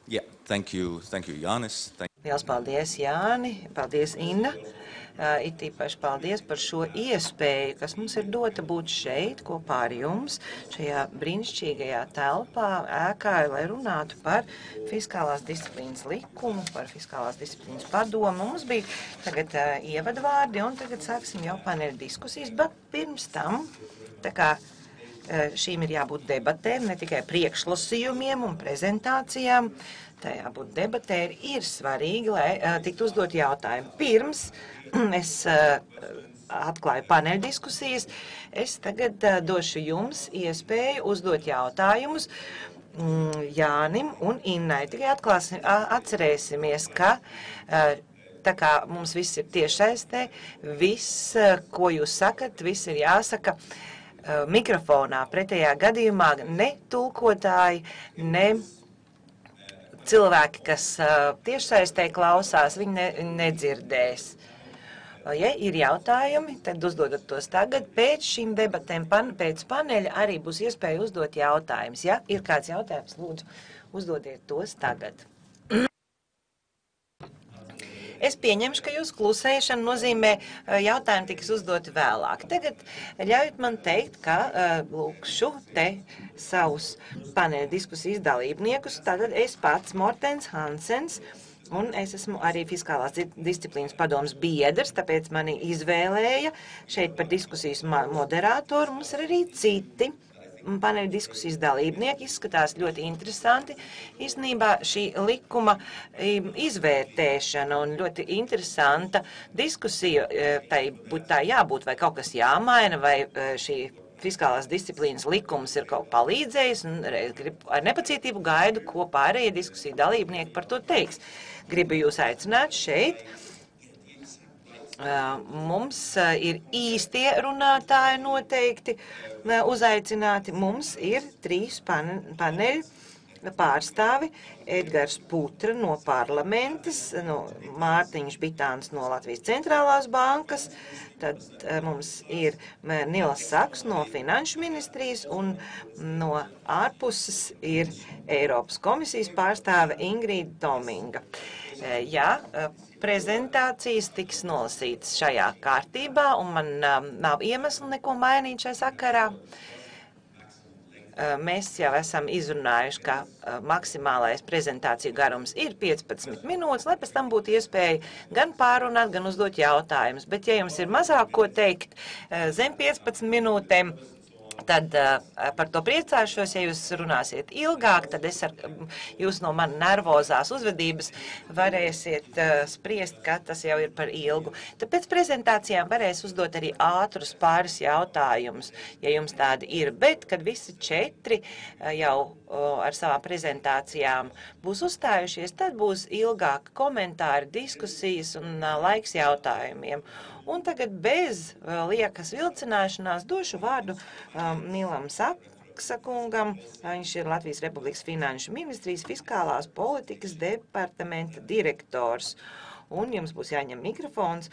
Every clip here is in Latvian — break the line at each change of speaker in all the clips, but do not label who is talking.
Yeah, thank you, Jānis.
Liels paldies, Jāni, paldies, Inna. It īpaši paldies par šo iespēju, kas mums ir dota būt šeit kopā ar jums, šajā brīnišķīgajā telpā, ēkā, lai runātu par fiskālās disciplīnas likumu, par fiskālās disciplīnas padomu. Mums bija tagad ievadvārdi, un tagad sāksim jau paneļa diskusijas, bet pirms tam, tā kā šīm ir jābūt debatēm, ne tikai priekšlasījumiem un prezentācijām, tā jābūt debatē, ir svarīgi, lai tiktu uzdot jautājumu. Pirms es atklāju paneļa diskusijas, es tagad došu jums iespēju uzdot jautājumus Jānim un Innai. Tikai atcerēsimies, ka tā kā mums viss ir tiešsaistē, viss, ko jūs sakat, viss ir jāsaka mikrofonā. Pretējā gadījumā ne tulkotāji, ne cilvēki, kas tiešsaistē klausās, viņi nedzirdēs. Ja ir jautājumi, tad uzdodat tos tagad. Pēc šīm debatēm, pēc paneļa arī būs iespēja uzdot jautājumus. Ja ir kāds jautājums, lūdzu, uzdodiet tos tagad. Es pieņemšu, ka jūsu klusēšana nozīmē jautājumi tiks uzdoti vēlāk. Tagad ļaujiet man teikt, ka lūkšu te savus paneļa diskusijas dalībniekus. Tātad es pats, Mortens Hansens, un es esmu arī fiskālās disciplīnas padomas biedrs, tāpēc mani izvēlēja šeit par diskusijas moderātoru. Mums ir arī citi paneļa diskusijas dalībnieki, izskatās ļoti interesanti. Īstenībā šī likuma izvērtēšana un ļoti interesanta diskusija, tai būtu tā jābūt, vai kaut kas jāmaina, vai šī fiskālās disciplīnas likums ir kaut palīdzējis, un ar nepacietību gaidu, ko pārējie diskusiju dalībnieki par to teiks. Gribu jūs aicināt šeit. Mums ir īstie runātāji noteikti uzaicināti. Mums ir 3 paneļu pārstāvi. Edgars Putra no parlamentas, Mārtiņš Bitāns no Latvijas centrālās bankas, tad mums ir Nils Saks no Finanšu ministrijas un no ārpuses ir Eiropas komisijas pārstāve Ingrīda Tominga. Jā, prezentācijas tiks nolasītas šajā kārtībā, un man nav iemesla neko mainīt šajā sakarā. Mēs jau esam izrunājuši, ka maksimālais prezentāciju garums ir 15 minūtes, lai pēc tam būtu iespēja gan pārunāt, gan uzdot jautājumus. Bet, ja jums ir mazāk ko teikt zem 15 minūtēm, tad par to priecāšos. Ja jūs runāsiet ilgāk, tad jūs no man nervozās uzvedības varēsiet spriest, ka tas jau ir par ilgu. Tāpēc prezentācijām varēs uzdot arī ātrus pāris jautājumus, ja jums tādi ir. Bet, kad visi 4 jau ar savām prezentācijām būs uzstājušies, tad būs ilgāk komentāri, diskusijas un laiks jautājumiem. Un tagad bez liekas vilcināšanās došu vārdu Nilam Saksa kungam. Viņš ir Latvijas Republikas Finanšu ministrijas fiskālās politikas departamenta direktors. Un jums būs jāņem mikrofons.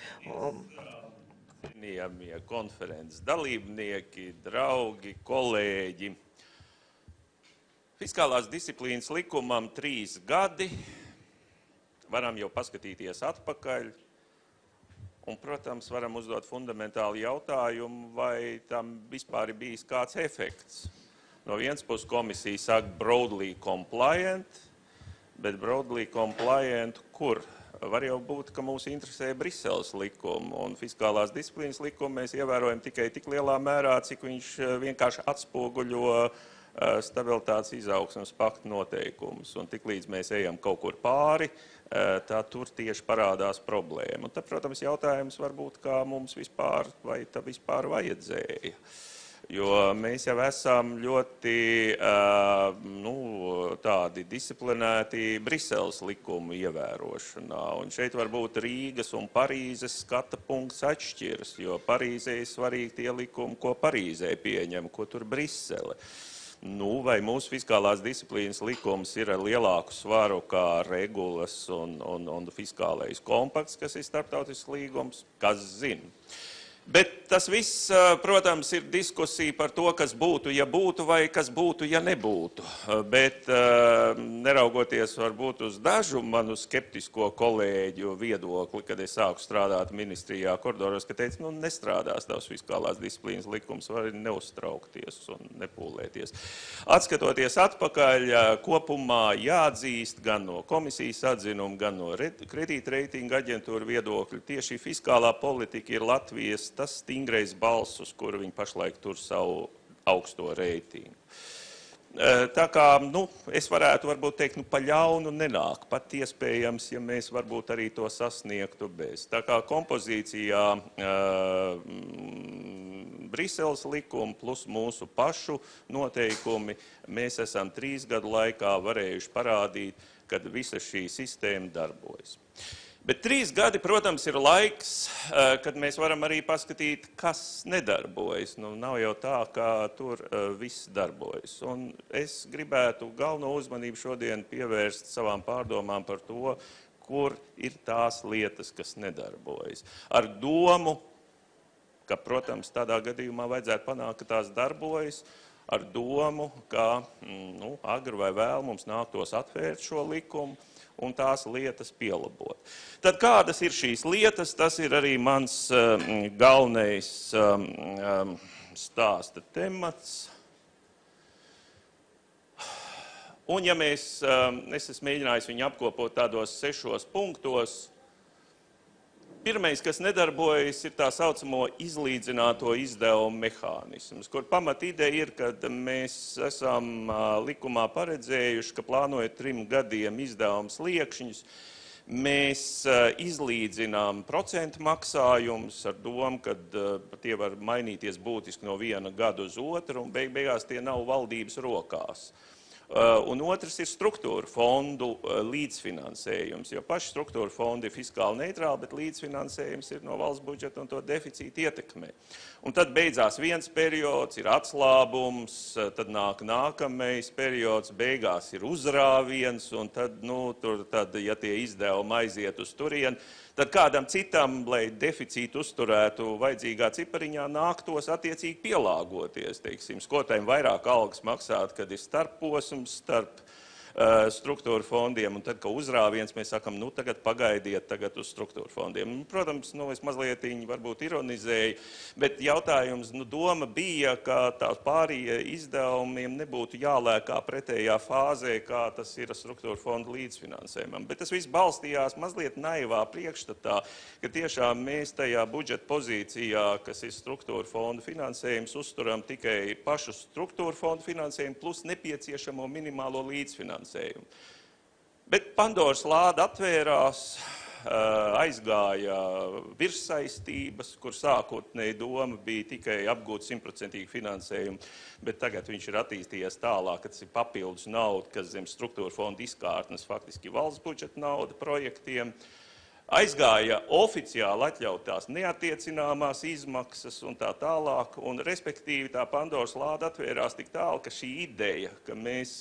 Cienījamie konferences dalībnieki, draugi, kolēģi. Fiskālās disciplīnas likumam 3 gadi. Varam jau paskatīties atpakaļ. Un, protams, varam uzdot fundamentālu jautājumu, vai tam vispār ir bijis kāds efekts. No vienas puses komisija saka broadly compliant, bet broadly compliant kur? Var jau būt, ka mūs interesē Briseles likumu, un fiskālās disciplīnas likumu mēs ievērojam tikai tik lielā mērā, cik viņš vienkārši atspoguļo stabilitātes izaugsmes pakta noteikumus. Un tiklīdz mēs ejam kaut kur pāri, tā tur tieši parādās problēma. Un tad, protams, jautājums var būt, kā mums vispār, vai tā vispār vajadzēja. Jo mēs jau esam ļoti tādi disciplinēti Briseles likumu ievērošanā. Un šeit varbūt Rīgas un Parīzes skata punkts atšķiras, jo Parīzē ir svarīgi tie likumi, ko Parīzē pieņem, ko tur Brisele. Vai mūsu fiskālās disciplīnas likums ir ar lielāku svaru kā regulas un fiskālais kompakts, kas ir starptautisks līgums, kas zina. Bet tas viss, protams, ir diskusija par to, kas būtu, ja būtu, vai kas būtu, ja nebūtu. Bet neraugoties varbūt uz dažu manu skeptisko kolēģu viedokli, kad es sāku strādāt ministrijā koridoros, ka teica, nu nestrādās tavs fiskālās disciplīnas likums, var neuztraukties un nepūlēties. Atskatoties atpakaļ, kopumā jāatzīst gan no komisijas atzinuma, gan no kredītreitinga aģentūra viedokļu, tieši fiskālā politika ir Latvijas tas stingrais balss, uz kuru viņi pašlaik tur savu augsto reitingu. Tā kā, es varētu varbūt teikt, pa ļaunu nenāk, pat iespējams, ja mēs varbūt arī to sasniegtu bez. Tā kā kompozīcijā Briseles likumi plus mūsu pašu noteikumi, mēs esam 3 gadu laikā varējuši parādīt, kad visa šī sistēma darbojas. Bet 3 gadi, protams, ir laiks, kad mēs varam arī paskatīt, kas nedarbojas. Nav jau tā, ka tur viss darbojas. Un es gribētu galveno uzmanību šodien pievērst savām pārdomām par to, kur ir tās lietas, kas nedarbojas. Ar domu, ka, protams, tādā gadījumā vajadzētu panākt, ka tās darbojas, ar domu, ka agri vai vēl mums nāktos atvērt šo likumu, un tās lietas pielabot. Tad kādas ir šīs lietas, tas ir arī mans galvenais stāsta temats. Un ja es esmu mēģinājis viņu apkopot tādos 6 punktos, pirmais, kas nedarbojas, ir tā saucamo izlīdzināto izdevumu mehānisms, kur pamat ideja ir, ka mēs esam likumā paredzējuši, ka plānojot 3 gadiem izdevumu sliekšņus, mēs izlīdzinām procentu maksājumus ar domu, ka tie var mainīties būtiski no viena gada uz otru, un beigās tie nav valdības rokās. Un otrs ir struktūra fondu līdzfinansējums, jo paši struktūra fondi ir fiskāli neitrāli, bet līdzfinansējums ir no valsts budžeta un to deficīti ietekmē. Un tad beidzās viens periods, ir atslābums, tad nāk nākamais periods, beigās ir uzrāviens, un tad, ja tie izdevumi aiziet uz turieni, tad kādam citam, lai deficītu uzturētu vajadzīgā cipariņā, nāktos attiecīgi pielāgoties, teiksim, skotājiem vairāk algas maksāt, kad ir starpposms starp struktūra fondiem, un tad, ka uzrāviens, mēs sakam, tagad pagaidiet tagad uz struktūra fondiem. Protams, es mazliet varbūt ironizēju, bet jautājums, doma bija, ka tās pārējie izdevumiem nebūtu jālēkā pretējā fāzē, kā tas ir struktūra fondu līdzfinansējumam. Bet tas viss balstījās mazliet naivā priekšstatā, ka tiešām mēs tajā budžeta pozīcijā, kas ir struktūra fondu finansējums, uzturam tikai pašu struktūra fondu finansējumu plus nepieciešamo minimālo līdzfinansējumu. Bet Pandoras lāde atvērās, aizgāja virssaistības, kur sākotnēji doma bija tikai apgūt 100% finansējumu, bet tagad viņš ir attīstījies tālāk, ka tas ir papildus nauda, kas zem struktūra fonda izkārtnes faktiski valsts budžeta nauda projektiem. Aizgāja oficiāli atļautās neattiecināmās izmaksas un tā tālāk, un respektīvi tā Pandoras lāde atvērās tik tālu, ka šī ideja, ka mēs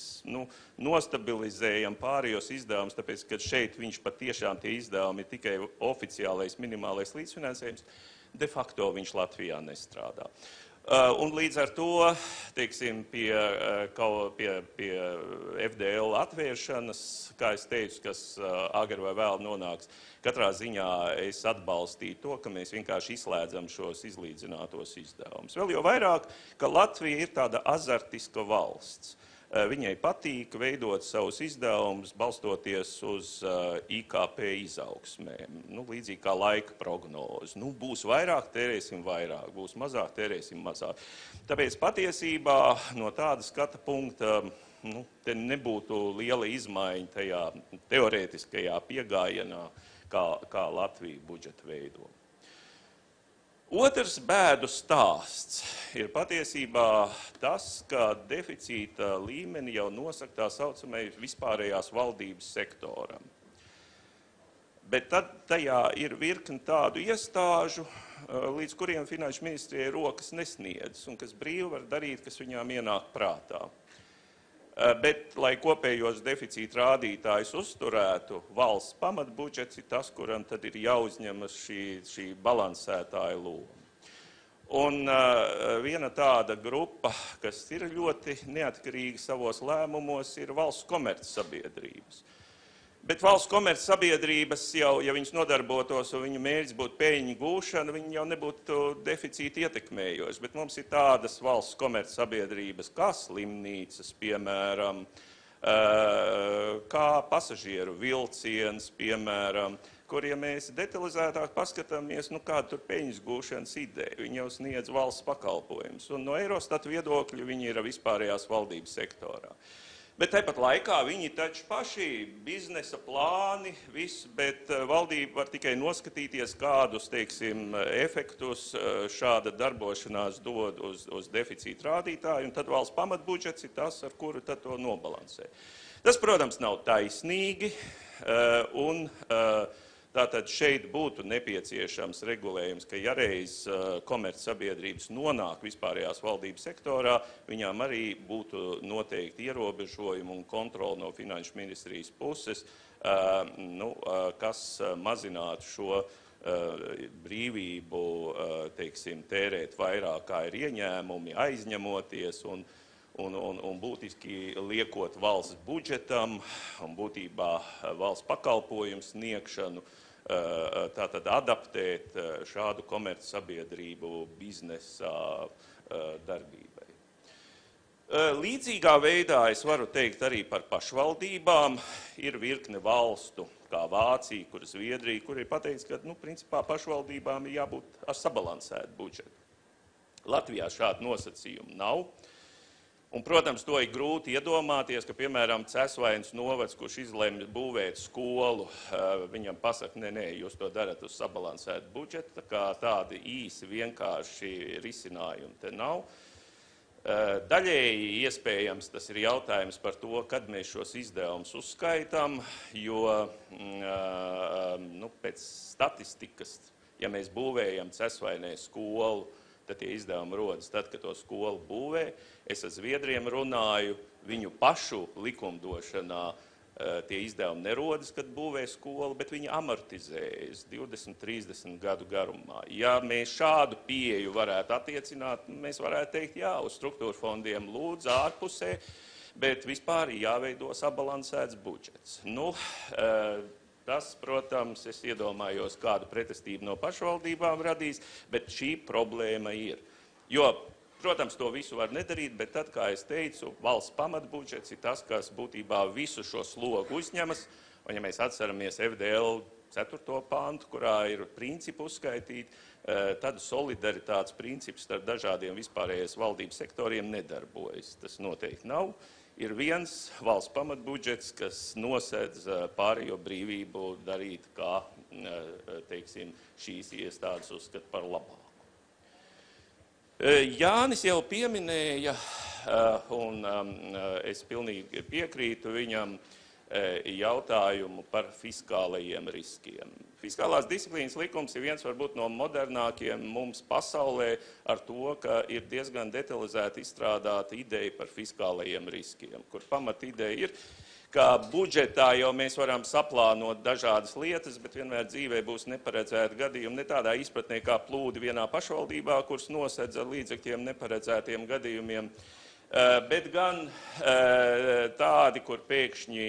nostabilizējam pārējos izdevumus, tāpēc, ka šeit viņš patiešām tie izdevumi ir tikai oficiālais minimālais līdzfinansējums, de facto viņš Latvijā nestrādā. Un līdz ar to, teiksim, pie FDL atvēršanas, kā es teicu, kas agri vai vēl nonāks, katrā ziņā es atbalstīju to, ka mēs vienkārši izslēdzam šos izlīdzinātos izdevumus. Vēl jau vairāk, ka Latvija ir tāda azartiska valsts. Viņai patīk veidot savus izdevumus, balstoties uz IKP izaugsmēm, līdzīgi kā laika prognoze. Būs vairāk, tērēsim vairāk, būs mazāk, tērēsim mazāk. Tāpēc patiesībā no tāda skata punkta te nebūtu liela izmaiņa tajā teorētiskajā piegājienā, kā Latvija budžeta veido. Otrs bēdu stāsts ir patiesībā tas, ka deficīta līmeni jau nosaka tā saucamais vispārējās valdības sektoram. Bet tad tajā ir virkni tādu iestāžu, līdz kuriem finanšu ministrijai rokas nesniedz, un kas brīvi var darīt, kas viņām ienāk prātā. Bet, lai kopējos deficīta rādītājus uzturētu, valsts pamatbudžets ir tas, kuram tad ir jāuzņemas šī balansētāja loma. Un viena tāda grupa, kas ir ļoti neatkarīga savos lēmumos, ir valsts komercsabiedrības. Bet valsts komercsabiedrības jau, ja viņas nodarbotos un viņu mērķis būtu peļņu gūšana, viņi jau nebūtu deficīti ietekmējoši. Bet mums ir tādas valsts komercsabiedrības kā slimnīcas, piemēram, kā pasažieru vilciens, piemēram, kur, ja mēs detalizētāk paskatāmies, kāda tur peļņas gūšanas ideja, viņi jau sniedz valsts pakalpojumus. Un no Eurostat viedokļa viņi ir vispārējās valdības sektorā. Bet tāpat laikā viņi taču paši biznesa plāni, viss, bet valdība var tikai noskatīties, kādus, teiksim, efektus šāda darbošanās dod uz deficīta rādītāju, un tad valsts pamatbudžets ir tas, ar kuru tad to nobalansē. Tas, protams, nav taisnīgi, un tātad šeit būtu nepieciešams regulējums, ka ja reiz komercsabiedrības nonāk vispārējās valdības sektorā, viņām arī būtu noteikti ierobežojumi un kontroli no finanšu ministrijas puses, kas mazinātu šo brīvību, teiksim, tērēt vairāk, kā ir ieņēmumi, aizņemoties un būtiski liekot valsts budžetam un būtībā valsts pakalpojumu sniegšanu, tātad adaptēt šādu komercsabiedrību biznesa darbībai. Līdzīgā veidā es varu teikt arī par pašvaldībām. Ir virkne valstu, kā Vācija, kur Zviedrija, kur ir pateikts, ka, principā pašvaldībām ir jābūt ar sabalansētu budžetu. Latvijā šādu nosacījumu nav. Un, protams, to ir grūti iedomāties, ka, piemēram, Cēsvainas novads, kurš izlemj būvēt skolu, viņam pasaka, nē, jūs to darat uz sabalansētu budžetu, tā kā tādi īsi vienkārši risinājumi te nav. Daļēji iespējams tas ir jautājums par to, kad mēs šos izdevumus uzskaitām, jo pēc statistikas, ja mēs būvējam Cēsvainē skolu, tad tie izdevumi rodas tad, kad to skolu būvē. Es ar Zviedriem runāju, viņu pašu likumdošanā tie izdevumi nerodas, kad būvē skolu, bet viņi amortizējas 20-30 gadu garumā. Ja mēs šādu pieeju varētu attiecināt, mēs varētu teikt, jā, uz struktūra fondiem lūdzu ārpusē, bet vispār jāveido sabalansēts budžets. Tas, protams, es iedomājos, kādu pretestību no pašvaldībām radīs, bet šī problēma ir. Jo, protams, to visu var nedarīt, bet tad, kā es teicu, valsts pamatbudžets ir tas, kas būtībā visu šo slogu uzņemas. Un, ja mēs atceramies FDL 4. pantu, kurā ir principi uzskaitīti, tad solidaritātes princips starp dažādiem vispārējais valdības sektoriem nedarbojas. Tas noteikti nav. Ir viens valsts pamatbudžets, kas nosedz pārējo brīvību darīt, kā, teiksim, šīs iestādes uzskata par labāku. Jānis jau pieminēja, un es pilnīgi piekrītu viņam, jautājumu par fiskālajiem riskiem. Fiskālās disciplīnas likums ir viens varbūt no modernākiem mums pasaulē ar to, ka ir diezgan detalizēti izstrādāta ideja par fiskālajiem riskiem, kur pamat ideja ir, ka budžetā jau mēs varam saplānot dažādas lietas, bet vienmēr dzīvē būs neparedzēti gadījumi, ne tādā izpratnē kā plūdi vienā pašvaldībā, kuras nosedz ar līdzekļiem neparedzētiem gadījumiem, bet gan tādi, kur pēkšņi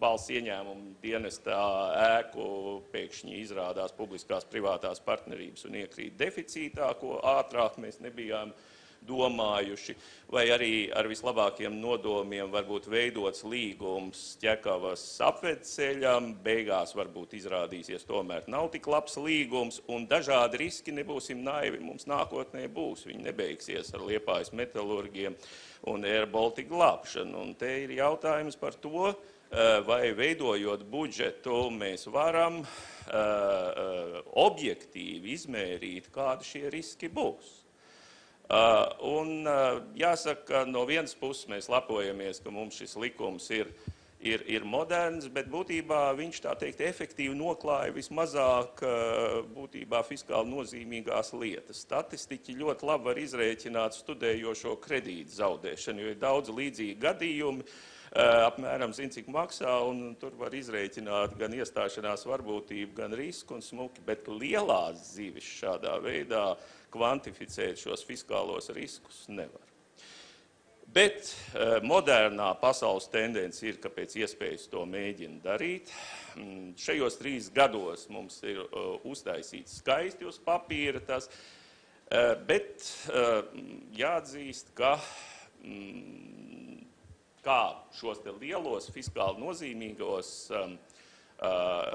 valsts ieņēmumu dienestā ēku pēkšņi izrādās publiskās privātās partnerības un iekrīt deficītā, ko ātrāk mēs nebijām domājuši, vai arī ar vislabākiem nodomiem varbūt veidots līgums Ķekavas apvedceļam, beigās varbūt izrādīsies tomēr nav tik labs līgums, un dažādi riski, nebūsim naivi, mums nākotnē būs, viņi nebeigsies ar Liepājas metalurgiem un Air Baltica glābšanu, un te ir jautājums par to, vai veidojot budžetu mēs varam objektīvi izmērīt, kādi šie riski būs. Un jāsaka, no vienas puses mēs lepojamies, ka mums šis likums ir moderns, bet būtībā viņš, tā teikt, efektīvi noklāja vismazāk būtībā fiskāli nozīmīgās lietas. Statistiķi ļoti labi var izrēķināt studējošo kredītu zaudēšanu, jo ir daudz līdzīgi gadījumi, apmēram zina, cik maksā, un tur var izrēķināt gan iestāšanās varbūtību, gan risku un smuki, bet lielās zivis šādā veidā kvantificēt šos fiskālos riskus nevar. Bet modernā pasaules tendence ir, ka pēc iespējas to mēģina darīt. Šajos 3 gados mums ir uztaisīts skaisti uz papīra tas, bet jāatzīst, ka kā šos te lielos fiskāli nozīmīgos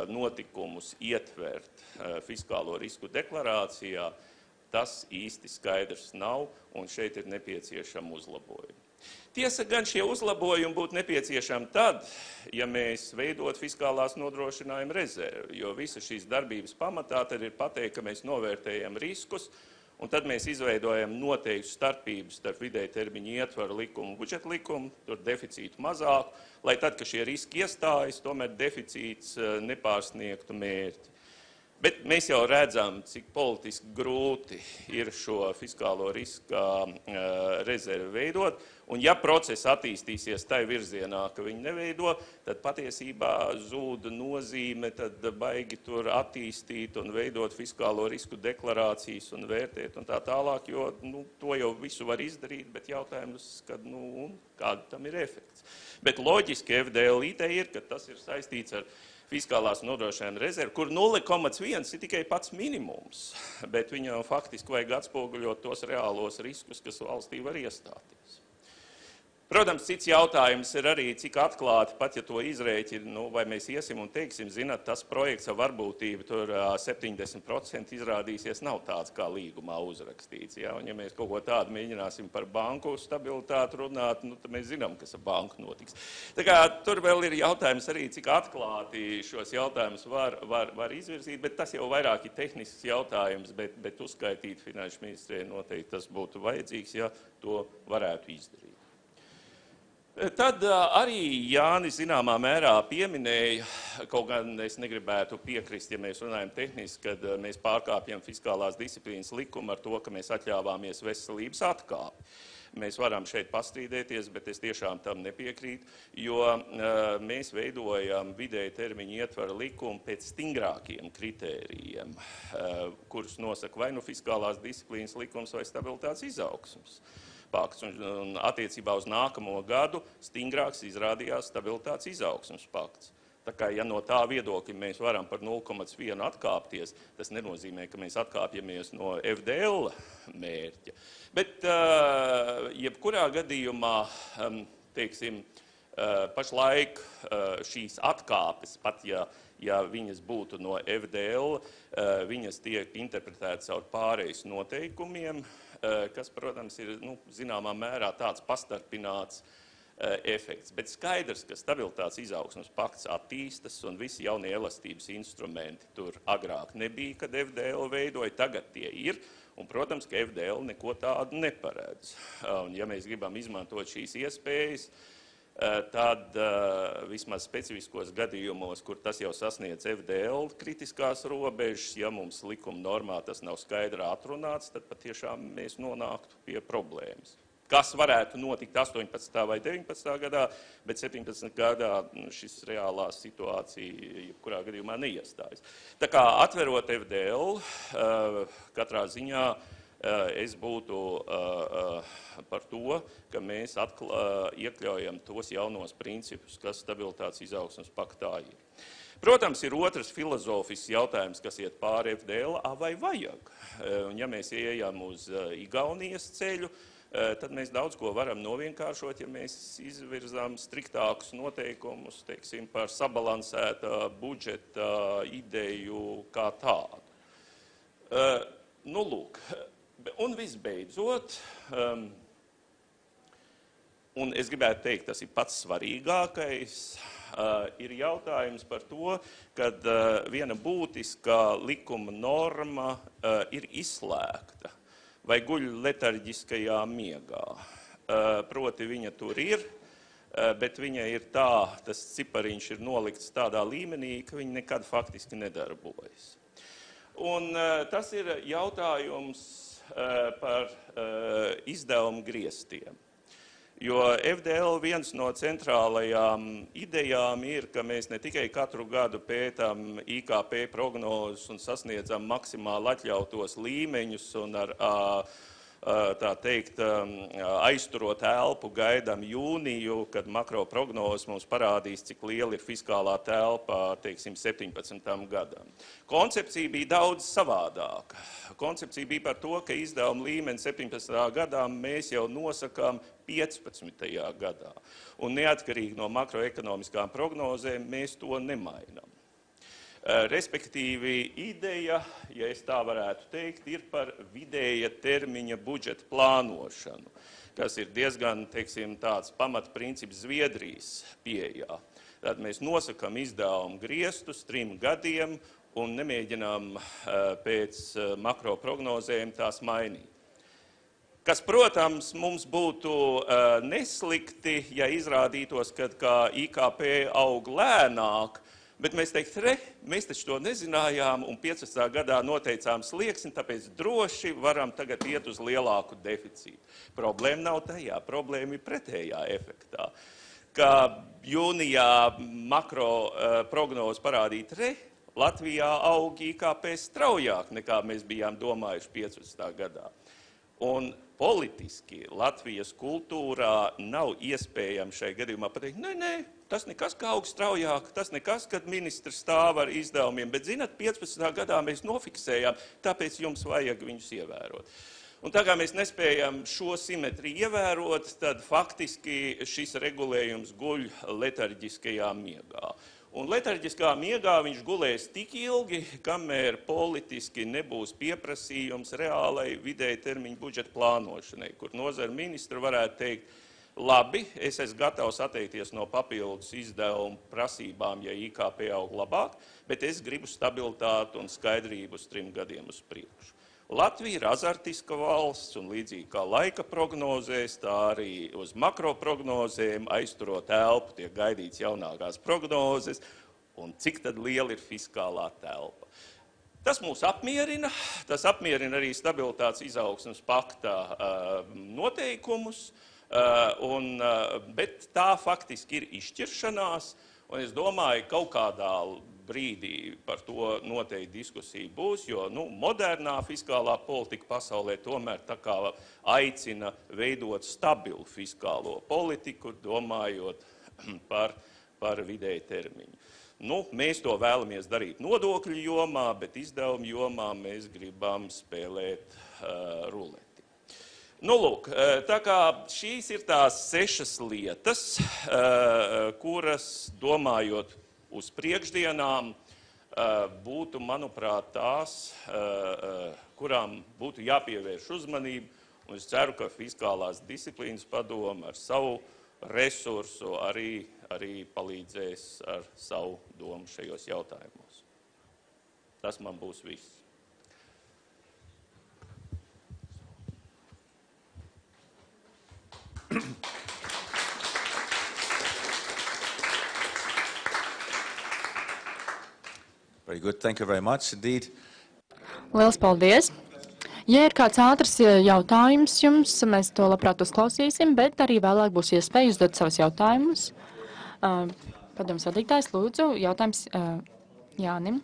notikumus ietvert fiskālo risku deklarācijā, tas īsti skaidrs nav, un šeit ir nepieciešama uzlabojuma. Tiesa gan šie uzlabojumi būtu nepieciešami tad, ja mēs veidot fiskālās nodrošinājuma rezervi, jo visa šīs darbības pamatā tad ir pateikt, ka mēs novērtējam riskus, un tad mēs izveidojam noteiktu starpības starp vidēja termiņa ietvaru likumu un budžeta likumu, tur deficītu mazāku, lai tad, kad šie riski iestājas, tomēr deficīts nepārsniegtu mērķi. Bet mēs jau redzam, cik politiski grūti ir šo fiskālo riska rezervi veidot, un ja process attīstīsies tai virzienā, ka viņi neveido, tad patiesībā zūda nozīme, tad baigi tur attīstīt un veidot fiskālo risku deklarācijas un vērtēt un tā tālāk, jo to jau visu var izdarīt, bet jautājums, kad, kāda tam ir efekts. Bet loģiski FDL ideja ir, ka tas ir saistīts ar fiskālās nodrošinājuma rezervi, kur 0,1 ir tikai pats minimums, bet viņam faktiski vajag atspoguļot tos reālos riskus, kas valstī var iestāties. Protams, cits jautājums ir arī, cik atklāti, pat ja to izrēķina, vai mēs iesim un teiksim, zināt, tas projekts ar varbūtību tur 70% izrādīsies nav tāds, kā līgumā uzrakstīts. Ja? Un ja mēs kaut ko tādu mēģināsim par banku stabilitāti runāt, tad mēs zinām, kas ar banku notiks. Tā kā tur vēl ir jautājums arī, cik atklāti šos jautājumus var izvirzīt, bet tas jau vairāk ir tehnisks jautājums, bet uzskaitīt finanšu ministrijai noteikti tas būtu vajadzīgs, ja to varētu izdarīt. Tad arī Jānis zināmā mērā pieminēja, kaut gan es negribētu piekrist, ja mēs runājam tehniski, kad mēs pārkāpjam fiskālās disciplīnas likumu ar to, ka mēs atļāvāmies veselības atkāpi. Mēs varam šeit pastrīdēties, bet es tiešām tam nepiekrītu, jo mēs veidojam vidēja termiņa ietvaru likumu pēc stingrākiem kritērijiem, kurus nosaka vai nu fiskālās disciplīnas likums vai stabilitātes izaugsmes pakts. Un attiecībā uz nākamo gadu stingrāks izrādījās stabilitātes izaugsmes pakts. Tā kā, ja no tā viedokļa mēs varam par 0,1 atkāpties, tas nenozīmē, ka mēs atkāpjamies no FDL mērķa. Bet jebkurā gadījumā, teiksim, pašlaik šīs atkāpes, pat ja viņas būtu no FDL, viņas tiek interpretētas caur pārejas noteikumiem, kas, protams, ir zināmā mērā tāds pastarpināts efekts. Bet skaidrs, ka stabilitātes izaugsmes pakts attīstas un visi jaunie elastības instrumenti tur agrāk nebija, kad FDL veidoja, tagad tie ir. Un, protams, ka FDL neko tādu neparedz. Un, ja mēs gribam izmantot šīs iespējas, tad vismaz specifiskos gadījumos, kur tas jau sasniedz FDL kritiskās robežas, ja mums likuma normā tas nav skaidrā atrunāts, tad patiešām mēs nonāktu pie problēmas. Kas varētu notikt 18. vai 19. gadā, bet 17. gadā šis reālā situācija jebkurā gadījumā neiestājas. Tā kā atverot FDL, katrā ziņā es būtu par to, ka mēs iekļaujam tos jaunos principus, kas stabilitātes izaugsmes paktā ir. Protams, ir otrs filozofisks jautājums, kas iet pāri FDL, vai vajag. Un ja mēs ejam uz Igaunijas ceļu, tad mēs daudz ko varam novienkāršot, ja mēs izvirzām striktākus noteikumus, teiksim, par sabalansēta budžeta ideju kā tādu. Lūk. Un visbeidzot, un es gribētu teikt, tas ir pats svarīgākais, ir jautājums par to, kad viena būtiska likuma norma ir izslēgta vai guļ letarģiskajā miegā. Proti viņa tur ir, bet viņa ir tas cipariņš ir nolikts tādā līmenī, ka viņa nekad faktiski nedarbojas. Un tas ir jautājums par izdevumu griestiem. Jo FDL viens no centrālajām idejām ir, ka mēs ne tikai katru gadu pētām IKP prognozes un sasniedzam maksimāli atļautos līmeņus un ar tā teikt, aizturot elpu gaidām jūniju, kad makroprognozes mums parādīs, cik liela ir fiskālā telpa, teiksim, 17. gadam. Koncepcija bija daudz savādāka. Koncepcija bija par to, ka izdevuma līmeni 17. gadā mēs jau nosakām 15. gadā. Un neatkarīgi no makroekonomiskām prognozēm mēs to nemainām. Respektīvi, ideja, ja es tā varētu teikt, ir par vidēja termiņa budžeta plānošanu, kas ir diezgan, teiksim, tāds pamatprincips Zviedrijas pieejā. Tad mēs nosakam izdevumu griestus 3 gadiem un nemēģinām pēc makroprognozēm tās mainīt. Kas, protams, mums būtu neslikti, ja izrādītos, ka IKP aug lēnāk, bet mēs teiktu, mēs taču to nezinājām un 15. gadā noteicām slieksni, tāpēc droši varam tagad iet uz lielāku deficītu. Problēma nav tajā, problēma ir pretējā efektā. Ka jūnijā makro prognozes parādīja, Latvijā aug IKP straujāk nekā mēs bijām domājuši 15. gadā. Un politiski Latvijas kultūrā nav iespējams šai gadījumā pateikt, nē, tas nekas, kā aug straujāk, tas nekas, kad ministrs stāv ar izdevumiem, bet, zināt, 15. gadā mēs nofiksējām, tāpēc jums vajag viņus ievērot. Un tā kā mēs nespējam šo simetriju ievērot, tad faktiski šis regulējums guļ letarģiskajā miegā. Un letarģiskā miegā viņš gulēs tik ilgi, kamēr politiski nebūs pieprasījums reālai vidēja termiņa budžeta plānošanai, kur nozara ministra varētu teikt, labi, es esmu gatavs atteikties no papildus izdevumu prasībām, ja IKP aug labāk, bet es gribu stabilitāti un skaidrību uz 3 gadiem uz priekšu. Latvija ir azartiska valsts un līdzīgi kā laika prognozēs, tā arī uz makroprognozēm aizturot elpu tiek gaidīts jaunākās prognozes un cik tad liela ir fiskālā telpa. Tas mūs apmierina, tas apmierina arī stabilitātes izaugsmes pakta noteikumus, bet tā faktiski ir izšķiršanās, un es domāju, kaut kādā brīdī par to noteikti diskusija būs, jo modernā fiskālā politika pasaulē tomēr tā kā aicina veidot stabilu fiskālo politiku, domājot par vidēju termiņu. Mēs to vēlamies darīt nodokļu jomā, bet izdevumu jomā mēs gribam spēlēt ruleti. Lūk, tā kā šīs ir tās 6 lietas, kuras, domājot uz priekšdienām, būtu, manuprāt, tās, kurām būtu jāpievērš uzmanību, un es ceru, ka fiskālās disciplīnas padome ar savu resursu arī palīdzēs ar savu domu šajos jautājumos. Tas man būs viss.
Very good. Thank you very much indeed.
Liels paldies! Ja ir kāds ātrs jautājums jums, mēs to labprāt uzklausīsim, bet arī vēlāk būs iespēja uzdot savus jautājumus. Padomes vadītājs, lūdzu, jautājums Jānim.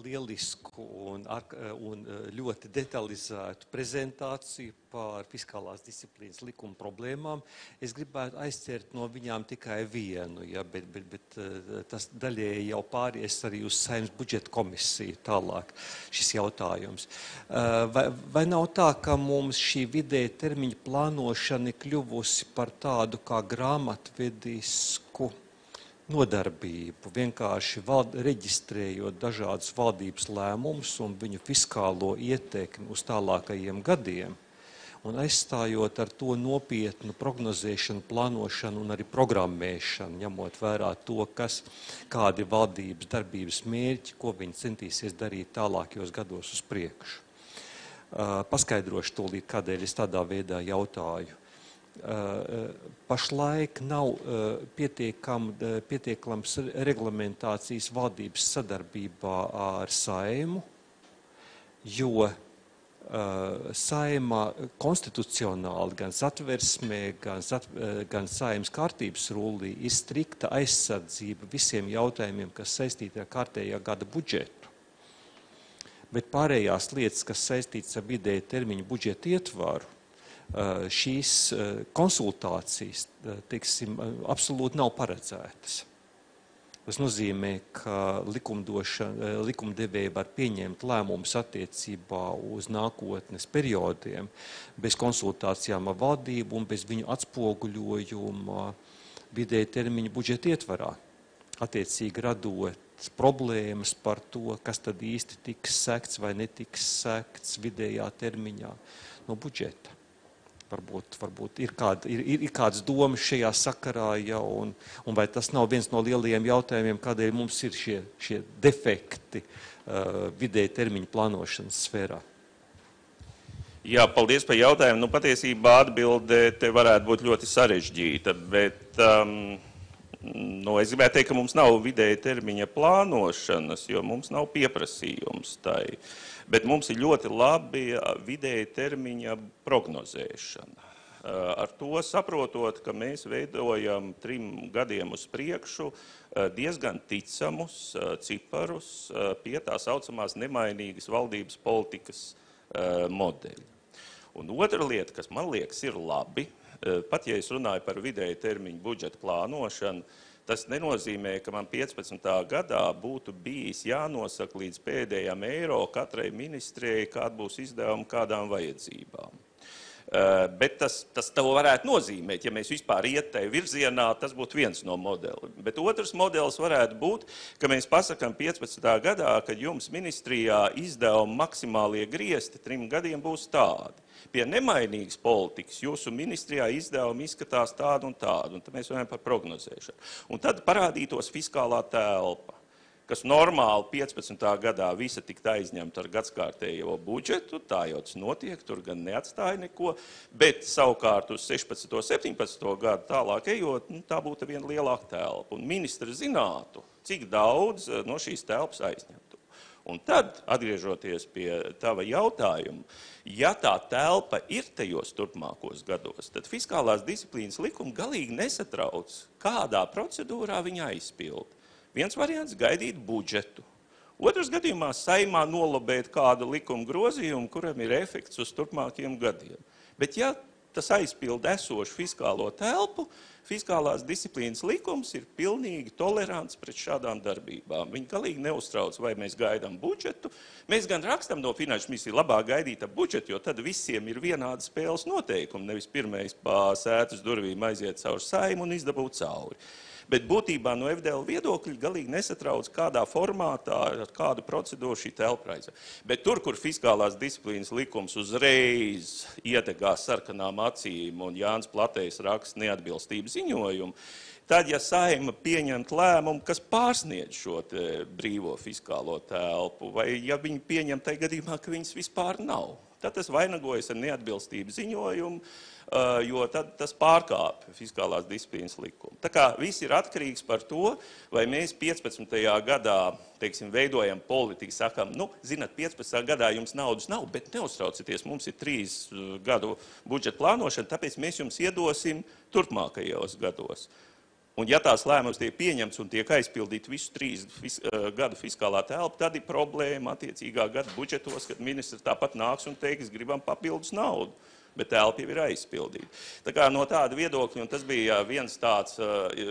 Lielisku un ļoti detalizētu prezentāciju par fiskālās disciplīnas likuma problēmām. Es gribētu aizķert no viņām tikai vienu, bet tas daļēji jau pāries arī uz Saeimas budžeta komisiju tālāk šis jautājums. Vai nav tā, ka mums šī vidēja termiņa plānošana ir kļuvusi par tādu kā grāmatvedisku nodarbību, vienkārši reģistrējot dažādus valdības lēmumus un viņu fiskālo ietekmi uz tālākajiem gadiem un aizstājot ar to nopietnu prognozēšanu, plānošanu un arī programmēšanu, ņemot vērā to, kādi valdības darbības mērķi, ko viņi centīsies darīt tālākajos gados uz priekšu. Paskaidrošu tūlīt, kādēļ es tādā veidā jautāju. Pašlaik nav pietiekams reglamentācijas valdības sadarbībā ar Saeimu, jo Saeimā konstitucionāli gan satversmē, gan Saeimas kārtības rullī ir strikta aizsardzība visiem jautājumiem, kas saistīti ar kārtējā gada budžetu. Bet pārējās lietas, kas saistītas ar vidēja termiņu budžeta ietvaru, šīs konsultācijas, teiksim, absolūti nav paredzētas. Tas nozīmē, ka likumdevēji var pieņemt lēmumus attiecībā uz nākotnes periodiem bez konsultācijām ar valdību un bez viņu atspoguļojuma vidēja termiņa budžeta ietvarā. Attiecīgi radot problēmas par to, kas tad īsti tiks sekts vai netiks sekts vidējā termiņā no budžeta. Varbūt ir kāds domas šajā sakarā, ja, un vai tas nav viens no lielajiem jautājumiem, kādēļ mums ir šie defekti vidēja termiņa plānošanas sfērā.
Jā, paldies par jautājumu. Nu, patiesībā atbilde te varētu būt ļoti sarežģīta, bet es gribētu teikt, ka mums nav vidēja termiņa plānošanas, jo mums nav pieprasījums tai. Bet mums ir ļoti labi vidēja termiņa prognozēšana. Ar to saprotot, ka mēs veidojam 3 gadiem uz priekšu diezgan ticamus ciparus pie tā saucamās nemainīgas valdības politikas modeļa. Un otra lieta, kas man liekas ir labi, pat ja es runāju par vidēja termiņa budžeta plānošanu, tas nenozīmē, ka man 15. gadā būtu bijis jānosaka līdz pēdējām eiro katrai ministrijai, kāda būs izdevuma kādām vajadzībām. Bet tas to varētu nozīmēt, ja mēs vispār iet tajā virzienā, tas būtu viens no modeliem. Bet otrs modelis varētu būt, ka mēs pasakām 15. gadā, kad jums ministrijā izdevuma maksimālie griezti 3 gadiem būs tādi. Pie nemainīgas politikas jūsu ministrijā izdevumi izskatās tādu un tādu, un tad mēs runājam par prognozēšanu. Un tad parādītos fiskālā telpa, kas normāli 15. gadā visa tikta aizņemta ar gadskārtējo budžetu, tā jau tas notiek, tur gan neatstāja neko, bet savukārt uz 16. 17. gadu tālāk ejot, tā būtu viena lielāka telpa. Un ministri zinātu, cik daudz no šīs telpas aizņemtu. Un tad, atgriežoties pie tava jautājuma, ja tā telpa ir tajos turpmākos gados, tad fiskālās disciplīnas likuma galīgi nesatrauc, kādā procedūrā viņa aizpild. Viens variants - gaidīt budžetu. Otrs gadījumā Saeimā nolobēt kādu likuma grozījumu, kuram ir efekts uz turpmākiem gadiem. Bet ja tas aizpild esošu fiskālo telpu, fiskālās disciplīnas likums ir pilnīgi tolerants pret šādām darbībām. Viņi galīgi neuztrauc, vai mēs gaidām budžetu. Mēs gan rakstam no Finanšu ministrijas labāk gaidīt ar budžetu, jo tad visiem ir vienādi spēles noteikumi, nevis pirmais pa sētas durvīm aiziet caur Saimu un izdabūt cauri. Bet būtībā no FDL viedokļa galīgi nesatrauc, kādā formātā, ar kādu procedūru šī telpa aizved. Bet tur, kur fiskālās disciplīnas likums uzreiz iedegās sarkanām acīm un Jānis Platējs raksta neatbilstību ziņojumu, tad, ja Saeima pieņemt lēmumu, kas pārsniedz šo brīvo fiskālo telpu, vai ja viņi pieņem tajā gadījumā, ka viņas vispār nav, tad tas vainagojas ar neatbilstību ziņojumu, jo tad tas pārkāpj fiskālās disciplīnas likumu. Tā kā viss ir atkarīgs par to, vai mēs 15. gadā, teiksim, veidojam politiku, sakam, zināt, 15. gadā jums naudas nav, bet neuztraucieties, mums ir 3 gadu budžeta plānošana, tāpēc mēs jums iedosim turpmākajos gados. Un ja tās lēmums tiek pieņemts un tiek aizpildīt visu 3 gadu fiskālā telpa, tad ir problēma attiecīgā gada budžetos, kad ministrs tāpat nāks un teiks, gribam papildus naudu. Bet telpa jau ir aizpildīta. Tā kā no tāda viedokļa, un tas bija viens tāds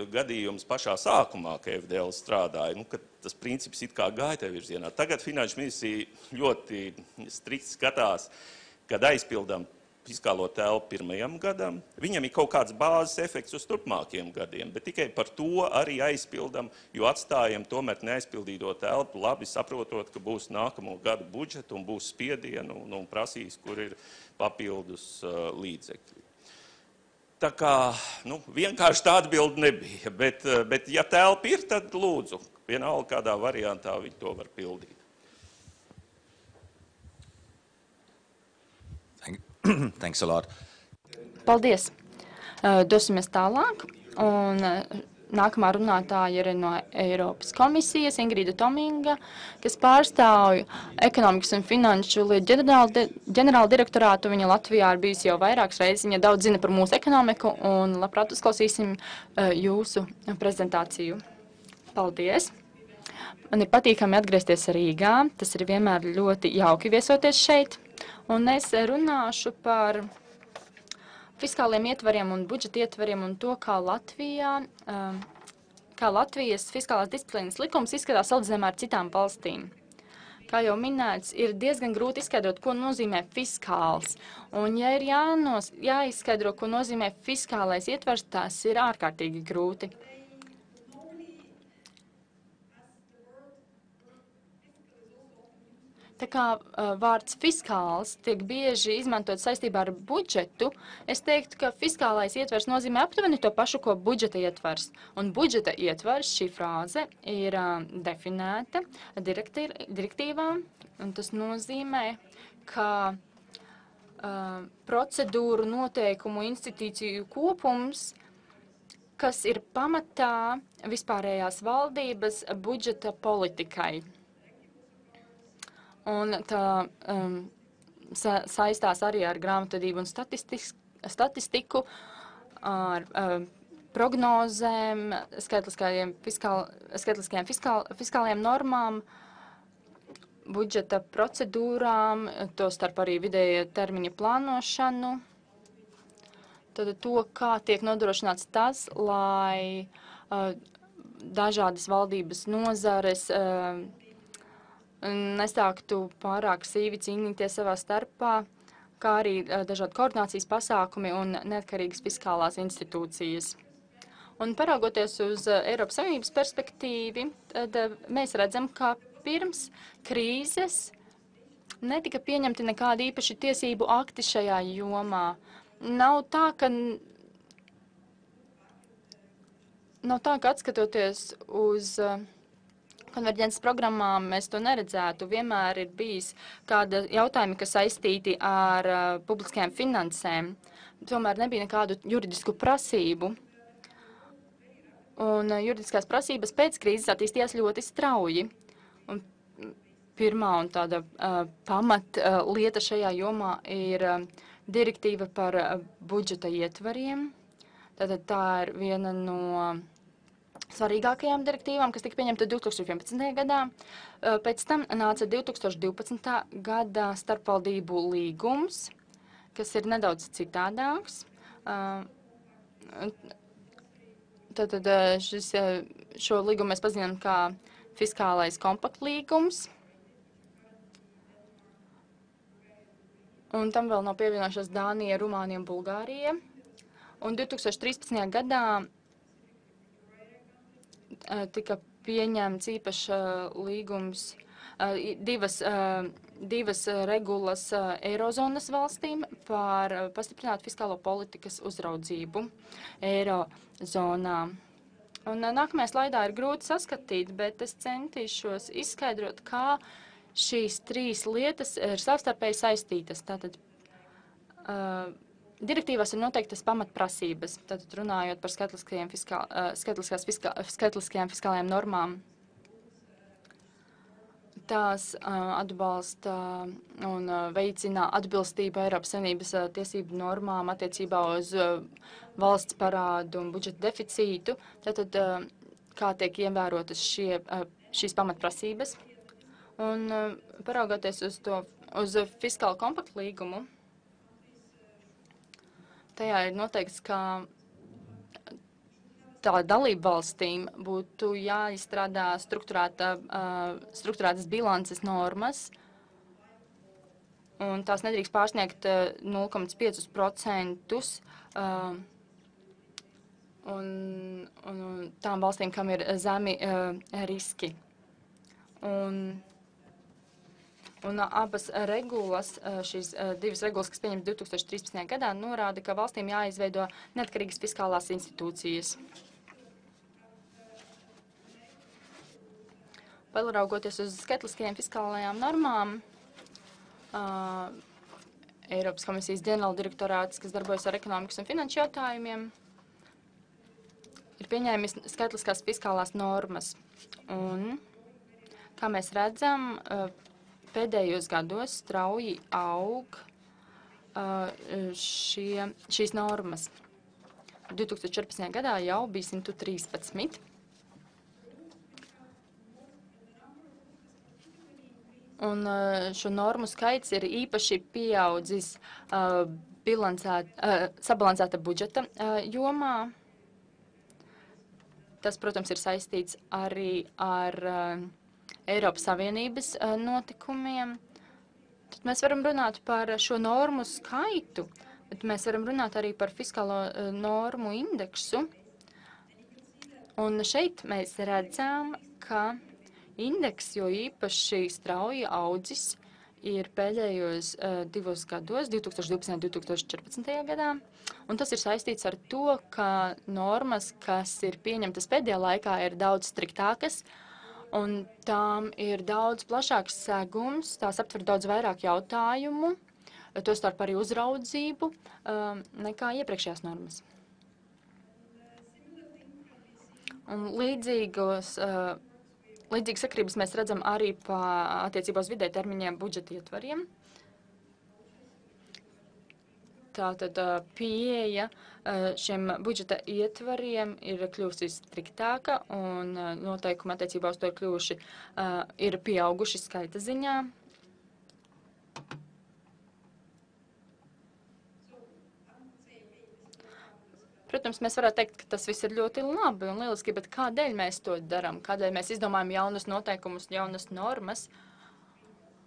gadījums pašā sākumā, ka FDL strādāja, kad tas princips it kā gāja tajā virzienā. Tagad Finanšu ministrija ļoti strikt skatās, kad aizpildām fiskālo telpu 1. gadam. Viņam ir kaut kāds bāzes efekts uz turpmākiem gadiem, bet tikai par to arī aizpildam, jo atstājam tomēr neaizpildīto telpu, labi saprotot, ka būs nākamo gadu budžetu un būs spiedienu un prasīs, kur ir papildus līdzekļi. Tā kā, vienkārši tā atbilde nebija, bet ja telpa ir, tad lūdzu, vienalga kādā variantā viņi to var pildīt.
Thanks a lot.
Paldies. Dosimies tālāk. Un nākamā runātāja ir no Eiropas komisijas, Ingrīda Tominga, kas pārstāv ekonomikas un finanšu ģenerāla direktorātu. Viņa Latvijā ir bijusi jau vairākas reizes, viņa daudz zina par mūsu ekonomiku, un labprāt uzklausīsim jūsu prezentāciju. Paldies! Man ir patīkami atgriezties Rīgā, tas ir vienmēr ļoti jauki viesoties šeit, un es runāšu par fiskāliem ietvariem un budžeta ietvariem un to, kā Latvijas fiskālās disciplīnas likums izskatās salīdzinājumā ar citām valstīm. Kā jau minēts, ir diezgan grūti izskaidrot, ko nozīmē fiskāls. Un, ja ir jāizskaidro, ko nozīmē fiskālais ietvars, tas ir ārkārtīgi grūti. Tā kā vārds fiskāls tiek bieži izmantot saistībā ar budžetu, es teiktu, ka fiskālais ietvers nozīmē aptuveni to pašu, ko budžeta ietvers. Un budžeta ietvers, šī frāze, ir definēta direktīvā, un tas nozīmē, ka procedūru, noteikumu, institūciju kopums, kas ir pamatā vispārējās valdības budžeta politikai. Un tā saistās arī ar grāmatvedību un statistiku, ar prognozēm, skaitliskajiem fiskālajiem normām, budžeta procedūrām, to starp arī vidēja termiņa plānošanu. Tad to, kā tiek nodrošināts tas, lai dažādas valdības nozares nesāktu pārāk sīvi cīnīties savā starpā, kā arī dažādi koordinācijas pasākumi un neatkarīgas fiskālās institūcijas. Un paraugoties uz Eiropas Savienības perspektīvi, tad mēs redzam, ka pirms krīzes netika pieņemti nekādi īpaši tiesību akti šajā jomā. Nav tā, ka atskatoties uz konverģences programmām mēs to neredzētu. Vienmēr ir bijis kāda jautājumi, kas saistīti ar publiskajām finansēm. Tomēr nebija nekādu juridisku prasību. Un juridiskās prasības pēc krīzes attīstījās ļoti strauji. Un pirmā un tāda pamatlieta šajā jomā ir direktīva par budžeta ietvariem. Tātad tā ir viena no svarīgākajām direktīvām, kas tika pieņemta 2011. gadā. Pēc tam nāca 2012. gada starpvaldību līgums, kas ir nedaudz citādāks. Tātad šo līgumu mēs pazīstam kā fiskālais kompaktlīgums. Un tam vēl nav pievienojušās Dānija, Rumānija un Bulgārija. Un 2013. gadā tika pieņemts īpašs līgums, divas regulas Eirozonas valstīm par pastiprinātu fiskālo politikas uzraudzību Eirozonā. Un nākamajā slaidā ir grūti saskatīt, bet es centīšos izskaidrot, kā šīs trīs lietas ir savstarpēji saistītas. Tātad direktīvās ir noteiktas pamatprasības, tātad runājot par skaitliskajām fiskālajām normām. Tās atbalsta un veicina atbilstību Eiropas Savienības tiesību normām attiecībā uz valsts parādu un budžeta deficītu. Tātad, kā tiek ievērotas šīs pamatprasības. Un paraugoties uz fiskālu kompaktu līgumu, tajā ir noteikts, ka tā dalību valstīm būtu jāizstrādā strukturētas bilances normas, un tās nedrīkst pārsniegt 0,5%, un tām valstīm, kam ir zemi riski. Un abas regulas, šīs divas regulas, kas pieņemtas 2013. gadā, norāda, ka valstīm jāizveido neatkarīgas fiskālās institūcijas. Paraugoties uz skaitliskajām fiskālajām normām, Eiropas komisijas ģenerāldirektorāts, kas darbojas ar ekonomikas un finanšu jautājumiem, ir pieņēmis skaitliskās fiskālās normas. Un, kā mēs redzam, pēdējos gados strauji aug šīs normas. 2014. gadā jau bija 113. Un šo normu skaits ir īpaši pieaudzis sabalansēta budžeta jomā. Tas, protams, ir saistīts arī ar Eiropas Savienības notikumiem. Tad mēs varam runāt par šo normu skaitu, bet mēs varam runāt arī par fiskālo normu indeksu. Un šeit mēs redzam, ka indeks, jo īpaši strauji audzis, ir pēdējos 2 gados, 2012. un 2014. gadā. Un tas ir saistīts ar to, ka normas, kas ir pieņemtas pēdējā laikā, ir daudz striktākas, un tām ir daudz plašāks segums, tās aptver daudz vairāk jautājumu, tostarp arī uzraudzību, nekā iepriekšējās normas. Un līdzīgas sakarības mēs redzam arī attiecībā uz vidēja termiņiem budžeta ietvariem. Tātad pieeja šiem budžeta ietvariem ir kļuvusi striktāka un noteikumi attiecībā uz to ir pieauguši skaita ziņā. Protams, mēs varētu teikt, ka tas viss ir ļoti labi un lieliski, bet kādēļ mēs to darām? Kādēļ mēs izdomājam jaunas noteikumus, jaunas normas?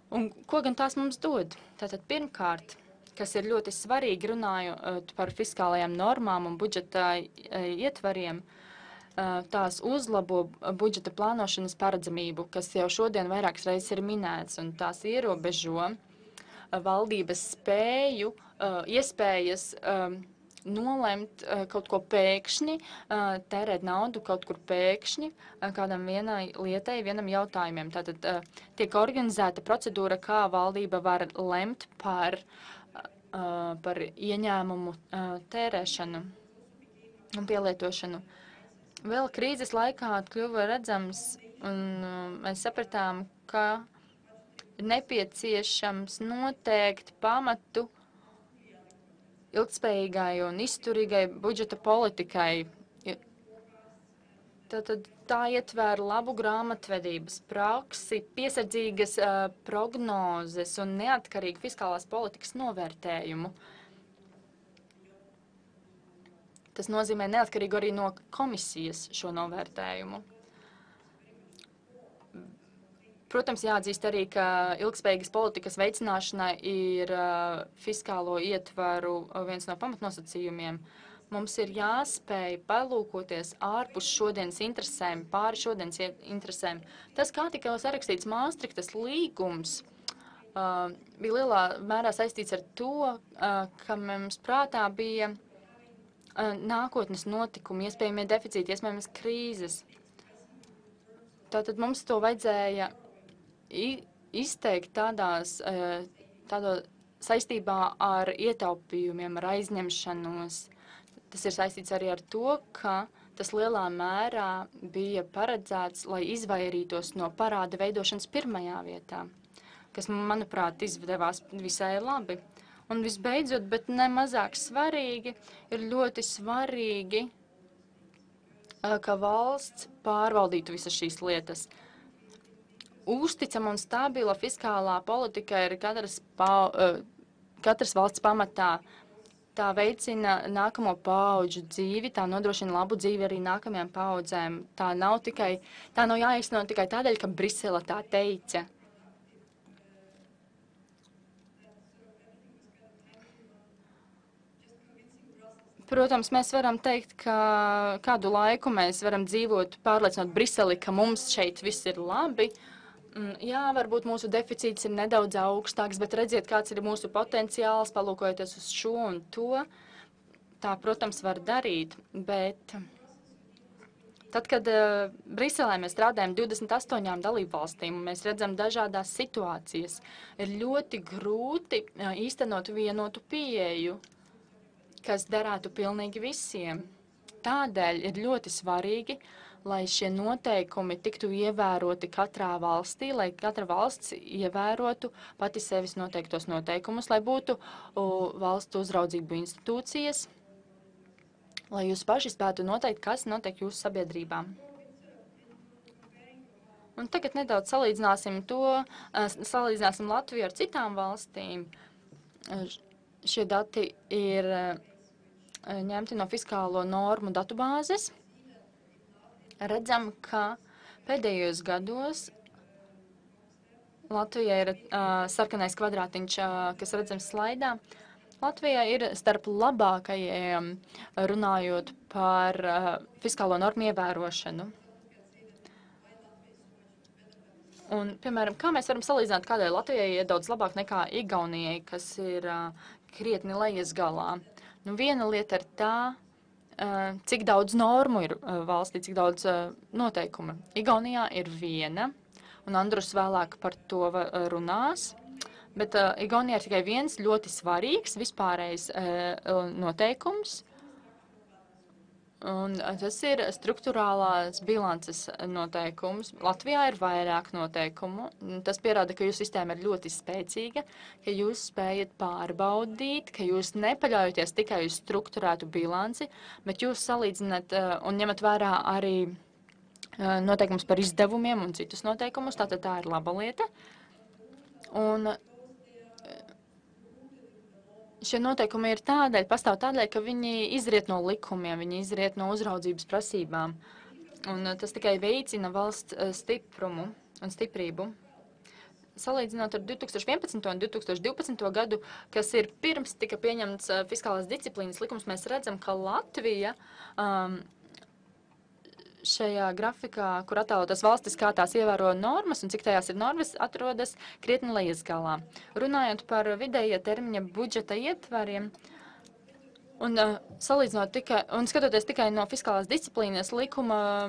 Un ko gan tās mums dod? Tātad pirmkārt, kas ir ļoti svarīgi runājot par fiskālajām normām un budžeta ietvariem, tās uzlabo budžeta plānošanas paredzamību, kas jau šodien vairākas reizes ir minēts, un tās ierobežo valdības iespējas nolemt kaut ko pēkšņi, tērēt naudu kaut kur pēkšņi, kādam vienai lietai, vienam jautājumiem. Tātad tiek organizēta procedūra, kā valdība var lemt par ieņēmumu tērēšanu un pielietošanu. Vēl krīzes laikā kļuva redzams, un mēs sapratām, ka ir nepieciešams noteikt pamatu ilgtspējīgai un izturīgai budžeta politikai. Tātad tā ietver labu grāmatvedības praksi, piesardzīgas prognozes un neatkarīgu fiskālās politikas novērtējumu. Tas nozīmē neatkarīgu arī no komisijas šo novērtējumu. Protams, jāatzīst arī, ka ilgspējīgas politikas veicināšanai ir fiskālo ietvaru viens no pamatnosacījumiem. Mums ir jāspēj palūkoties ārpus šodienas interesēm, pāri šodienas interesēm. Tas, kā tika sarakstīts Māstriktas līgums, bija lielā mērā saistīts ar to, ka mums prātā bija nākotnes notikumi, iespējamie deficīti, iespējamas krīzes. Tātad mums to vajadzēja izteikt tādā saistībā ar ietaupījumiem, ar aizņemšanos. Tas ir saistīts arī ar to, ka tas lielā mērā bija paredzēts, lai izvairītos no parāda veidošanas pirmajā vietā, kas, manuprāt, izdevās visai labi. Un visbeidzot, bet nemazāk svarīgi, ir ļoti svarīgi, ka valsts pārvaldītu visas šīs lietas. Uzticama un stabila fiskālā politika ir katras valsts pamatā. Tā veicina nākamo paudžu dzīvi, tā nodrošina labu dzīvi arī nākamajām paudzēm. Tā nav jāizsno tikai tādēļ, ka Brisele tā teica. Protams, mēs varam teikt, ka kādu laiku mēs varam dzīvot pārliecinot Briseli, ka mums šeit viss ir labi. Jā, varbūt mūsu deficīts ir nedaudz augstāks, bet redziet, kāds ir mūsu potenciāls, palūkojoties uz šo un to. Tā, protams, var darīt, bet tad, kad Briselē mēs strādājam 28 dalību valstīm, mēs redzam dažādās situācijas, ir ļoti grūti īstenot vienotu pieeju, kas derētu pilnīgi visiem. tādēļ ir ļoti svarīgi, lai šie noteikumi tiktu ievēroti katrā valstī, lai katra valsts ievērotu pati sevis noteiktos noteikumus, lai būtu valstu uzraudzību institūcijas, lai jūs paši spētu noteikt, kas notiek jūsu sabiedrībām. Un tagad nedaudz salīdzināsim Latviju ar citām valstīm. Šie dati ir ņemti no fiskālo normu datubāzes. Redzam, ka pēdējos gados Latvijā ir sarkanais kvadrātiņš, kas redzams slaidā. Latvijā ir starp labākajiem runājot par fiskālo normu ievērošanu. Un, piemēram, kā mēs varam salīdzināt, kādēļ Latvijai ir daudz labāk nekā Igaunijai, kas ir krietni lejas galā? Nu, viena lieta ir tā, cik daudz normu ir valstī, cik daudz noteikumu. Igaunijā ir viena, un Andrus vēlāk par to runās, bet Igaunijā ir tikai viens ļoti svarīgs vispārējs noteikums, un tas ir struktūrālās bilances noteikums. Latvijā ir vairāk noteikumu. Tas pierāda, ka jūsu sistēma ir ļoti spēcīga, ka jūs spējat pārbaudīt, ka jūs nepaļaujaties tikai uz struktūrētu bilanci, bet jūs salīdzināt un ņemat vērā arī noteikums par izdevumiem un citus noteikumus. Tātad tā ir laba lieta. Un šie noteikumi ir pastāv tādēļ, ka viņi izriet no likumiem, viņi izriet no uzraudzības prasībām. Un tas tikai veicina valsts stiprumu un stiprību. Salīdzinot ar 2011. un 2012. gadu, kas ir pirms tika pieņemts fiskālās disciplīnas likums, mēs redzam, ka Latvija šajā grafikā, kur attēlotas valstis, kā tās ievēro normas un cik tajās ir normas, atrodas krietni lejas galā. Runājot par vidējā termiņa budžeta ietvariem un salīdzinot un skatoties tikai no fiskālās disciplīnas likuma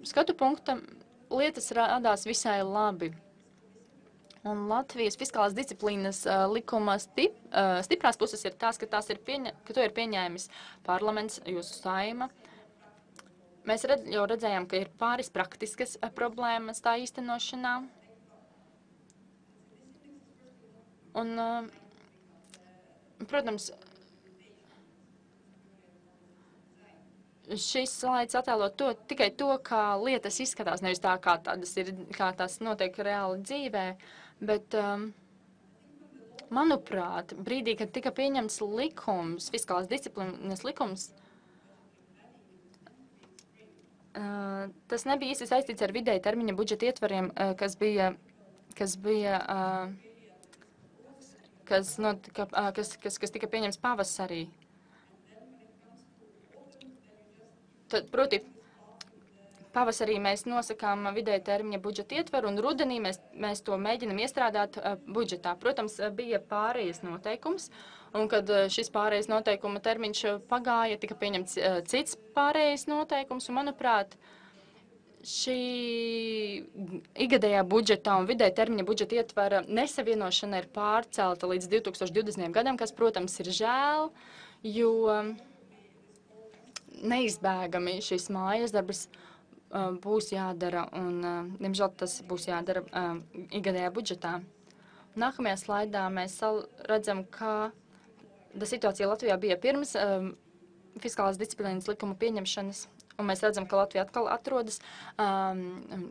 skatu punkta, lietas radās visai labi. Un Latvijas fiskālās disciplīnas likuma stiprās puses ir tās, ka to ir pieņēmis parlaments, jūsu saima. Mēs jau redzējām, ka ir pāris praktiskas problēmas tā īstenošanā. Un, protams, šis slaids attēlo tikai to, kā lietas izskatās, nevis tā, kā tās notiek reāli dzīvē, bet, manuprāt, brīdī, kad tika pieņemts likums, fiskālās disciplīnas likums, tas nebija īsti saistīts ar vidēja termiņa budžeta ietvariem, kas tika pieņemts pavasarī. Tad, proti, pavasarī mēs nosakām vidēja termiņa budžeta ietvaru, un rudenī mēs to mēģinam iestrādāt budžetā. Protams, bija pārējas noteikums, un kad šis pārējas noteikuma termiņš pagāja, tika pieņemts cits pārējas noteikums, un, manuprāt, šī ikgadējā budžeta un vidēja termiņa budžeta ietvara nesavienošana ir pārcelta līdz 2020. gadam, kas, protams, ir žēl, jo neizbēgami šīs mājas darbs būs jādara, un, diemžēl, tas būs jādara ikgadējā budžetā. Nākamajā slaidā mēs redzam, ka situācija Latvijā bija pirms fiskālās disciplīnas likuma pieņemšanas, un mēs redzam, ka Latvija atkal atrodas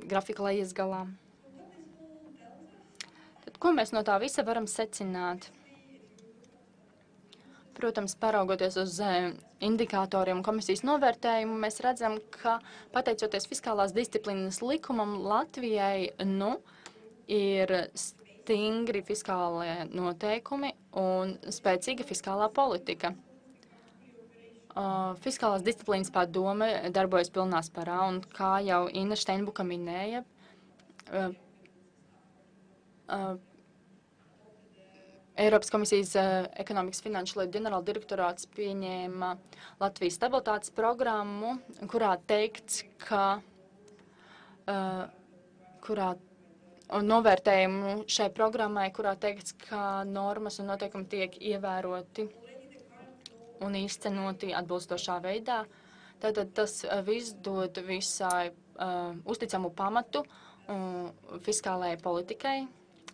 grafika lejas galā. Tad, ko mēs no tā visa varam secināt? Protams, paraugoties uz indikatoriem un komisijas novērtējumu, mēs redzam, ka pateicoties fiskālās disciplīnas likumam, Latvijai ir stingri fiskālie noteikumi un spēcīga fiskālā politika. Fiskālās disciplīnas padome darbojas pilnā sparā, un kā jau Inna Steinbuka minēja, Eiropas komisijas ekonomikas finanšu lietu ģenerāla direktorāts pieņēma Latvijas stabilitātes programmu, kurā teikts, ka novērtējumu šai programmai, kurā teikts, ka normas un noteikumi tiek ievēroti un īstenoti atbilstošā veidā. Tātad tas viss dod visai uzticamu pamatu fiskālajai politikai.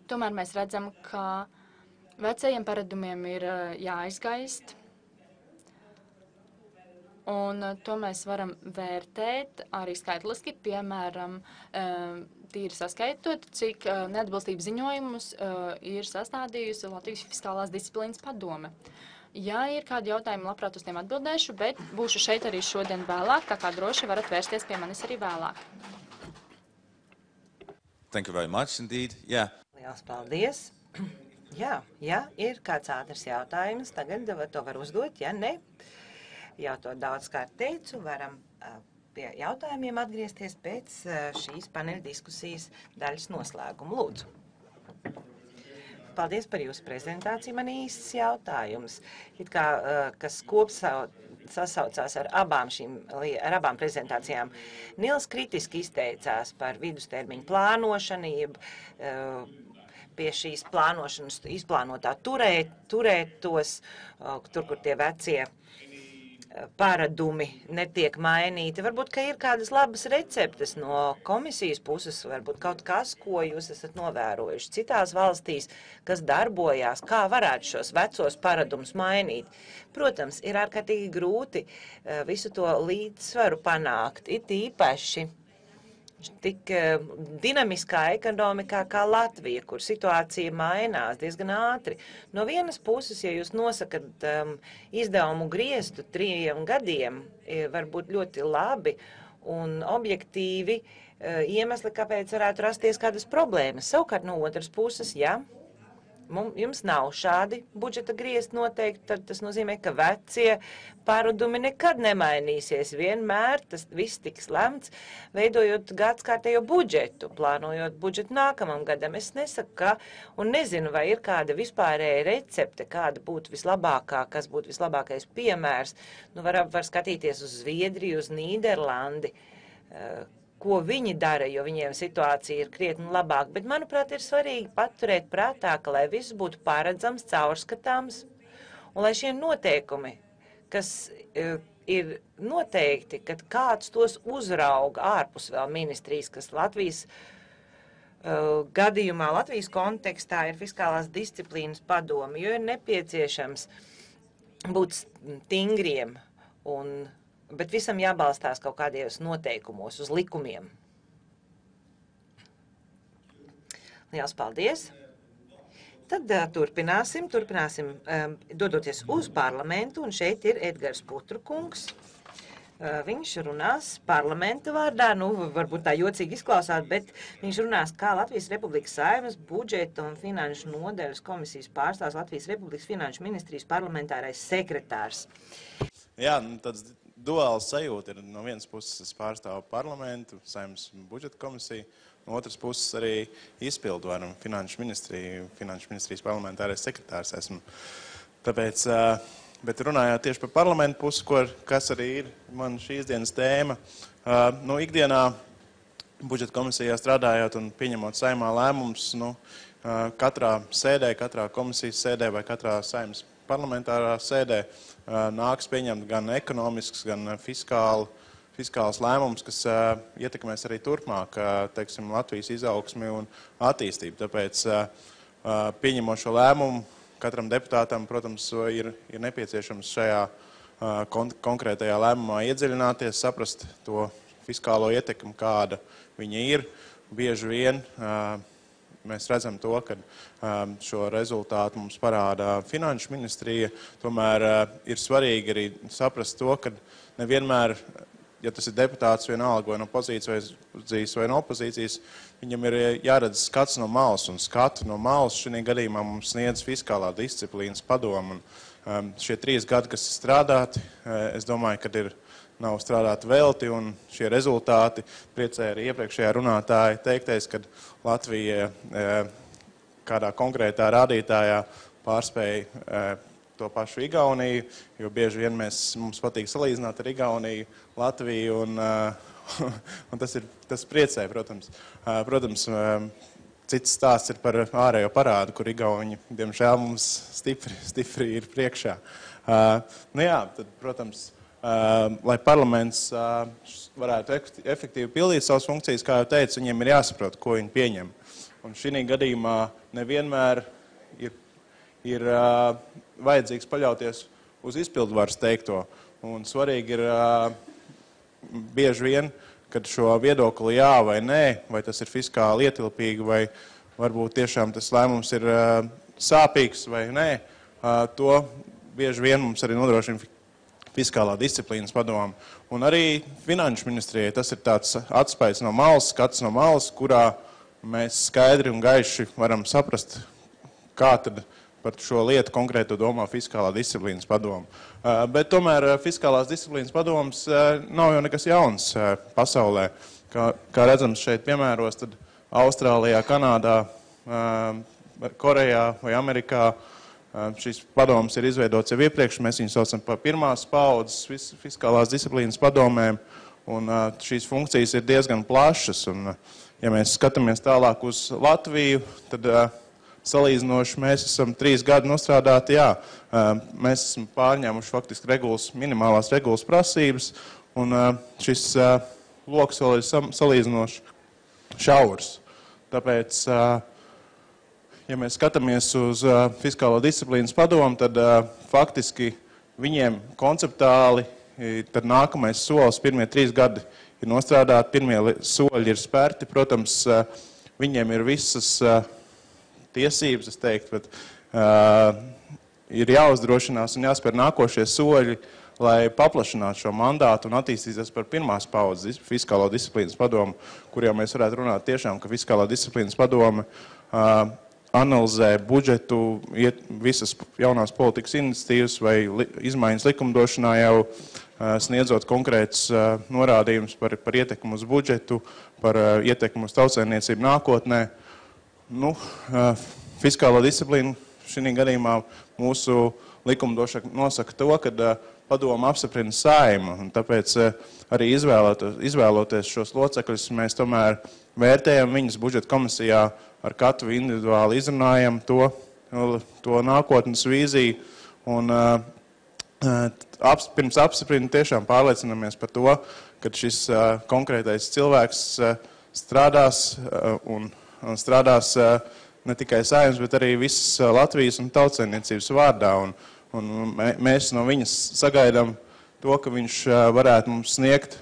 Tomēr mēs redzam, ka vecajiem paradumiem ir jāizgaist. Un to mēs varam vērtēt arī skaitliski, piemēram, tīri saskaitot, cik neatbilstību ziņojumus ir sastādījusi Latvijas fiskālās disciplīnas padome. Ja ir kādi jautājumi, labprāt uz tiem atbildēšu, bet būšu šeit arī šodien vēlāk, tā kā droši varat vērsties pie manis arī vēlāk.
Thank you very much indeed. Yeah.
Liels paldies. Jā, ir kāds ātrs jautājums, tagad to var uzdot, ja ne. Jau to daudzkārt teicu, varam pie jautājumiem atgriezties pēc šīs paneļa diskusijas daļas noslēguma. Lūdzu. Paldies par jūsu prezentāciju. Man īsts jautājums, kas sasaucās ar abām prezentācijām. Nils kritiski izteicās par vidustermiņu plānošanu, pie šīs plānošanas izplānotā turēt tos, tur, kur tie vecie paradumi netiek mainīti. Varbūt, ka ir kādas labas receptes no komisijas puses, varbūt kaut kas, ko jūs esat novērojuši citās valstīs, kas darbojās, kā varētu šos vecos paradumus mainīt. Protams, ir ārkārtīgi grūti visu to līdzsvaru panākt, it īpaši tik dinamiskā ekonomikā kā Latvija, kur situācija mainās diezgan ātri. No vienas puses, ja jūs nosakat izdevumu griestu 3 gadiem, var būt ļoti labi un objektīvi iemesli, kāpēc varētu rasties kādas problēmas. Savukārt no otras puses, ja jums nav šādi budžeta griezti noteikti, tad tas nozīmē, ka vecie paradumi nekad nemainīsies. Vienmēr tas viss tiks lemts, veidojot gadskārtējo budžetu, plānojot budžetu nākamam gadam. Es nesaku, ka, un nezinu, vai ir kāda vispārēja recepte, kāda būtu vislabākā, kas būtu vislabākais piemērs. Nu, var skatīties uz Zviedriju, uz Nīderlandi, ko viņi dara, jo viņiem situācija ir krietni labāka. Bet, manuprāt, ir svarīgi paturēt prātā, ka, lai viss būtu paredzams, caurskatāms, un lai šie noteikumi, kas ir noteikti, kad kāds tos uzrauga ārpus vēl ministrijas, kas Latvijas gadījumā, Latvijas kontekstā ir fiskālās disciplīnas padomi, jo ir nepieciešams būt stingriem bet visam jābalstās kaut kādiem noteikumos, uz likumiem. Liels paldies! Tad turpināsim, dodoties uz parlamentu, un šeit ir Edgars Putrukungs. Viņš runās parlamenta vārdā, varbūt tā jocīgi izklausāt, bet viņš runās kā Latvijas Republikas Saeimas budžeta un finanšu nodaļas komisijas pārstāvs Latvijas Republikas finanšu ministrijas parlamentārais sekretārs.
Jā, tāds duāls sajūta ir no vienas puses es pārstāvu parlamentu, Saeimas budžeta komisiju, no otras puses arī izpildvaru finanšu ministrijas parlamentārais sekretārs esmu. Tāpēc, bet runājot tieši par parlamentu pusi, kas arī ir man šīs dienas tēma, ikdienā budžeta komisijā strādājot un pieņemot Saeimā lēmumus, katrā sēdē, katrā komisijas sēdē vai katrā Saeimas parlamentārā sēdē nāks pieņemt gan ekonomisks, gan fiskāls lēmums, kas ietekmēs arī turpmāk, teiksim, Latvijas izaugsmi un attīstību. Tāpēc, pieņemot šo lēmumu, katram deputātam, protams, ir nepieciešams šajā konkrētajā lēmumā iedziļināties, saprast to fiskālo ietekmi, kāda viņa ir. Bieži vien mēs redzam to, ka šo rezultātu mums parāda finanšu ministrija. Tomēr ir svarīgi arī saprast to, ka nevienmēr, ja tas ir deputāts vienalga vai no pozīcijas vai no opozīcijas, viņam ir jāredz skats no malas, un skatu no malas šī gadījumā mums sniedz fiskālā disciplīnas padomu. Šie 3 gadi, kas ir strādāti, es domāju, ka nav strādāti velti, un šie rezultāti priecē arī iepriekšējā runātāja teiktais, ka Latvija kādā konkrētā rādītājā pārspēja to pašu Igauniju, jo bieži vien mums patīk salīdzināt ar Igauniju, Latviju, un tas priecē, protams. Protams, cits stāsts ir par ārējo parādu, kur Igauni, diemžēl, mums stipri ir priekšā. Tad, protams, lai parlaments varētu efektīvi pildīt savas funkcijas, kā jau teicu, viņiem ir jāsaprot, ko viņi pieņem. Un šī gadījumā nevienmēr ir vajadzīgs paļauties uz izpildvaras teikto. Un svarīgi ir bieži vien, kad šo viedokli jā vai nē, vai tas ir fiskāli ietilpīgi, vai varbūt tiešām tas lēmums ir sāpīgs vai nē, to bieži vien mums arī nodrošina fiskālā disciplīnas padoma. Un arī finanšu ministrijai tas ir tāds atspējs no malas, skats no malas, kurā mēs skaidri un gaiši varam saprast, kā tad par šo lietu konkrēto domā fiskālā disciplīnas padoma. Bet tomēr fiskālās disciplīnas padomas nav jau nekas jauns pasaulē. Kā redzams šeit piemēros, tad Austrālijā, Kanādā, Korejā vai Amerikā šīs padomas ir izveidotas jau iepriekš. Mēs viņus saucam par pirmās paudzes fiskālās disciplīnas padomēm, un šīs funkcijas ir diezgan plašas. Un, ja mēs skatāmies tālāk uz Latviju, tad salīdzinoši mēs esam 3 gadu nostrādāti, jā. Mēs esam pārņēmuši faktiski minimālās regulas prasības, un šis loks vēl ir salīdzinoši šaurs. Tāpēc, ja mēs skatāmies uz fiskālo disciplīnas padomu, tad faktiski viņiem konceptuāli tad nākamais solis, pirmie 3 gadi ir nostrādāti, pirmie soļi ir spērti. Protams, viņiem ir visas tiesības, es teiktu, bet ir jāuzdrošinās un jāspēr nākošie soļi, lai paplašinātu šo mandātu un attīstīsies par pirmās paudzes fiskālo disciplīnas padomu, kur jau mēs varētu runāt tiešām, ka fiskālā disciplīnas padome analizē budžetu, visas jaunās politikas iniciatīvas vai izmaiņas likumdošanā jau sniedzot konkrētus norādījumus par ietekmu uz budžetu, par ietekmu uz tautsaimniecību nākotnē. Nu, fiskālā disciplīna šī gadījumā mūsu likumdošana nosaka to, ka padoma apstiprina Saeimu, un tāpēc arī izvēloties šos locekļus, mēs tomēr vērtējam viņus budžeta komisijā, ar katru individuāli izrunājam to nākotnes vīziju, un pirms apstiprina tiešām pārliecinamies par to, ka šis konkrētais cilvēks strādās un strādās ne tikai Saeimas, bet arī visas Latvijas un tautsaimniecības vārdā. Un mēs no viņas sagaidām to, ka viņš varētu mums sniegt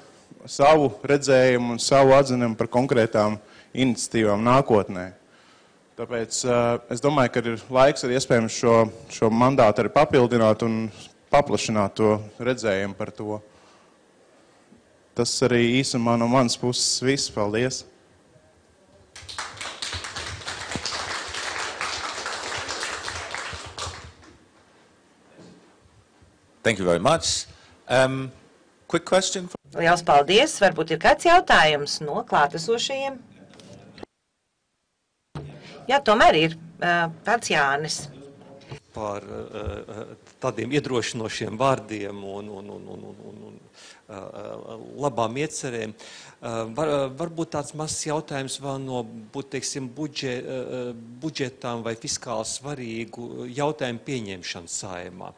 savu redzējumu un savu atzinumu par konkrētām iniciatīvām nākotnē. Tāpēc es domāju, ka ir laiks arī iespējams šo mandātu arī papildināt un paplašināt to redzējumu par to. Tas arī īsumā no manas puses viss. Paldies!
Thank you very much. Quick question.
Liels paldies! Varbūt ir kāds jautājums no klātesošajiem? Jā, tomēr ir pats Jānis.
Par tādiem iedrošinošiem vārdiem un labām iecerēm. Varbūt tāds mazs jautājums vēl no, teiksim, budžetām vai fiskāli svarīgu jautājumu pieņemšanu Saeimā.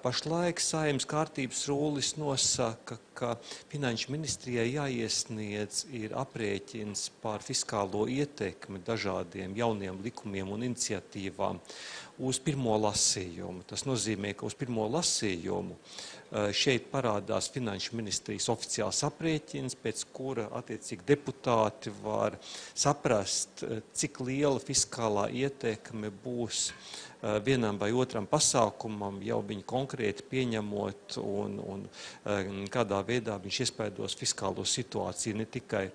Pašlaik Saeimas kārtības rūlis nosaka, ka Finanšu ministrijai jāiesniedz ir aprēķins par fiskālo ietekmi dažādiem jauniem likumiem un iniciatīvām uz pirmo lasījumu. Tas nozīmē, ka uz pirmo lasījumu šeit parādās Finanšu ministrijas oficiāls aprēķins, pēc kura attiecīgi deputāti var saprast, cik liela fiskālā ietekme būs vienam vai otram pasākumam, jau viņi konkrēti pieņemot un kādā veidā viņš iespaidos fiskālo situāciju ne tikai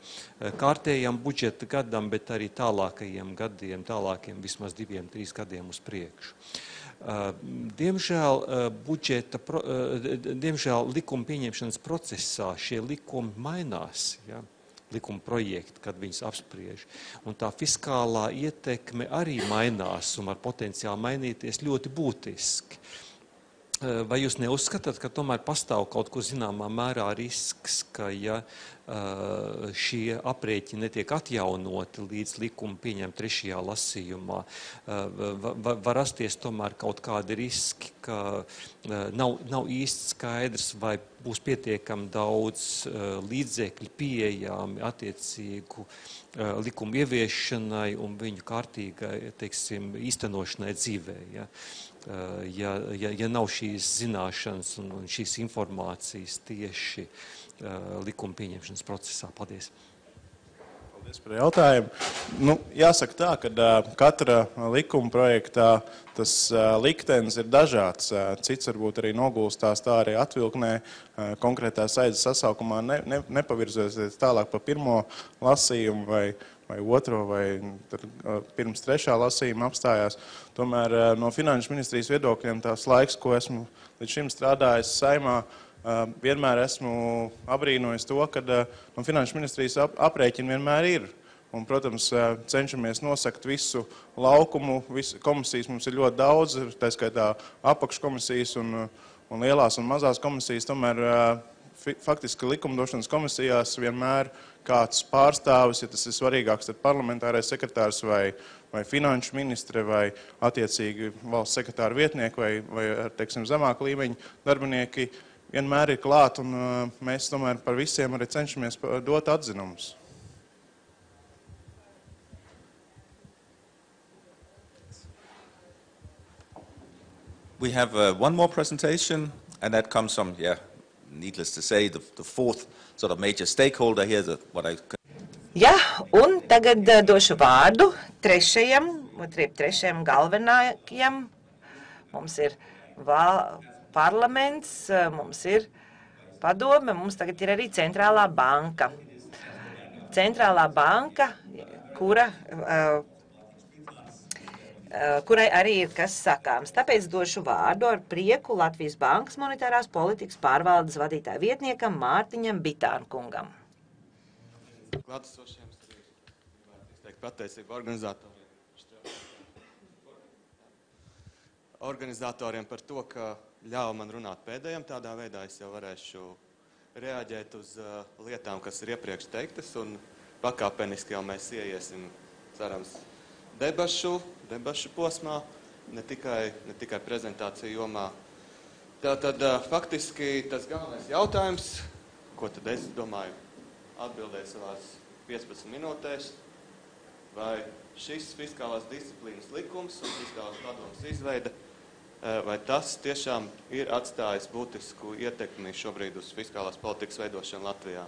kārtējam budžeta gadam, bet arī tālākajiem gadiem, tālākiem vismaz 2-3 gadiem uz priekšu. Diemžēl likuma pieņemšanas procesā šie likumi mainās, ja? Likuma projekti, kad viņas apspriež. Un tā fiskālā ietekme arī mainās un var potenciāli mainīties ļoti būtiski. Vai jūs neuzskatāt, ka tomēr pastāv kaut ko zināmā mērā risks, ka ja šie aprēķini netiek atjaunoti līdz likuma pieņem 3. lasījumā, var rasties tomēr kaut kādi riski, ka nav īsti skaidrs, vai būs pietiekami daudz līdzekļu pieejami attiecīgu likumu ieviešanai un viņu kārtīgai, teiksim, īstenošanai dzīvē. Ja nav šīs zināšanas un šīs informācijas tieši likuma pieņemšanas procesā. Paldies.
Paldies par jautājumu. Jāsaka tā, ka katra likuma projektā tas liktenis ir dažāds. Cits varbūt arī nogulstās tā arī atvilknē konkrētā saidas sasaukumā, nepavirzoties tālāk pa pirmo lasījumu vai otro, vai pirms 3. lasījuma apstājās. Tomēr no Finanšu ministrijas viedokļiem tās laiks, ko esmu līdz šim strādājis Saeimā, vienmēr esmu abrīnojis to, ka no Finanšu ministrijas aprēķini vienmēr ir. Un, protams, cenšamies nosakt visu laukumu, komisijas mums ir ļoti daudz, tā skaitā apakškomisijas un lielās un mazās komisijas, tomēr faktiski likumdošanas komisijās vienmēr kāds pārstāvis, ja tas ir svarīgāks, tad parlamentārais sekretārs vai finanšu ministre vai attiecīgi valsts sekretāra vietnieki vai teiksim, zemāka līmeņa darbinieki vienmēr ir klāt, un mēs tomēr par visiem arī cenšamies dot atzinumus.
We have one more presentation, and that comes from, needless to say, the fourth sort of major stakeholder here,
Un tagad došu vārdu trešajam galvenajam. Mums ir parlaments, mums ir padome, mums tagad ir arī centrālā banka. Centrālā banka, kurai arī ir kas sakāms. Tāpēc došu vārdu ar prieku Latvijas Bankas monetārās politikas pārvaldes vadītāja vietniekam Mārtiņam Bitārkungam.
Klātesošiem arī gribētu izteikt pateicību organizatoriem par to, ka ļauj man runāt pēdējiem. Tādā veidā es jau varēšu reaģēt uz lietām, kas ir iepriekš teiktas, un pakāpeniski jau mēs ieiesim, cerams, debašu posmā, ne tikai prezentāciju jomā. Tātad faktiski tas galvenais jautājums, ko tad es domāju atbildēt savās 15 minūtēs, vai šis fiskālās disciplīnas likums un fiskālās padomas izveida, vai tas tiešām ir atstājis būtisku ietekmi šobrīd uz fiskālās politikas veidošanu Latvijā.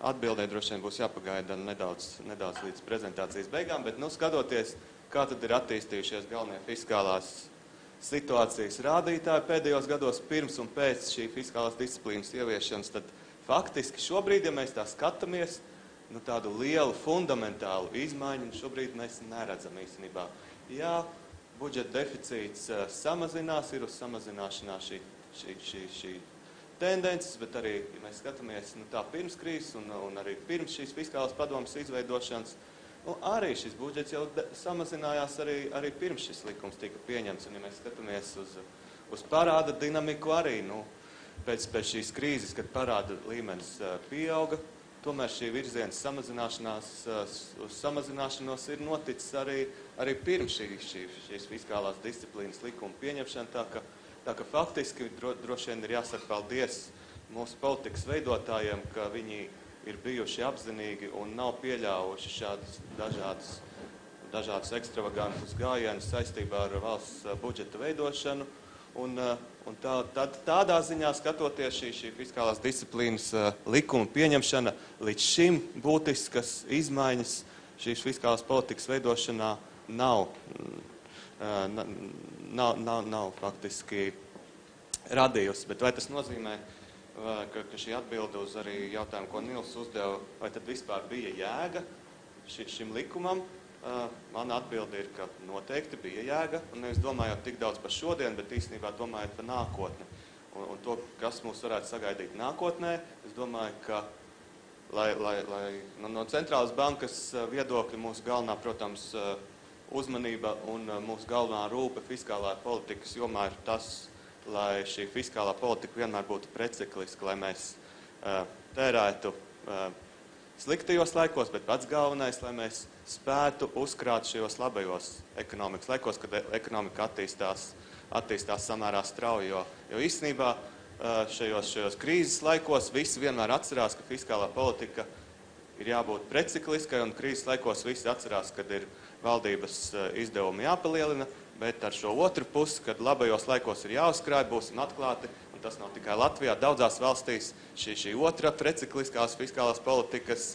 Atbildē droši vien būs jāpagaida nedaudz līdz prezentācijas beigām, bet skatoties, kā tad ir attīstījušies galvenie fiskālās situācijas rādītāji pēdējos gados pirms un pēc šī fiskālās disciplīnas ieviešanas, tad faktiski šobrīd, ja mēs tā skatāmies, tādu lielu fundamentālu izmaiņu šobrīd mēs neredzam īstenībā. Jā, budžeta deficīts samazinās, ir uz samazināšanās šī tendences, bet arī, ja mēs skatāmies tā pirms krīzes un arī pirms šīs fiskālās padomas izveidošanas, arī šis budžets jau samazinājās arī pirms šis likums tika pieņemts. Un ja mēs skatāmies uz parāda dinamiku arī, pēc šīs krīzes, kad parāda līmenis pieauga, tomēr šī virziena samazināšanos ir noticis arī pirms šīs fiskālās disciplīnas likuma pieņemšana, tā ka faktiski droši vien ir jāsaka paldies mūsu politikas veidotājiem, ka viņi ir bijuši apzinīgi un nav pieļāvuši šādus dažādus ekstravagantus gājienus saistībā ar valsts budžeta veidošanu. Un tādā ziņā skatoties šī fiskālās disciplīnas likuma pieņemšana līdz šim būtiskas izmaiņas šīs fiskālās politikas veidošanā nav faktiski radījusi. Bet vai tas nozīmē, ka šī atbilde uz arī jautājumu, ko Nils uzdeva, vai tad vispār bija jēga šim likumam? Mana atbilde ir, ka noteikti bija jēga, un nevis domājot tik daudz par šodien, bet īstenībā domājot par nākotni. Un to, kas mūs varētu sagaidīt nākotnē, es domāju, ka lai no centrālas bankas viedokļa mūsu galvenā, protams, uzmanība un mūsu galvenā rūpe fiskālā politikas jomā ir tas, lai šī fiskālā politika vienmēr būtu precikliska, lai mēs tērētu sliktajos laikos, bet pats galvenais, lai mēs spētu uzkrāt šajos labajos ekonomikas laikos, kad ekonomika attīstās samērā strauji, jo īstenībā šajos krīzes laikos visi vienmēr atcerās, ka fiskālā politika ir jābūt precikliskai, un krīzes laikos visi atcerās, kad ir valdības izdevumi jāpalielina, bet ar šo otru pusi, kad labajos laikos ir jāuzkrāj, būsim atklāti, un tas nav tikai Latvijā, daudzās valstīs šī otra precikliskās fiskālās politikas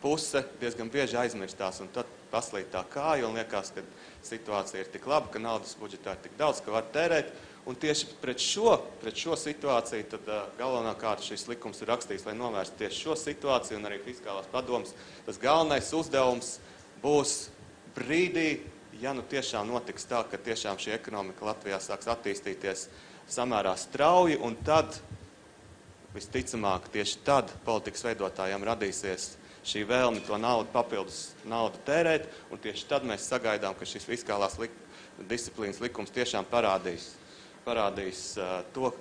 puse diezgan bieži aizmirstās, un tad paslīd tā kāja, un liekas, ka situācija ir tik laba, ka naudas budžetā ir tik daudz, ka var tērēt, un tieši pret šo situāciju tad galvenākārt šis likums ir rakstīts, lai novērstu tieši šo situāciju, un arī fiskālās padomas. Tas galvenais uzdevums būs brīdī, ja nu tiešām notiks tā, ka tiešām šī ekonomika Latvijā sāks attīstīties samērā strauji, un tad, visticamāk, tieši tad politikas veidotājiem radīsies šī vēlme to naudu, papildus naudu tērēt, un tieši tad mēs sagaidām, ka šis fiskālās disciplīnas likums tiešām parādīs to,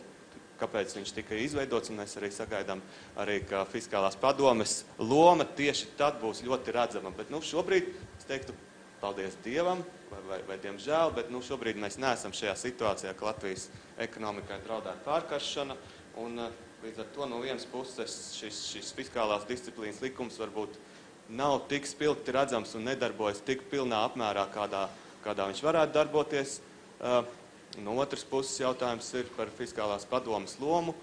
kāpēc viņš tika izveidots, un mēs arī sagaidām arī, ka fiskālās padomes loma tieši tad būs ļoti redzama. Bet šobrīd, es teiktu, paldies Dievam, vai diemžēl, bet šobrīd mēs neesam šajā situācijā, ka Latvijas ekonomikai draudētu pārkaršana, un līdz ar to no vienas puses šis fiskālās disciplīnas likums varbūt nav tik spilgti redzams un nedarbojas tik pilnā apmērā, kādā viņš varētu darboties. No otras puses jautājums ir par fiskālās padomes lomu.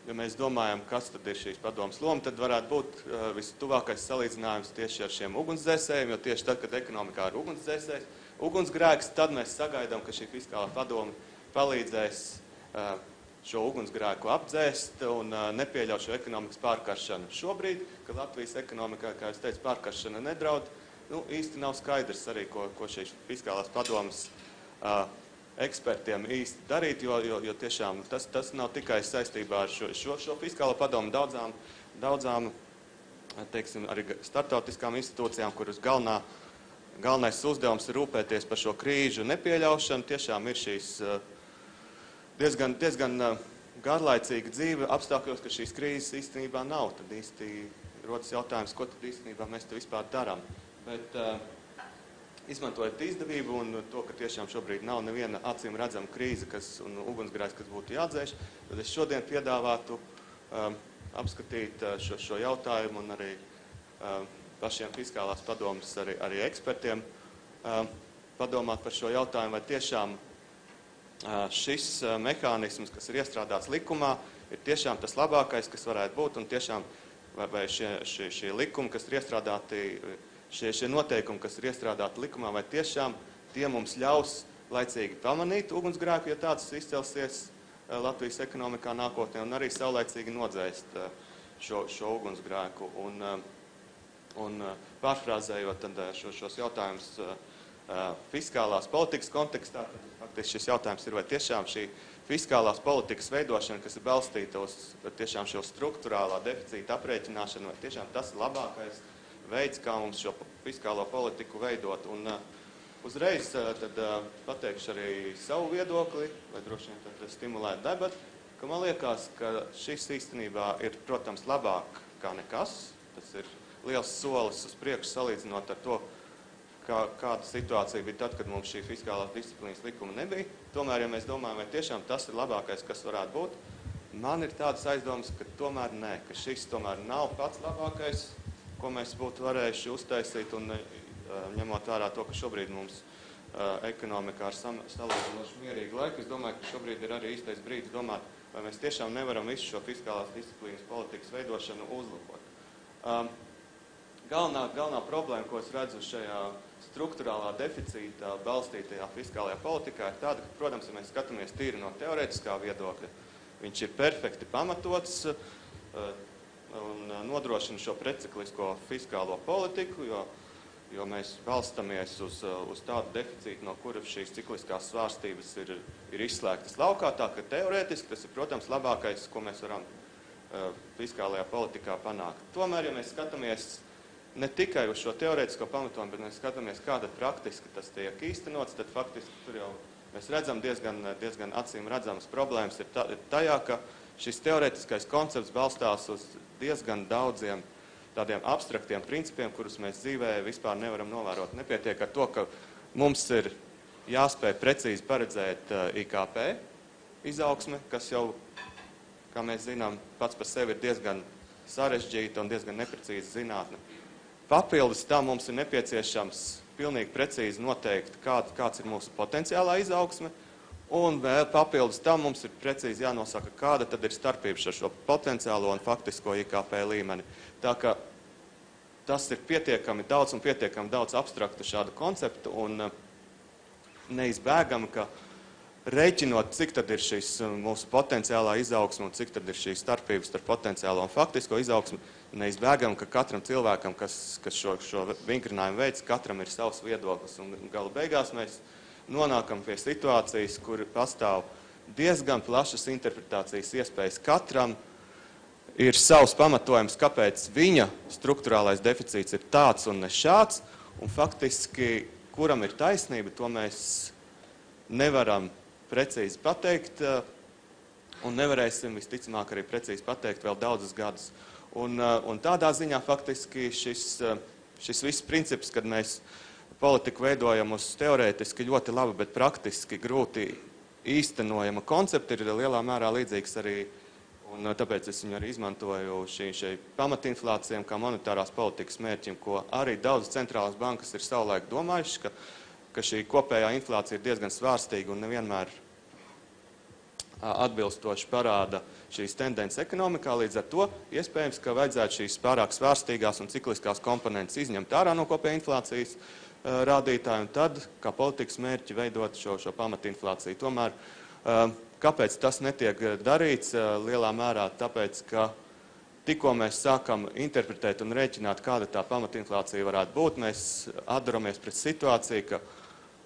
Ja mēs domājam, kas tad ir šīs padomes loma, tad varētu būt vistuvākais salīdzinājums tieši ar šiem ugunsdzēsējiem, jo tieši tad, kad ekonomikā ir ugunsgrēks, tad mēs sagaidām, ka šī fiskālā padome palīdzēs šo ugunsgrēku apdzēst un nepieļaut šo ekonomikas pārkaršanu. Šobrīd, kad Latvijas ekonomikā, kā es teicu, pārkaršana nedraud, īsti nav skaidrs arī, ko šīs fiskālās padomes ekspertiem īsti darīt, jo tiešām tas nav tikai saistībā ar šo fiskālo padomu daudzām, teiksim, arī startautiskām institūcijām, kuras galvenais uzdevums ir rūpēties par šo krīžu nepieļaušanu. Tiešām ir šīs diezgan garlaicīga dzīve apstākļos, ka šīs krīzes īstenībā nav. Tad īsti rodas jautājums, ko tad īstenībā mēs te vispār darām. Bet izmantojot izdevību un to, ka tiešām šobrīd nav neviena acīm redzama krīze un ugunsgrēks, kas būtu jādzēš, tad es šodien piedāvātu apskatīt šo jautājumu un arī pašiem fiskālās padomas arī ekspertiem padomāt par šo jautājumu, vai tiešām šis mehānisms, kas ir iestrādāts likumā, ir tiešām tas labākais, kas varētu būt, un tiešām vai šie likumi, kas ir iestrādāti, šie noteikumi, kas ir iestrādāti likumā, vai tiešām tie mums ļaus laicīgi pamanīt ugunsgrēku, ja tāds izcelsies Latvijas ekonomikā nākotnē, un arī saulaicīgi nodzēst šo ugunsgrēku. Un pārfrāzējot tad šos jautājumus fiskālās politikas kontekstā, faktiski šis jautājums ir, vai tiešām šī fiskālās politikas veidošana, kas ir balstīta uz tiešām šo struktūrālā deficīta aprēķināšanu, vai tiešām tas ir labākais veids, kā mums šo fiskālo politiku veidot. Un uzreiz tad pateikšu arī savu viedokli, lai droši vien tad stimulētu debatu, ka man liekas, ka šis īstenībā ir, protams, labāk kā nekas. Tas ir liels solis uz priekšu salīdzinot ar to, kāda situācija bija tad, kad mums šī fiskālās disciplīnas likuma nebija. Tomēr, ja mēs domājam, vai tiešām tas ir labākais, kas varētu būt, man ir tādas aizdomas, ka tomēr nē, ka šis tomēr nav pats labākais, ko mēs būtu varējuši uztaisīt, un ņemot vērā to, ka šobrīd mums ekonomikā ir salīdzinoši mierīgi laiki, es domāju, ka šobrīd ir arī īstais brīdis domāt, vai mēs tiešām nevaram visu šo fiskālās disciplīnas politikas veidošanu uzlabot. Galvenā problēma, ko es redzu šajā struktūrālā deficīta balstītajā fiskālajā politikā, ir tāda, ka, protams, ja mēs skatāmies tīri no teorētiskā viedokļa, viņš ir perfekti pamatots, un nodrošina šo preciklisko fiskālo politiku, jo mēs balstamies uz tādu deficītu, no kuras šīs cikliskās svārstības ir izslēgtas laukā, tā ka teorētiski tas ir, protams, labākais, ko mēs varam fiskālajā politikā panākt. Tomēr, ja mēs skatāmies ne tikai uz šo teorētisko pamatojumu, bet mēs skatāmies, kāda praktiski tas tiek īstenots, tad faktiski tur jau mēs redzam diezgan acīm redzamas problēmas ir tajā, ka šis teorētiskais koncepts balstās uz diezgan daudziem tādiem abstraktiem principiem, kurus mēs dzīvē vispār nevaram novērot. Nepietiek ar to, ka mums ir jāspēj precīzi paredzēt IKP izaugsme, kas jau, kā mēs zinām, pats par sevi ir diezgan sarežģīta un diezgan neprecīza zinātne. Papildus tam mums ir nepieciešams pilnīgi precīzi noteikt, kāds ir mūsu potenciālā izaugsme, un vēl papildus tam mums ir precīzi jānosaka, kāda tad ir starpības ar šo potenciālo un faktisko IKP līmeni. Tā ka tas ir pietiekami daudz abstraktu šādu konceptu, un neizbēgami, ka rēķinot, cik tad ir šis mūsu potenciālā izaugsme un cik tad ir šī starpības starp potenciālo un faktisko izaugsmi, neizbēgami, ka katram cilvēkam, kas šo vingrinājumu veids, katram ir savs viedoklis. Un gala beigās mēs nonākam pie situācijas, kur pastāv diezgan plašas interpretācijas iespējas. Katram ir savs pamatojums, kāpēc viņa strukturālais deficīts ir tāds un ne šāds, un faktiski, kuram ir taisnība, to mēs nevaram precīzi pateikt, un nevarēsim visticamāk arī precīzi pateikt vēl daudzus gadus. Un tādā ziņā faktiski šis viss princips, kad mēs politiku veidojam uz teorētiski ļoti labi, bet praktiski grūti īstenojama koncepta, ir lielā mērā līdzīgs arī, un tāpēc es viņu arī izmantoju šai pamatinflācijām kā monetārās politikas mērķim, ko arī daudz centrālās bankas ir savulaik domājuši, ka šī kopējā inflācija ir diezgan svārstīga un nevienmēr atbilstoši parāda šīs tendences ekonomikā. Līdz ar to iespējams, ka vajadzētu šīs pārāk svārstīgās un cikliskās komponentes izņemt ārā no kopējā inflācijas rādītāju un tad, kā politikas mērķi, veidot šo pamatinflāciju. Tomēr, kāpēc tas netiek darīts? Lielā mērā tāpēc, ka tikko mēs sākam interpretēt un rēķināt, kāda tā pamatinflācija varētu būt, mēs atdaramies pret situāciju, ka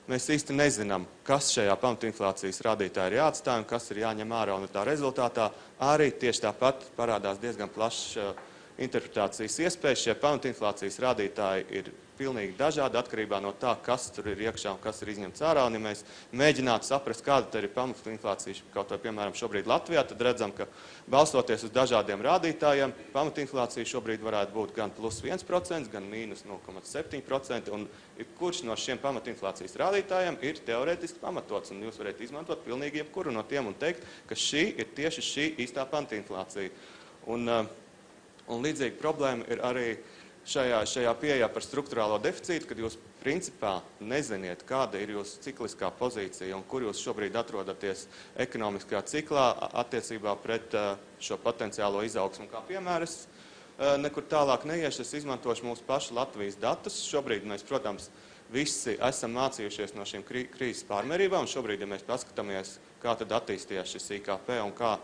mēs īsti nezinām, kas šajā pamatinflācijas rādītājā ir jāatstāj un kas ir jāņem ārā, un tā rezultātā arī tieši tāpat parādās diezgan plašs interpretācijas iespējas. Šie pamatinflācijas rādītāji ir pilnīgi dažādi atkarībā no tā, kas tur ir iekšā un kas ir izņemts ārā. Un, ja mēs mēģinātu saprast, kāda ir pamatinflācija kaut vai, piemēram, šobrīd Latvijā, tad redzam, ka balstoties uz dažādiem rādītājiem, pamatinflācija šobrīd varētu būt gan plus 1%, gan mīnus 0,7%, un kurš no šiem pamatinflācijas rādītājiem ir teorētiski pamatots, un jūs varat izmantot pilnīgi jebkuru no tiem un teikt, ka šī ir tieši šī īstā pamatinflācija. Un līdzīga problēma ir arī šajā pieejā par strukturālo deficītu, kad jūs principā neziniet, kāda ir jūsu cikliskā pozīcija un kur jūs šobrīd atrodaties ekonomiskajā ciklā attiecībā pret šo potenciālo izaugsmu. Kā piemērs, nekur tālāk neiešu, es izmantošu mūsu pašu Latvijas datus. Šobrīd mēs, protams, visi esam mācījušies no šīm krīzes pārmērībām, un šobrīd, ja mēs paskatāmies, kā tad attīstījās šis IKP un kā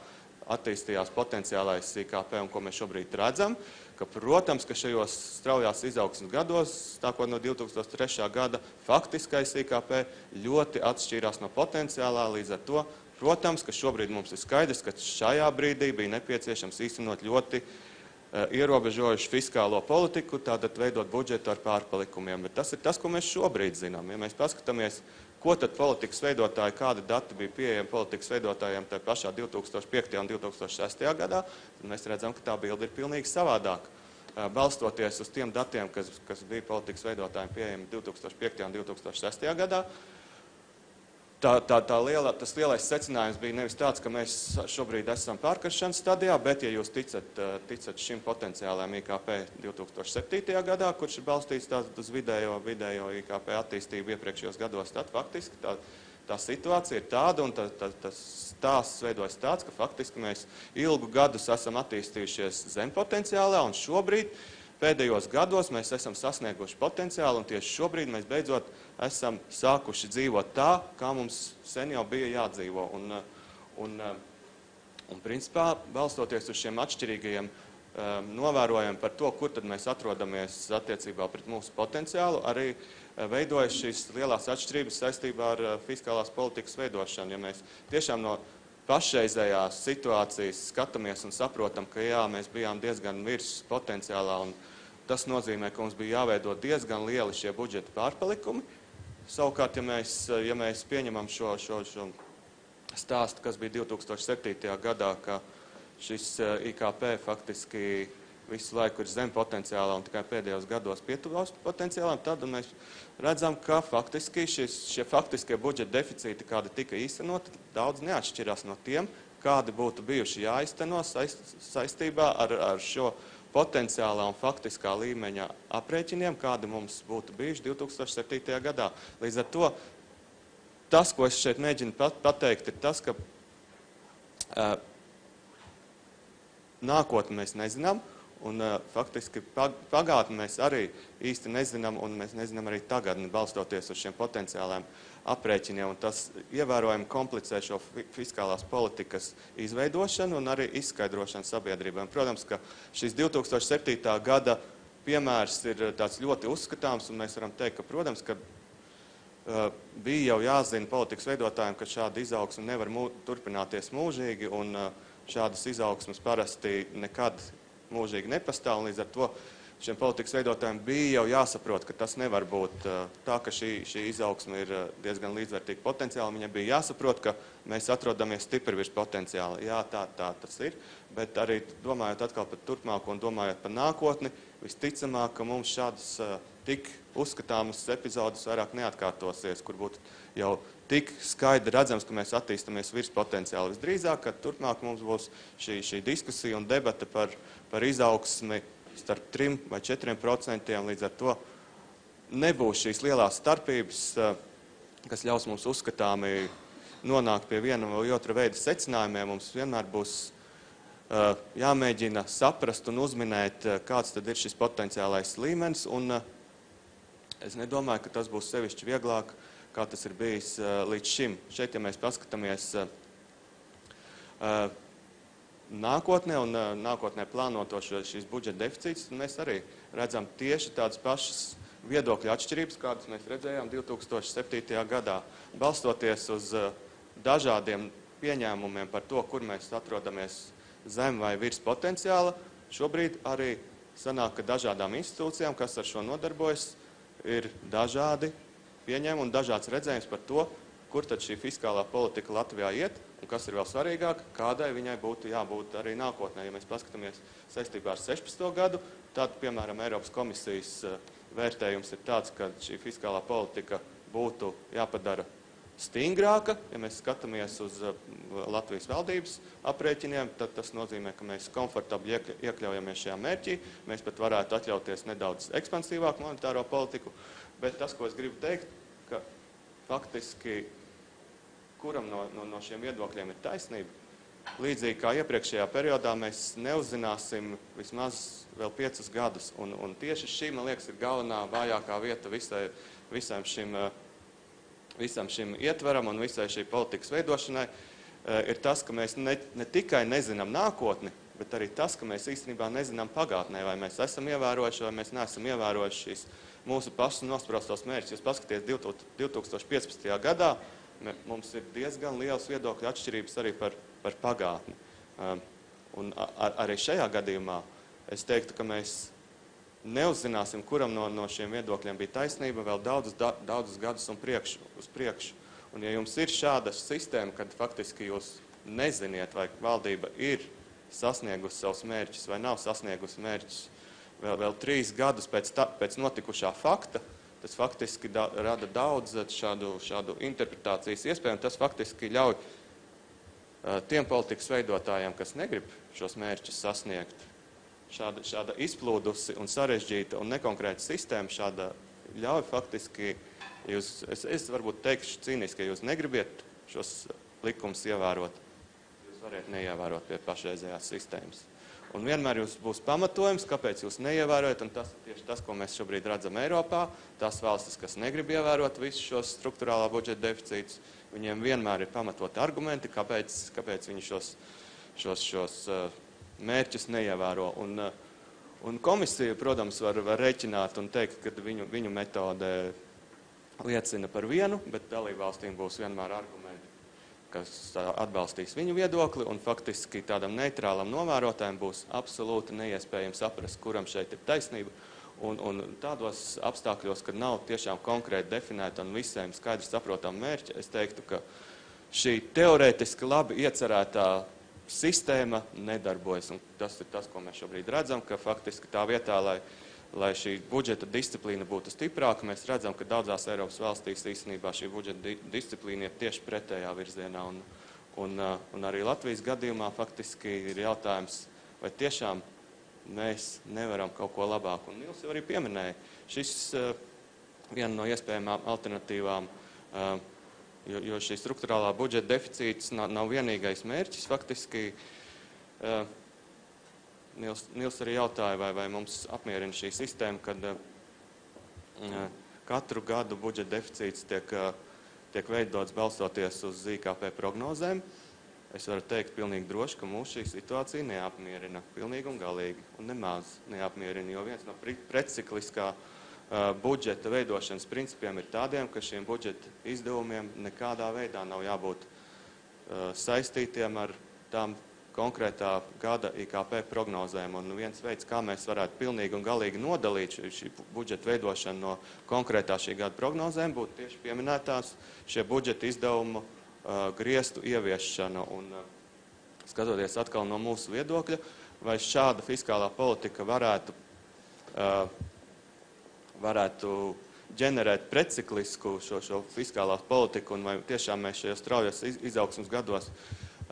attīstījās potenciālais IKP un ko mēs šobrīd redzam, ka, protams, ka šajos straujās izaugsmes gados, sākot no 2003. gada, faktiskais IKP ļoti atšķīrās no potenciālā, līdz ar to, protams, ka šobrīd mums ir skaidrs, ka šajā brīdī bija nepieciešams īstenot ļoti ierobežojuši fiskālo politiku, tātad veidot budžetu ar pārpalikumiem. Bet tas ir tas, ko mēs šobrīd zinām. Ja mēs paskatāmies, ko tad politikas veidotāji, kādi dati bija pieejami politikas veidotājiem tajā pašā 2005. un 2006. gadā, tad mēs redzam, ka tā bilde ir pilnīgi savādāk. Balstoties uz tiem datiem, kas bija politikas veidotājiem pieejami 2005. un 2006. gadā, tas lielais secinājums bija nevis tāds, ka mēs šobrīd esam pārkaršanas stadijā, bet, ja jūs ticat šim potenciālajam IKP 2007. gadā, kurš ir balstīts uz vidējo IKP attīstību iepriekšējos gados, tad faktiski tā situācija ir tāda un tas stāsts veidojas tāds, ka faktiski mēs ilgu gadus esam attīstījušies zem potenciālā un šobrīd pēdējos gados mēs esam sasnieguši potenciālu un tieši šobrīd mēs beidzot esam sākuši dzīvot tā, kā mums sen jau bija jādzīvo. Un principā, balstoties uz šiem atšķirīgajiem novērojumiem par to, kur tad mēs atrodamies attiecībā pret mūsu potenciālu, arī veidojas šīs lielās atšķirības saistībā ar fiskālās politikas veidošanu. Ja mēs tiešām no pašreizējās situācijas skatāmies un saprotam, ka jā, mēs bijām diezgan virs potenciālā Tas nozīmē, ka mums bija jāveido diezgan lieli šie budžeta pārpalikumi. Savukārt, ja mēs pieņemam šo stāstu, kas bija 2007. gadā, ka šis IKP faktiski visu laiku ir zem potenciālā un tikai pēdējos gados pietuvās potenciālām, tad mēs redzam, ka faktiski šie faktiskie budžeta deficīti, kādi tika īstenoti, daudz neatšķirās no tiem, kādi būtu bijuši jāizteno saistībā ar šo potenciālā un faktiskā līmeņa aprēķiniem, kādi mums būtu bijuši 2007. gadā. Līdz ar to tas, ko es šeit mēģinu pateikt, ir tas, ka nākotni mēs nezinām, un faktiski pagātni mēs arī īsti nezinām, un mēs nezinām arī tagadni, balstoties uz šiem potenciāliem aprēķiniem, un tas ievērojami komplicē šo fiskālās politikas izveidošanu un arī izskaidrošanu sabiedrībām. Protams, ka šis 2007. gada piemērs ir tāds ļoti uzskatāms, un mēs varam teikt, ka, protams, ka bija jau jāzina politikas veidotājiem, ka šāda izaugsme nevar turpināties mūžīgi, un šādas izaugsmes parasti nekad mūžīgi nepastāv, un līdz ar to šiem politikas veidotājiem bija jau jāsaprot, ka tas nevar būt tā, ka šī izaugsme ir diezgan līdzvērtīga potenciāli. Viņam bija jāsaprot, ka mēs atrodamies stipri virs potenciāla. Jā, tā tas ir, bet arī domājot atkal par turpmāko un domājot par nākotni, visticamāk, ka mums šādas tik uzskatāmas epizodes vairāk neatkārtosies, kur būtu jau tik skaidri redzams, ka mēs attīstamies virs potenciāla. Visdrīzāk, ka turpmāk mums būs šī diskusija un debata par izaugsmi starp 3 vai 4%, līdz ar to nebūs šīs lielās starpības, kas ļaus mums uzskatāmi nonākt pie viena vai otra veida secinājumiem. Mums vienmēr būs jāmēģina saprast un uzminēt, kāds tad ir šis potenciālais līmenis, un es nedomāju, ka tas būs sevišķi vieglāk, kā tas ir bijis līdz šim. Šeit, ja mēs paskatāmies nākotnē un nākotnē plānoto šīs budžeta deficītus, mēs arī redzam tieši tādas pašas viedokļu atšķirības, kādas mēs redzējām 2007. gadā. Balstoties uz dažādiem pieņēmumiem par to, kur mēs atrodamies zem vai virs potenciāla, šobrīd arī sanāk, ka dažādām institūcijām, kas ar šo nodarbojas, ir dažādi pieņēmumi un dažāds redzējums par to, kur tad šī fiskālā politika Latvijā iet, un kas ir vēl svarīgāk, kādai viņai būtu jābūt arī nākotnē. Ja mēs paskatāmies saistībā ar 16. gadu, tad, piemēram, Eiropas komisijas vērtējums ir tāds, ka šī fiskālā politika būtu jāpadara stingrāka. Ja mēs skatāmies uz Latvijas valdības aprēķiniem, tad tas nozīmē, ka mēs komfortabli iekļaujamies šajā mērķī. Mēs pat varētu atļauties nedaudz ekspansīvāku monetāro politiku, bet tas, ko es gribu teikt, ka faktiski kuram no šiem viedokļiem ir taisnība. Līdzīgi kā iepriekšējā periodā mēs neuzzināsim vismaz vēl 5 gadus, un tieši šī, man liekas, ir galvenā vājākā vieta visam šim ietveram un visai šī politikas veidošanai, ir tas, ka mēs ne tikai nezinām nākotni, bet arī tas, ka mēs īstenībā nezinām pagātnē, vai mēs esam ievērojuši, vai mēs neesam ievērojuši šīs mūsu pašu nospraustos mērķus. Jūs paskaties, 2015. gadā mums ir diezgan liels viedokļu atšķirības arī par pagātni. Un arī šajā gadījumā es teiktu, ka mēs neuzzināsim, kuram no šiem viedokļiem bija taisnība vēl daudzus gadus uz priekšu. Un ja jums ir šāda sistēma, kad faktiski jūs neziniet, vai valdība ir sasniegusi savus mērķus vai nav sasniegusi mērķus vēl 3 gadus pēc notikušā fakta, tas faktiski rada daudz šādu interpretācijas iespēju, un tas faktiski ļauj tiem politikas veidotājiem, kas negrib šos mērķus sasniegt. Šāda izplūdusi un sarežģīta un nekonkrēta sistēma šāda ļauj faktiski, es varbūt teikšu cīniski, ja jūs negribiet šos likumus ievērot, jūs variet neievērot pie pašreizējās sistēmas. Un vienmēr jūs būs pamatojums, kāpēc jūs neievērojat, un tas ir tieši tas, ko mēs šobrīd redzam Eiropā. Tās valstis, kas negrib ievērot visus šos struktūrālā budžeta deficītus, viņiem vienmēr ir pamatoti argumenti, kāpēc viņi šos mērķus neievēro. Un komisija, protams, var rēķināt un teikt, ka viņu metode liecina par vienu, bet dalībvalstīm būs vienmēr argumenti, kas atbalstīs viņu viedokli, un faktiski tādam neitrālam novērotājam būs absolūti neiespējams saprast, kuram šeit ir taisnība Un tādos apstākļos, kad nav tiešām konkrēti definēta un visiem skaidri saprotama mērķa, es teiktu, ka šī teorētiski labi iecerētā sistēma nedarbojas. Un tas ir tas, ko mēs šobrīd redzam, ka faktiski tā vietā, lai šī budžeta disciplīna būtu stiprāka, mēs redzam, ka daudzās Eiropas valstīs īstenībā šī budžeta disciplīna ir tieši pretējā virzienā. Un arī Latvijas gadījumā faktiski ir jautājums, vai tiešām mēs nevaram kaut ko labāku. Un Nils jau arī pieminēja, šis viena no iespējamām alternatīvām, jo šī strukturālā budžeta deficīts nav vienīgais mērķis. Faktiski Nils arī jautāja, vai mums apmierina šī sistēma, kad katru gadu budžeta deficīts tiek veidots balstoties uz IKP prognozēm. Es varu teikt pilnīgi droši, ka mūs šī situācija neapmierina pilnīgi un galīgi un nemaz neapmierina, jo viens no pretcikliskā budžeta veidošanas principiem ir tādiem, ka šiem budžeta izdevumiem nekādā veidā nav jābūt saistītiem ar tām konkrētā gada IKP prognozēm. Un viens veids, kā mēs varētu pilnīgi un galīgi nodalīt šī budžeta veidošanu no konkrētā šī gada prognozēm, būtu tieši pieminētās šie budžeta izdevumu griestu ieviešana. Un skatoties atkal no mūsu viedokļa, vai šāda fiskālā politika varētu ģenerēt preciklisku šo fiskālās politiku, un vai tiešām mēs šajos straujos izaugsmas gados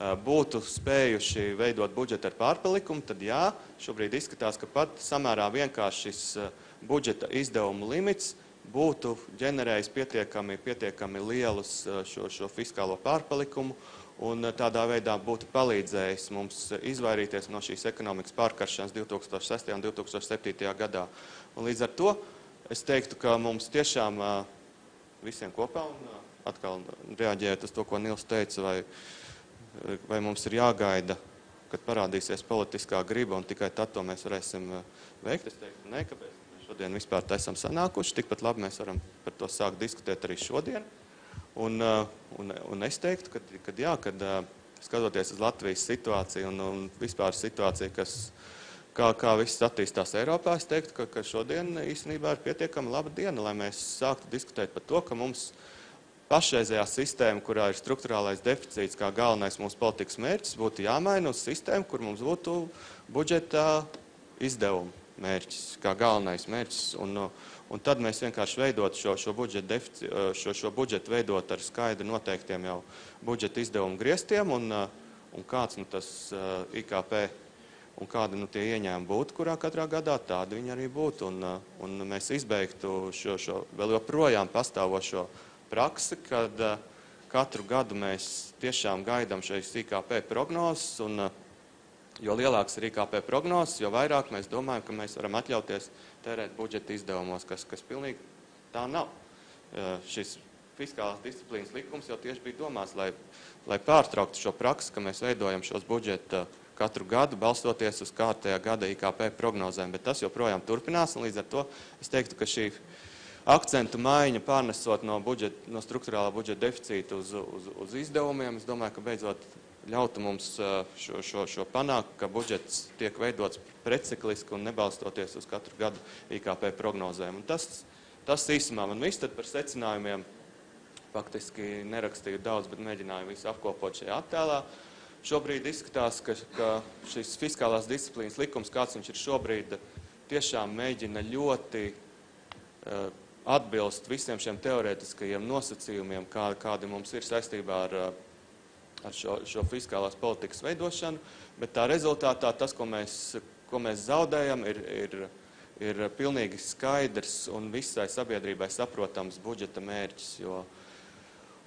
būtu spējuši veidot budžetu ar pārpalikumu, tad jā, šobrīd izskatās, ka pat samērā vienkārši šis budžeta izdevumu limits būtu ģenerējis pietiekami lielus šo fiskālo pārpalikumu, un tādā veidā būtu palīdzējis mums izvairīties no šīs ekonomikas pārkaršanas 2006. un 2007. gadā. Un līdz ar to es teiktu, ka mums tiešām visiem kopā, un atkal reaģējot uz to, ko Nils teica, vai mums ir jāgaida, kad parādīsies politiskā griba, un tikai tad to mēs varēsim veikt. Es teiktu, nē, kāpēc mēs šodien vispār esam sanākuši, tikpat labi mēs varam par to sākt diskutēt arī šodien. Un es teiktu, kad skatoties uz Latvijas situāciju un vispār situāciju, kā viss attīstās Eiropā, es teiktu, ka šodien īstenībā ir pietiekami laba diena, lai mēs sāktu diskutēt par to, ka mums pašreizējā sistēma, kurā ir strukturālais deficīts kā galvenais mūsu politikas mērķis, būtu jāmaina uz sistēmu, kur mums būtu budžeta izdevuma mērķis, kā galvenais mērķis. Un tad mēs vienkārši veidot šo budžetu veidot ar skaidri noteiktiem jau budžeta izdevumu griestiem, un kāds tas IKP un kādi tie ieņēmumi būtu, kurā katrā gadā tādi viņi arī būtu. Un mēs izbeigtu šo vēl joprojām pastāvošo praksi, kad katru gadu mēs tiešām gaidām šeit IKP prognozes, un jo lielāks ir IKP prognozes, jo vairāk mēs domājam, ka mēs varam atļauties tērēt budžeta izdevumos, kas pilnīgi tā nav. Šis fiskālās disciplīnas likums jau tieši bija domāts, lai pārtrauktu šo praksi, ka mēs veidojam šos budžeta katru gadu, balstoties uz kārtējā gada IKP prognozēm, bet tas joprojām turpinās, un līdz ar to es teiktu, ka šī akcentu maiņa pārnesot no strukturālā budžeta deficīta uz izdevumiem, es domāju, ka beidzot ļautu mums šo panākt, ka budžets tiek veidots precikliski un nebalstoties uz katru gadu IKP prognozēm. Un tas īsumā man viss, tad par secinājumiem faktiski nerakstīju daudz, bet mēģināju visu apkopot šajā attēlā. Šobrīd izskatās, ka šis fiskālās disciplīnas likums, kāds viņš ir šobrīd, tiešām mēģina ļoti atbilst visiem šiem teorētiskajiem nosacījumiem, kādi mums ir saistībā ar šo fiskālās politikas veidošanu, bet tā rezultātā tas, ko mēs zaudējam, ir pilnīgi skaidrs un visai sabiedrībai saprotams budžeta mērķis.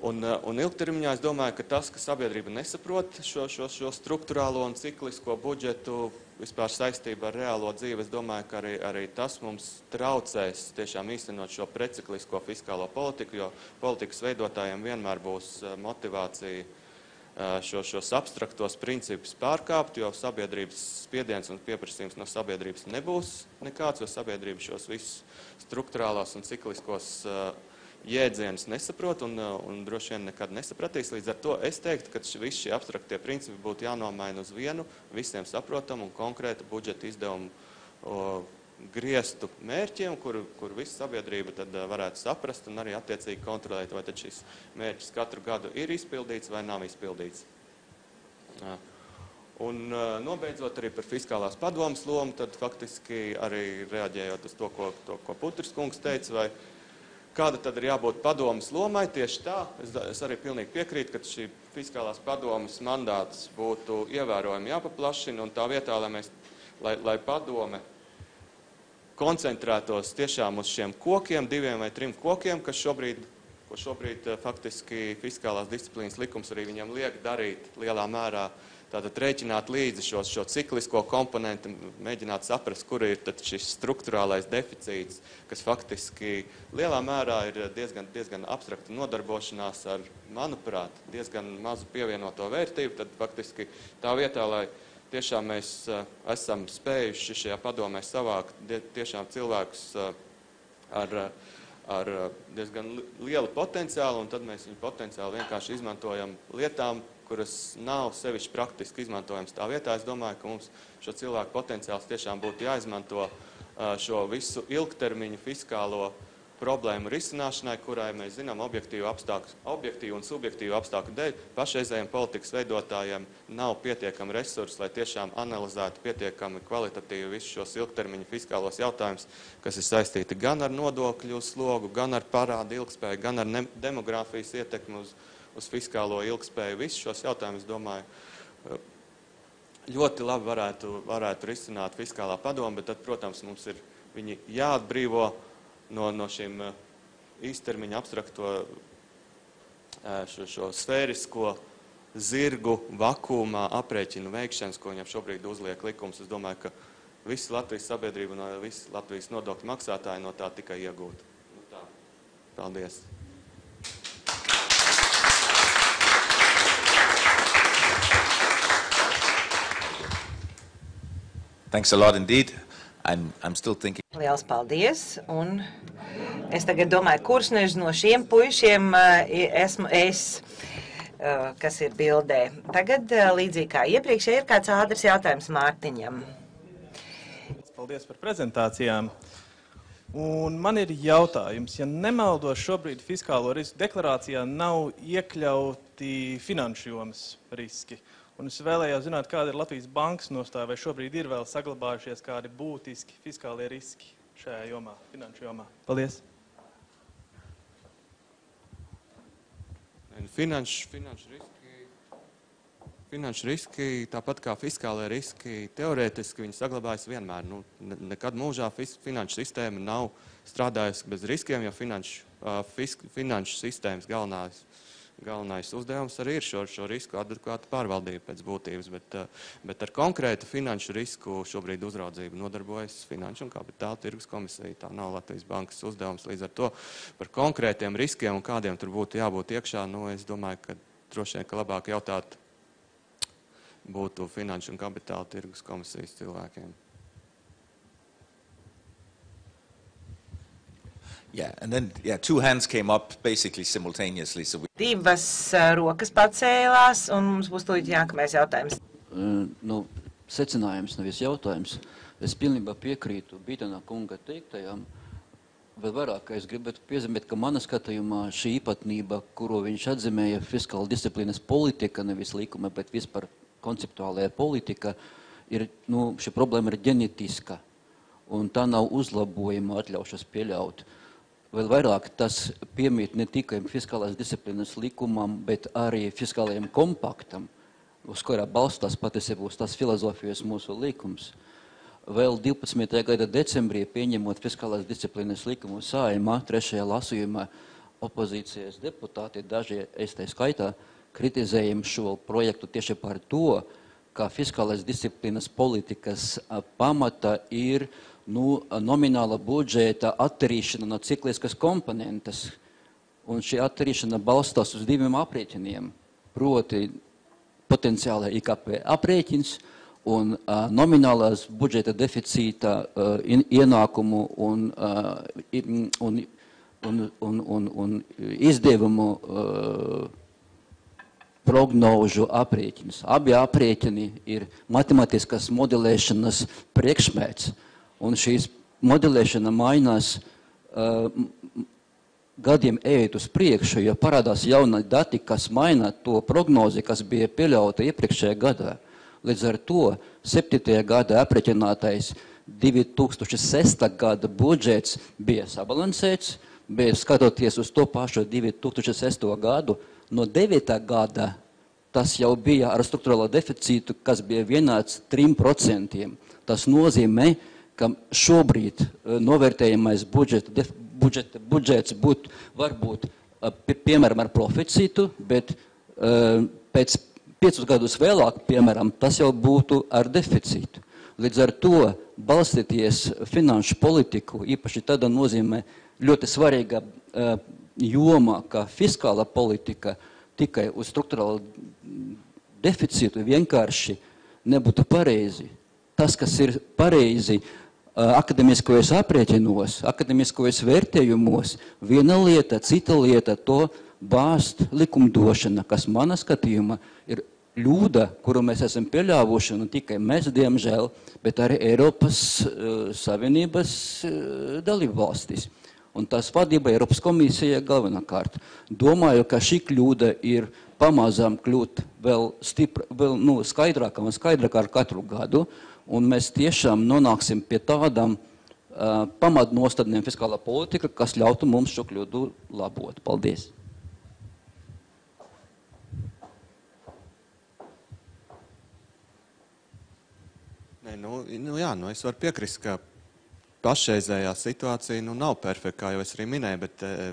Un ilgtermiņā es domāju, ka tas, ka sabiedrība nesaprot šo strukturālo un ciklisko budžetu vispār saistībā ar reālo dzīvi, es domāju, ka arī tas mums traucēs tiešām īstenot šo preciklisko fiskālo politiku, jo politikas veidotājiem vienmēr būs motivācija šos abstraktos principus pārkāpt, jo sabiedrības spiediens un pieprasījums no sabiedrības nebūs nekāds, jo sabiedrība šos visus strukturālās un cikliskos jēdzienus nesaprot un droši vien nekad nesapratīs. Līdz ar to es teiktu, ka visi šie abstraktie principi būtu jānomaina uz vienu, visiem saprotamu un konkrētu budžeta izdevumu griestu mērķiem, kur visa sabiedrība tad varētu saprast un arī attiecīgi kontrolēt, vai tad šis mērķis katru gadu ir izpildīts vai nav izpildīts. Un nobeidzot arī par fiskālās padomas lomu, tad faktiski arī reaģējot uz to, ko Putris kungs teica, vai kāda tad ir jābūt padomas lomai, tieši tā. Es arī pilnīgi piekrītu, ka šī fiskālās padomas mandāts būtu ievērojami jāpaplašina, un tā vietā, lai padome koncentrētos tiešām uz šiem kokiem, 2 vai 3 kokiem, ko šobrīd faktiski fiskālās disciplīnas likums arī viņam liek darīt lielā mērā. Tātad rēķināt līdzi šo ciklisko komponentu, mēģināt saprast, kur ir tad šis strukturālais deficīts, kas faktiski lielā mērā ir diezgan abstrakta nodarbošanās ar, manuprāt, diezgan mazu pievienoto vērtību. Tad faktiski tā vietā, lai tiešām mēs esam spējuši šajā padomē savākt tiešām cilvēkus ar diezgan lielu potenciālu, un tad mēs viņu potenciāli vienkārši izmantojam lietām, kuras nav sevišķi praktiski izmantojams. Tā vietā es domāju, ka mums šo cilvēku potenciāls tiešām būtu jāizmanto šo visu ilgtermiņu fiskālo problēmu risināšanai, kurai mēs zinām objektīvu un subjektīvu apstākļu dēļ. Pašreizējiem politikas veidotājiem nav pietiekami resursi, lai tiešām analizētu pietiekami kvalitatīvi visus šos ilgtermiņu fiskālos jautājumus, kas ir saistīti gan ar nodokļu slogu, gan ar parādu ilgspēju, gan ar demogrāfijas ietekmi uz fiskālo ilgspēju. Visus šos jautājumus, domāju, ļoti labi varētu risināt fiskālā padoma, bet tad, protams, mums ir viņi jāatbrīvo no šīm īstermiņa abstrakto šo sfērisko zirgu vakumā aprēķinu veikšanas, ko viņam šobrīd uzliek likums. Es domāju, ka visi Latvijas sabiedrība un visi Latvijas nodokļu maksātāji no tā tikai iegūtu. Paldies!
Thanks a lot indeed. I'm still thinking.
Liels paldies, un es tagad domāju, kurš no šiem puišiem esmu es, kas ir bildē. Tagad, līdzīgi kā iepriekš, ir kāds ātrs jautājums Mārtiņam.
Paldies par prezentācijām. Un man ir jautājums, ja nemaldos, šobrīd fiskālo risku deklarācijā nav iekļauti finanšu jomas riski. Un es vēlējos zināt, kāda ir Latvijas bankas nostāja, vai šobrīd ir vēl saglabājušies kādi būtiski fiskālie riski šajā jomā, finanšu jomā. Paldies!
Finanšu riski, tāpat kā fiskālie riski, teorētiski viņi saglabājas vienmēr. Nekad mūžā finanšu sistēma nav strādājusi bez riskiem, jo finanšu sistēmas galvenais uzdevums arī ir šo risku adekvāta pārvaldība pēc būtības, bet ar konkrētu finanšu risku šobrīd uzraudzību nodarbojas Finanšu un Kapitāla tirgus komisija. Tā nav Latvijas bankas uzdevums. Līdz ar to par konkrētiem riskiem un kādiem tur būtu jābūt iekšā, es domāju, ka droši vien, ka labāk jautāt būtu Finanšu un Kapitāla tirgus komisijas cilvēkiem.
Yeah, and then 2 hands came up basically simultaneously. So
Divas rokas pacēlās, un mums būs tūlīt jākamais jautājums.
Secinājums, nevis jautājums. Es pilnībā piekrītu Bītenā kunga teiktajām. Vēl vairāk, es gribētu piezīmēt, ka mana skatījumā šī īpatnība, kuru viņš atzīmēja fiskāla disciplīnas politika, nevis likuma, bet vispār konceptuālajā politika, šī problēma ir ģenetiska, un tā nav uzlabojuma atļaušas pieļaut. Vēl vairāk tas piemīt ne tikai fiskālās disciplīnas likumam, bet arī fiskālajiem kompaktam, uz kurā balstās patiesībā uz tās filozofijas mūsu likums. Vēl 12. gada decembrī, pieņemot fiskālās disciplīnas likumu Saeimā, 3. lasījumā, opozīcijas deputāti, daži es tā skaitā, kritizējam šo projektu tieši par to, ka fiskālās disciplīnas politikas pamata ir nomināla budžeta attīrīšana no cikliskas komponentes. Un šī attīrīšana balstās uz 2 aprēķiniem, proti potenciāla IKP aprēķins un nominālās budžeta deficīta ienākumu un izdevumu prognožu aprēķins. Abi aprēķini ir matemātiskas modelēšanas priekšmērķis. Un šīs modelēšana mainās gadiem ejot uz priekšu, jo parādās jauni dati, kas maina to prognozi, kas bija pieļauta iepriekšējā gadā. Līdz ar to 7. gada apreķinātais 2006. gada budžets bija sabalansēts, bet skatoties uz to pašu 2006. gadu, no 9. gada tas jau bija ar struktūrālo deficītu, kas bija vienāds 3%. Tas nozīmē, ka šobrīd novērtējamais budžets būtu varbūt piemēram ar proficītu, bet pēc 5 gadus vēlāk, piemēram, tas jau būtu ar deficītu. Līdz ar to balstīties finanšu politiku, īpaši tādā nozīmē ļoti svarīga joma, kā fiskāla politika, tikai uz struktūrālu deficītu vienkārši nebūtu pareizi. Tas, kas ir pareizi akademiskajos aprēķinos, akademiskajos vērtējumos, viena lieta, cita lieta, to bāzt likumdošana, kas manā skatījumā ir ļūda, kuru mēs esam pieļāvuši, un tikai mēs, diemžēl, bet arī Eiropas Savienības dalībvalstis. Un tās vadība Eiropas komisija galvenokārt. Domāju, ka šī kļūda ir pamazām kļūt vēl skaidrākā un skaidrākā ar katru gadu, un mēs tiešām nonāksim pie tādām pamatnostādnēm fiskālā politika, kas ļautu mums šo kļūdu labot. Paldies!
Es varu piekrist, ka pašreizējā situācija nav perfekta, kā jau es arī minēju,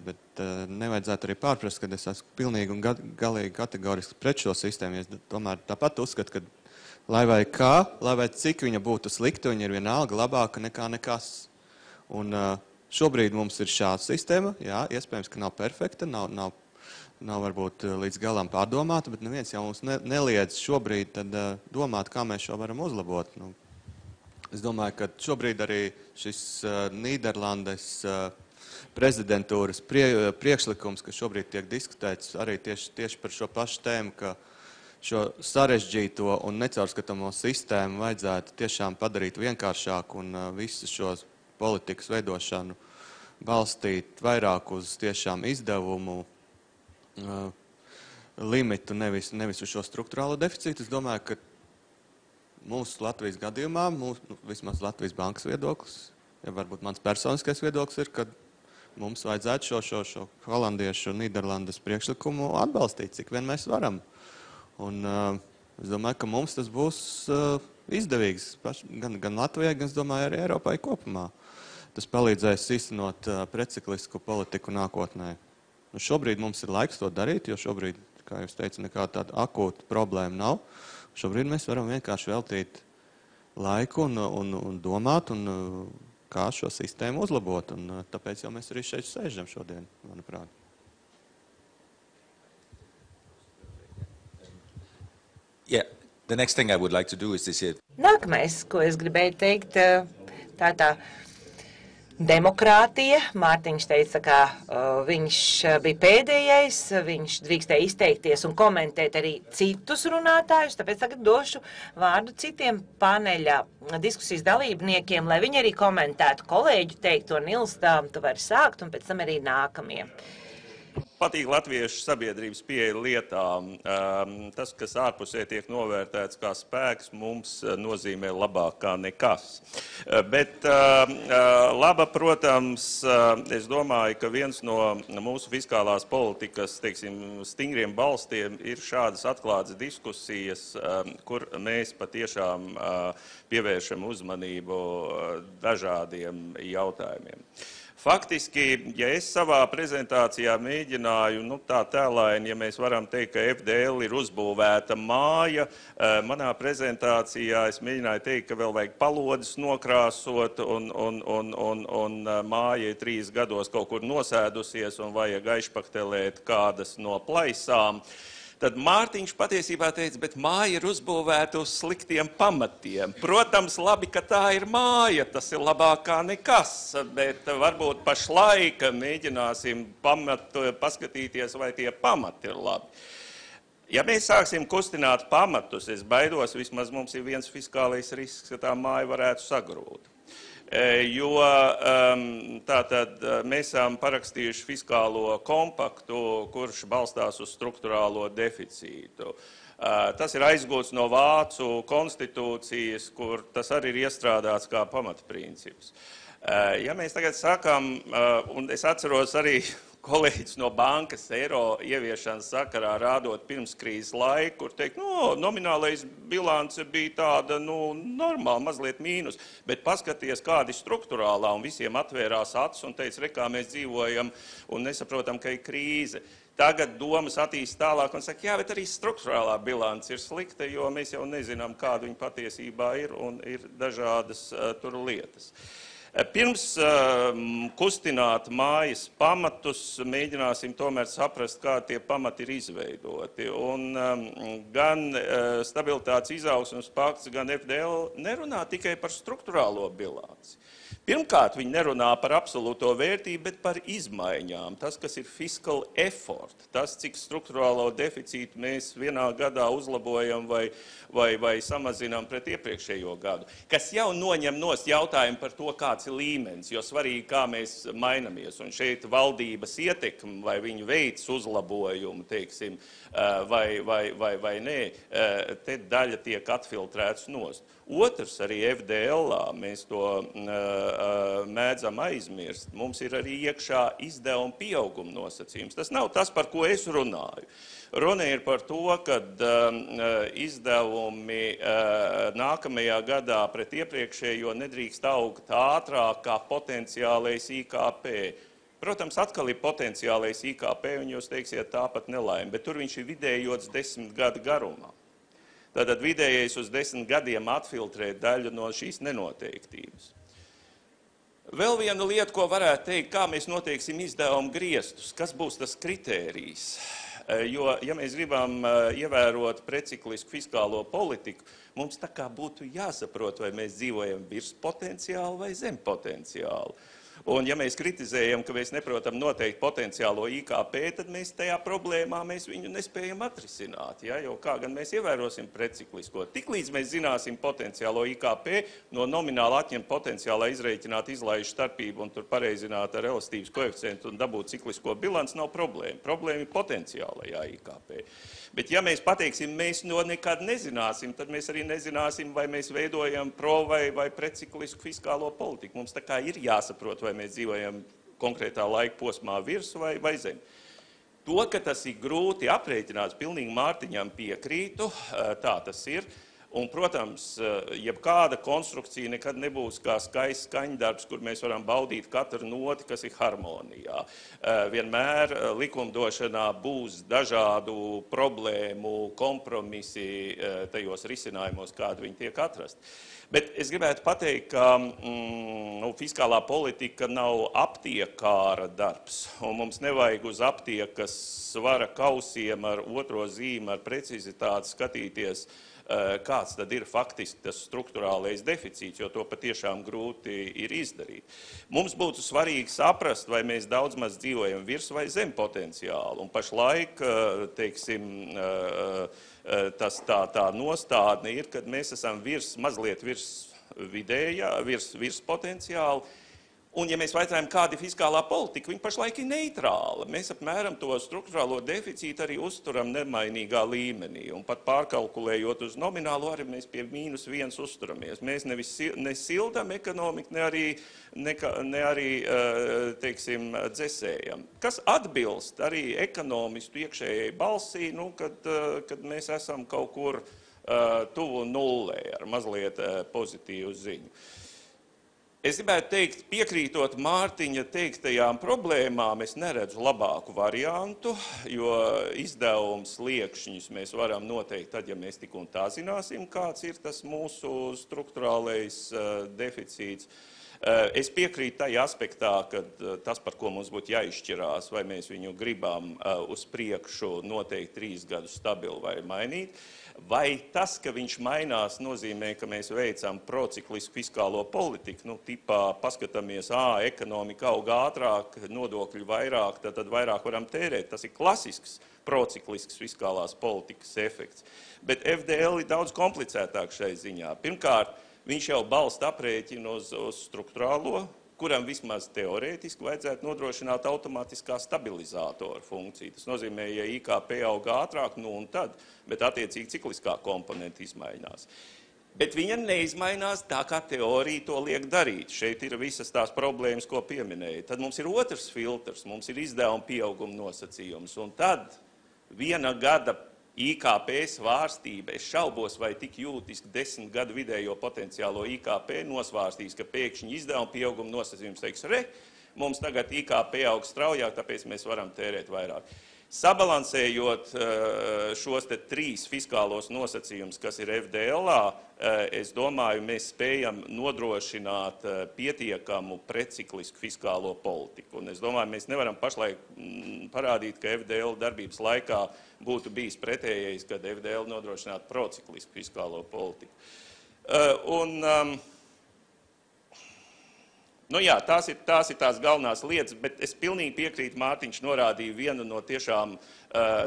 bet nevajadzētu arī pārprast, ka es esmu pilnīgi un galīgi kategoriski pret šo sistēmu. Es tomēr tāpat uzskatu, ka lai vai cik viņa būtu slikta, viņa ir vienalga labāka nekā nekas. Un šobrīd mums ir šāda sistēma, jā, iespējams, ka nav perfekta, nav varbūt līdz galam pārdomāta, bet neviens jau mums neliedz šobrīd tad domāt, kā mēs šo varam uzlabot. Es domāju, ka šobrīd arī šis Nīderlandes prezidentūras priekšlikums, kas šobrīd tiek diskutēts arī tieši par šo pašu tēmu, ka šo sarežģīto un necaurskatāmo sistēmu vajadzētu tiešām padarīt vienkāršāku un visu šo politikas veidošanu balstīt vairāk uz tiešām izdevumu limitu, nevis uz šo struktūrālo deficītu. Es domāju, ka mūsu Latvijas gadījumā, vismaz Latvijas bankas viedoklis, ja varbūt mans personiskais viedoklis ir, ka mums vajadzētu šo holandiešu un Nīderlandes priekšlikumu atbalstīt, cik vien mēs varam. Un es domāju, ka mums tas būs izdevīgs gan Latvijai, gan, es domāju, arī Eiropai kopumā. Tas palīdzēs īstenot preciklisku politiku nākotnē. Šobrīd mums ir laiks to darīt, jo šobrīd, kā jūs teicu, nekāda tāda akūta problēma nav. Šobrīd mēs varam vienkārši veltīt laiku un domāt, kā šo sistēmu uzlabot. Un tāpēc jau mēs arī šeit sēžam šodien, manuprāt.
Yeah, the next thing I would like to do is this here.
Nākamais, ko es gribēju teikt, tā demokrātija. Mārtiņš teica, ka viņš bija pēdējais, viņš drīkstēja izteikties un komentēt arī citus runātājus, tāpēc tagad došu vārdu citiem paneļa diskusijas dalībniekiem, lai viņi arī komentētu kolēģu teikto. Nils, tu vari sākt un pēc tam arī nākamie.
Patīk latviešu sabiedrības pieeja lietām. Tas, kas ārpusē tiek novērtēts kā spēks, mums nozīmē labāk kā nekas. Bet laba, protams, es domāju, ka viens no mūsu fiskālās politikas, teiksim, stingriem balstiem ir šādas atklātas diskusijas, kur mēs patiešām pievēršam uzmanību dažādiem jautājumiem. Faktiski, ja es savā prezentācijā mēģināju, tā tēlaini, ja mēs varam teikt, ka FDL ir uzbūvēta māja, manā prezentācijā es mēģināju teikt, ka vēl vajag palodes nokrāsot un māja ir 3 gados kaut kur nosēdusies un vajag aizpaktelēt kādas no plaisām. Tad Mārtiņš patiesībā teica, bet māja ir uzbūvēta uz sliktiem pamatiem. Protams, labi, ka tā ir māja, tas ir labāk kā nekas, bet varbūt pašlaik mēģināsim paskatīties, vai tie pamati ir labi. Ja mēs sāksim kustināt pamatus, es baidos, vismaz mums ir viens fiskālais risks, ka tā māja varētu sagrūt. Jo tātad mēs esam parakstījuši fiskālo kompaktu, kurš balstās uz strukturālo deficītu. Tas ir aizgūts no Vācu konstitūcijas, kur tas arī ir iestrādāts kā pamatprincips. Ja mēs tagad sakām, un es atceros arī kolēģis no bankas eiro ieviešanas sakarā rādot pirms krīzes laiku, kur teikt, nominālais bilance bija tāda, normāli, mazliet mīnus, bet paskaties, kādi strukturālā, un visiem atvērās acis un teica, kā mēs dzīvojam un nesaprotam, ka ir krīze. Tagad domas attīst tālāk un saka, jā, bet arī strukturālā bilance ir slikta, jo mēs jau nezinām, kāda viņa patiesībā ir un ir dažādas tur lietas. Pirms kustināt mājas pamatus, mēģināsim tomēr saprast, kā tie pamati ir izveidoti. Un gan stabilitātes izaugsmes pakts, gan FDL nerunā tikai par strukturālo bilanci. Pirmkārt, viņi nerunā par absolūto vērtību, bet par izmaiņām. Tas, kas ir fiscal effort, tas, cik strukturālo deficītu mēs vienā gadā uzlabojam vai samazinām pret iepriekšējo gadu. Kas jau noņem nost jautājumu par to, kāds ir līmenis, jo svarīgi, kā mēs mainamies. Un šeit valdības ietekme, vai viņi veids uzlabojumu, teiksim, vai nē, te daļa tiek atfiltrēts nost. Otrs, arī FDL-ā, mēs to mēdzam aizmirst, mums ir arī iekšā izdevuma pieauguma nosacījums. Tas nav tas, par ko es runāju. Runa ir par to, ka izdevumi nākamajā gadā pret iepriekšējo nedrīkst augt ātrāk kā potenciālais IKP. Protams, atkal ir potenciālais IKP, un jūs teiksiet, tāpat nelaime, bet tur viņš ir vidējots 10 gadu garumā. Tātad vidējais uz 10 gadiem atfiltrēt daļu no šīs nenoteiktības. Vēl viena lieta, ko varētu teikt, kā mēs noteiksim izdevumu griestus, kas būs tas kritērijs. Jo, ja mēs gribam ievērot preciklisku fiskālo politiku, mums tā kā būtu jāsaprot, vai mēs dzīvojam virs potenciālu vai zem potenciālu. Un ja mēs kritizējam, ka mēs neprotam noteikt potenciālo IKP, tad mēs tajā problēmā viņu nespējam atrisināt. Ja? Jo kā gan mēs ievērosim preciklisko? Tiklīdz mēs zināsim potenciālo IKP, no nomināli atņemt potenciālā izrēķināt izlaižu starpību un tur pareizināt ar elastības koeficientu un dabūt ciklisko bilanci, nav problēma. Problēma ir potenciālajā IKP. Bet ja mēs pateiksim, mēs nekad nezināsim, tad mēs arī nezināsim, vai mēs veidojam pro vai preciklisku fiskālo politiku. Mums tā kā ir jāsaprot, vai mēs dzīvojam konkrētā laika posmā virs vai zem. To, ka tas ir grūti aprēķināts, pilnīgi Mārtiņam piekrītu, tā tas ir. Un, protams, jebkāda konstrukcija nekad nebūs kā skaists skaņdarbs, kur mēs varam baudīt katru noti, kas ir harmonijā. Vienmēr likumdošanā būs dažādu problēmu, kompromisi tajos risinājumos, kādi viņi tiek atrasti. Bet es gribētu pateikt, ka fiskālā politika nav aptiekāra darbs, un mums nevajag uz aptiekas svara kausiem ar otro zīmi, ar precizitāti skatīties, kāds tad ir faktiski tas strukturālais deficīts, jo to patiešām grūti ir izdarīt. Mums būtu svarīgi saprast, vai mēs daudz maz dzīvojam virs vai zem potenciālu, un pašlaik, teiksim, tā nostādne ir, kad mēs esam mazliet virs vidējā, virs potenciālu. Un, ja mēs vaicājam, kāda ir fiskālā politika, viņa pašlaik ir neitrāla. Mēs apmēram to strukturālo deficītu arī uzturam nemainīgā līmenī. Un pat pārkalkulējot uz nominālu, arī mēs pie -1 uzturamies. Mēs ne sildam ekonomiku, ne arī teiksim, dzesējam. Kas atbilst arī ekonomistu iekšējai balsī, kad mēs esam kaut kur tuvu nullē ar mazliet pozitīvu ziņu. Es gribētu teikt, piekrītot Mārtiņa teiktajām problēmām, es neredzu labāku variantu, jo izdevums liekšņus mēs varam noteikt tad, ja mēs tik un tā zināsim, kāds ir tas mūsu strukturālais deficīts. Es piekrītu tajā aspektā, ka tas, par ko mums būtu jāizšķirās, vai mēs viņu gribam uz priekšu noteikti 3 gadus stabilu vai mainīt, vai tas, ka viņš mainās, nozīmē, ka mēs veicam prociklisku fiskālo politiku, tipā paskatāmies, ekonomika aug ātrāk, nodokļu vairāk, tad vairāk varam tērēt. Tas ir klasisks prociklisks fiskālās politikas efekts. Bet FDL ir daudz komplicētāk šai ziņā. Pirmkārt, viņš jau balsta aprēķinu uz struktūrālo, kuram vismaz teorētiski vajadzētu nodrošināt automātiskā stabilizātora funkciju. Tas nozīmē, ja IKP aug ātrāk, nu un tad, bet attiecīgi cikliskā komponenta izmainās. Bet viņa neizmainās tā, kā teorija to liek darīt. Šeit ir visas tās problēmas, ko pieminēja. Tad mums ir otrs filtrs, mums ir izdevuma pieauguma nosacījums, un tad viena gada IKP svārstība, es šaubos, vai tik jūtiski 10 gadu vidējo potenciālo IKP nosvārstīs, ka pēkšņi izdevuma pieauguma nosacījums teiks, mums tagad IKP aug straujāk, tāpēc mēs varam tērēt vairāk. Sabalansējot šos te 3 fiskālos nosacījumus, kas ir FDLā, es domāju, mēs spējam nodrošināt pietiekamu preciklisku fiskālo politiku. Un es domāju, mēs nevaram pašlaik parādīt, ka FDL darbības laikā būtu bijis pretējais, kad FDL nodrošinātu prociklisku fiskālo politiku. Nu jā, tās ir tās galvenās lietas, bet es pilnīgi piekrītu, Mārtiņš norādīja vienu no tiešām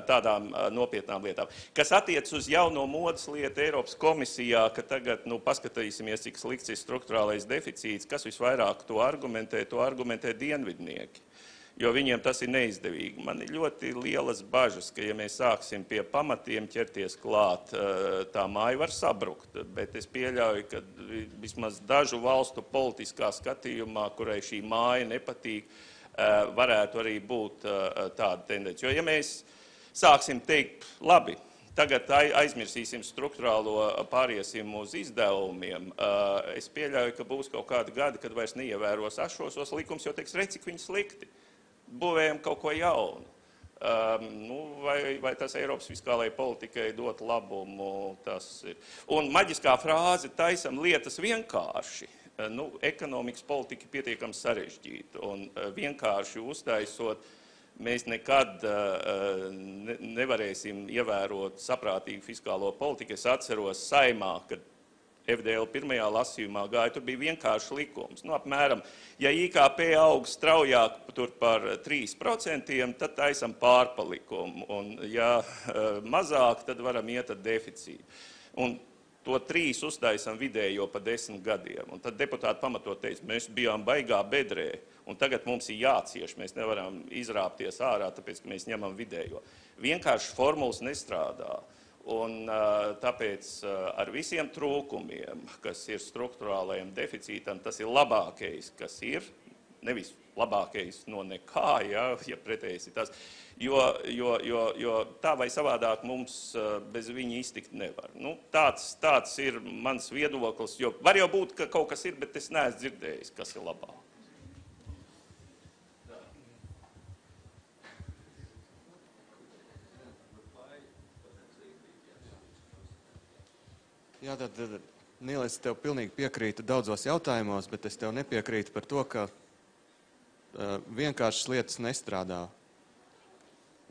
tādām nopietnām lietām. Kas attiec uz jauno modas lietu Eiropas komisijā, ka tagad, paskatīsimies, cik slikts ir strukturālais deficīts, kas visvairāk to argumentē dienvidnieki. Jo viņiem tas ir neizdevīgi. Man ir ļoti lielas bažas, ka, ja mēs sāksim pie pamatiem ķerties klāt, tā māja var sabrukt, bet es pieļauju, ka vismaz dažu valstu politiskā skatījumā, kurai šī māja nepatīk, varētu arī būt tāda tendenci. Jo, ja mēs sāksim teikt, labi, tagad aizmirsīsim struktūrālo, pāriesim uz izdevumiem, es pieļauju, ka būs kaut kādi gadi, kad vairs neievēros ašos likums, jo teiks, redz, cik viņi slikti. Būvējam kaut ko jaunu. Vai tas Eiropas fiskālajai politikai dot labumu, tas ir. Un maģiskā frāze taisam lietas vienkārši. Ekonomikas politika pietiekami sarežģīta. Un vienkārši uztaisot, mēs nekad nevarēsim ievērot saprātīgu fiskālo politiku. Es atceros Saimā, kad FDL pirmajā lasījumā gāja, tur bija vienkārši likums. Apmēram, ja IKP aug straujāk tur par 3%, tad taisam pārpalikumu. Un ja mazāk, tad varam iet ar deficītu. Un to 3 uztaisam vidējo pa 10 gadiem. Un tad deputāti pamatot teica, mēs bijām baigā bedrē, un tagad mums ir jācieš, mēs nevaram izrāpties ārā, tāpēc, ka mēs ņemam vidējo. Vienkārši formulas nestrādā. Un tāpēc ar visiem trūkumiem, kas ir struktūrālajiem deficītam, tas ir labākais, kas ir, nevis labākais no nekā, ja pretējais ir tas, jo tā vai savādāk mums bez viņa iztikt nevar. Tāds ir mans viedoklis, jo var jau būt, ka kaut kas ir, bet es neesmu dzirdējis, kas ir labāk.
Jā, tad, Nīl, es tev pilnīgi piekrītu daudzos jautājumos, bet es tev nepiekrītu par to, ka vienkāršas lietas nestrādā.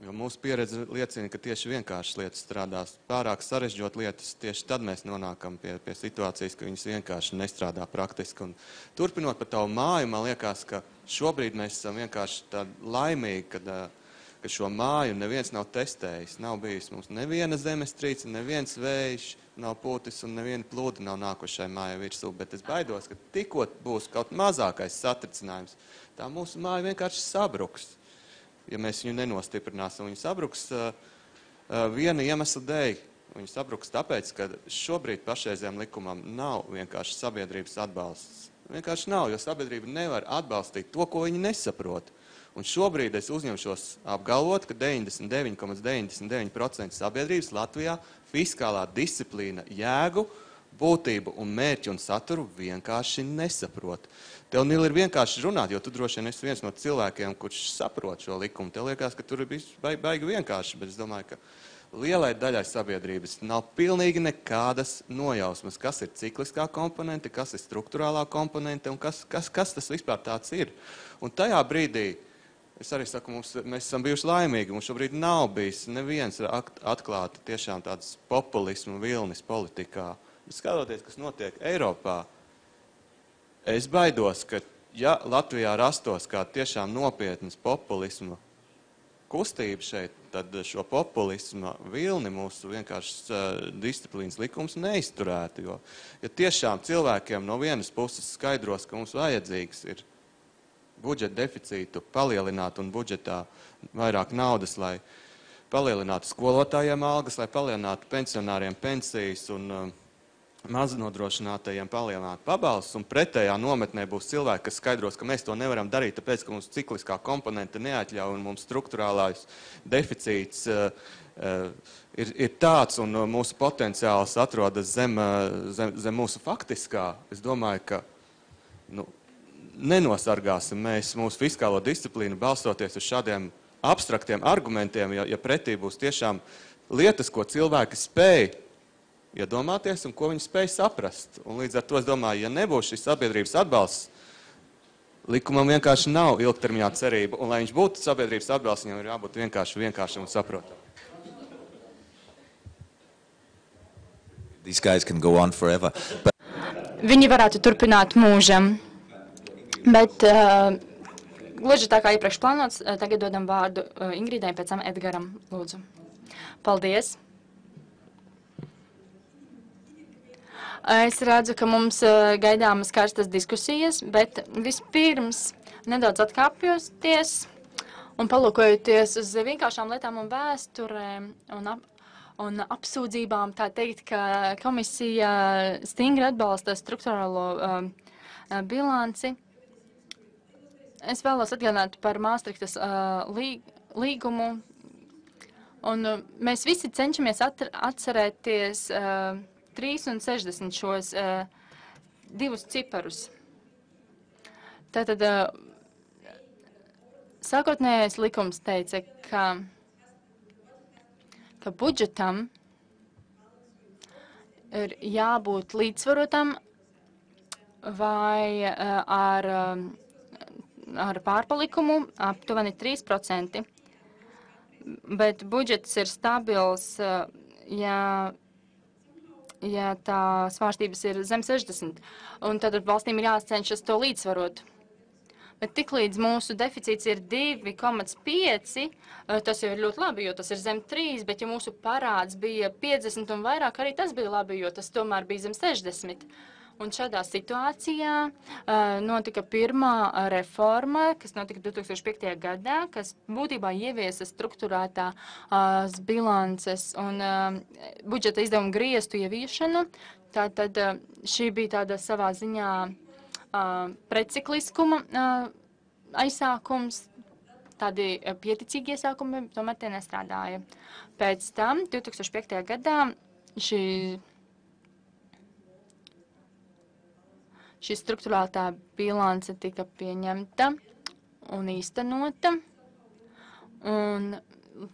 Jo mūsu pieredze liecina, ka tieši vienkāršas lietas strādās. Pārāk sarežģot lietas, tieši tad mēs nonākam pie situācijas, ka viņas vienkārši nestrādā praktiski. Un turpinot par tavu māju, man liekas, ka šobrīd mēs esam vienkārši tādi laimīgi, ka šo māju neviens nav testējis. Nav bijis mums neviena zemestrīce, neviens vējš, nav pūtis un neviena plūda nav nākušai mājai virsū. Bet es baidos, ka tikko būs kaut mazākais satricinājums, tā mūsu māja vienkārši sabruks. Ja mēs viņu nenostiprināsim, viņa sabruks viena iemesla dēļ. Viņa sabruks tāpēc, ka šobrīd pašreizējām likumam nav vienkārši sabiedrības atbalsts. Vienkārši nav, jo sabiedrība nevar atbalstīt to, ko viņi nesaprot. Un šobrīd es uzņemšos apgalvot, ka 99,99% sabiedrības Latvijā fiskālā disciplīna jēgu, būtību un mērķi un saturu vienkārši nesaprot. Tev, Nīl, ir vienkārši runāt, jo tu droši vien esi viens no cilvēkiem, kurš saprot šo likumu. Tev liekas, ka tur ir bijis baigi vienkārši, bet es domāju, ka lielai daļai sabiedrības nav pilnīgi nekādas nojausmas, kas ir cikliskā komponente, kas ir struktūrālā komponente un kas tas vispār tāds ir. Un tajā brīdī, es arī saku, mēs esam bijuši laimīgi, mums šobrīd nav bijis neviens atklāti tiešām tāds populismu vilnis politikā. Bet skatoties, kas notiek Eiropā, es baidos, ka ja Latvijā rastos kā tiešām nopietnas populismu kustību šeit, tad šo populisma vilni mūsu vienkārši disciplīnas likums neizturētu. Jo tiešām cilvēkiem no vienas puses skaidros, ka mums vajadzīgs ir budžeta deficītu palielināt un budžetā vairāk naudas, lai palielinātu skolotājiem algas, lai palielinātu pensionāriem pensijas un maznodrošinātajiem palielinātu pabalstus, un pretējā nometnē būs cilvēki, kas skaidros, ka mēs to nevaram darīt, tāpēc, ka mums cikliskā komponenta neatļauj un mums strukturālais deficīts ir tāds, un mūsu potenciāls atrodas zem mūsu faktiskā. Es domāju, ka nenosargāsim mēs mūsu fiskālo disciplīnu balstoties uz šādiem abstraktiem argumentiem, ja pretī būs tiešām lietas, ko cilvēki spēj iedomāties un ko viņi spēj saprast. Un līdz ar to es domāju, ja nebūs šis sabiedrības atbalsts, likumam vienkārši nav ilgtermiņā cerība. Un lai viņš būtu sabiedrības atbalsts, viņam ir jābūt vienkārši un saprotam.
These guys can go on forever.
Viņi varētu turpināt mūžam, bet gluži tā kā iepriekš plānots, tagad dodam vārdu Ingridai, pēc tam Edgaram. Lūdzu. Paldies. Es redzu, ka mums gaidāmas karstas diskusijas, bet vispirms nedaudz atkāpjoties un palūkojoties uz vienkāršām lietām un vēsturēm un apsūdzībām, tā teikt, ka komisija stingri atbalsta struktūrālo bilanci. Es vēlos atgādināt par Māstrihtas līgumu, un mēs visi cenšamies atcerēties 3 un 60 šos divus ciparus. Tātad sākotnējais likums teica, ka budžetam ir jābūt līdzsvarotam vai ar pārpalikumu aptuveni 3%, bet budžets ir stabils, ja tā svārstības ir zem 60, un tad valstīm ir jācenšas to līdzsvarot. Bet tiklīdz mūsu deficīts ir 2,5, tas jau ir ļoti labi, jo tas ir zem 3, bet ja mūsu parāds bija 50 un vairāk, arī tas bija labi, jo tas tomēr bija zem 60. Un šādā situācijā notika pirmā reforma, kas notika 2005. gadā, kas būtībā ieviesa struktūrētās bilances un budžeta izdevumu griestu ieviešanu. Tātad šī bija tāda savā ziņā precikliskuma aizsākums, tādi pieticīgi iesākumi, tomēr tie nestrādāja. Pēc tam 2005. gadā šī struktūrālā bilance tika pieņemta un īstenota, un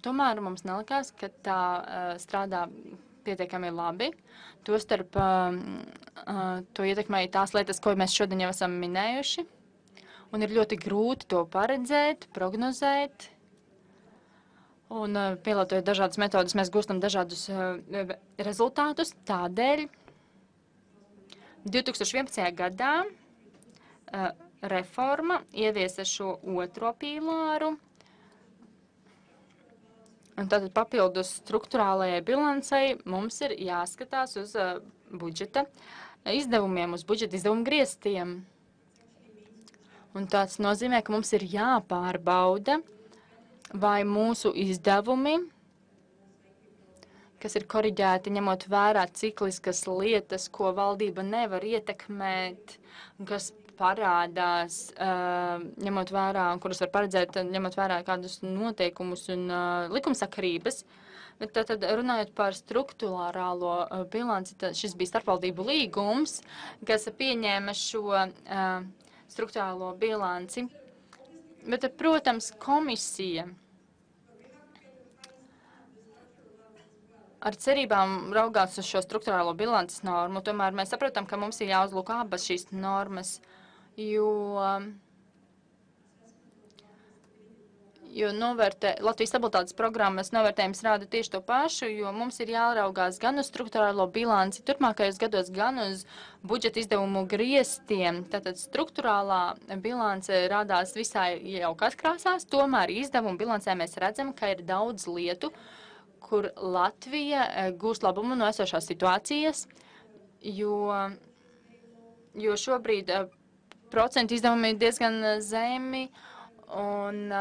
tomēr mums nelikās, ka tā strādā pietiekami labi. Tostarp to ietekmēja tās lietas, ko mēs šodien jau esam minējuši, un ir ļoti grūti to paredzēt, prognozēt, un pielietojot dažādas metodas, mēs gūstam dažādus rezultātus. Tādēļ 2011. gadā reforma ieviesa šo otro pīlāru, un tātad papildus struktūrālajai bilancei mums ir jāskatās uz budžeta izdevumiem, uz budžeta izdevumu griestiem. Un tāds nozīmē, ka mums ir jāpārbauda, vai mūsu izdevumi, kas ir koriģēti, ņemot vērā cikliskas lietas, ko valdība nevar ietekmēt, kas parādās, ņemot vērā, un kuras var paredzēt, ņemot vērā kādus noteikumus un likumsakarības. Bet tad runājot par struktūrālo bilanci, šis bija starpvaldību līgums, kas pieņēma šo struktūrālo bilanci. Bet, protams, komisija ar cerībām raugās uz šo struktūrālo bilances normu. Tomēr mēs saprotam, ka mums ir jāuzlūk abas šīs normas, jo jo Latvijas stabilitātes programmas novērtējums rāda tieši to pašu, jo mums ir jāraugās gan uz struktūrālo bilanci turpmākajos gados, gan uz budžeta izdevumu griestiem. Tātad struktūrālā bilance rādās visai jaukās krāsās, tomēr izdevumu bilancē mēs redzam, ka ir daudz lietu, kur Latvija gūst labumu no esošās situācijas, jo šobrīd procentu izdevumi ir diezgan zemi, un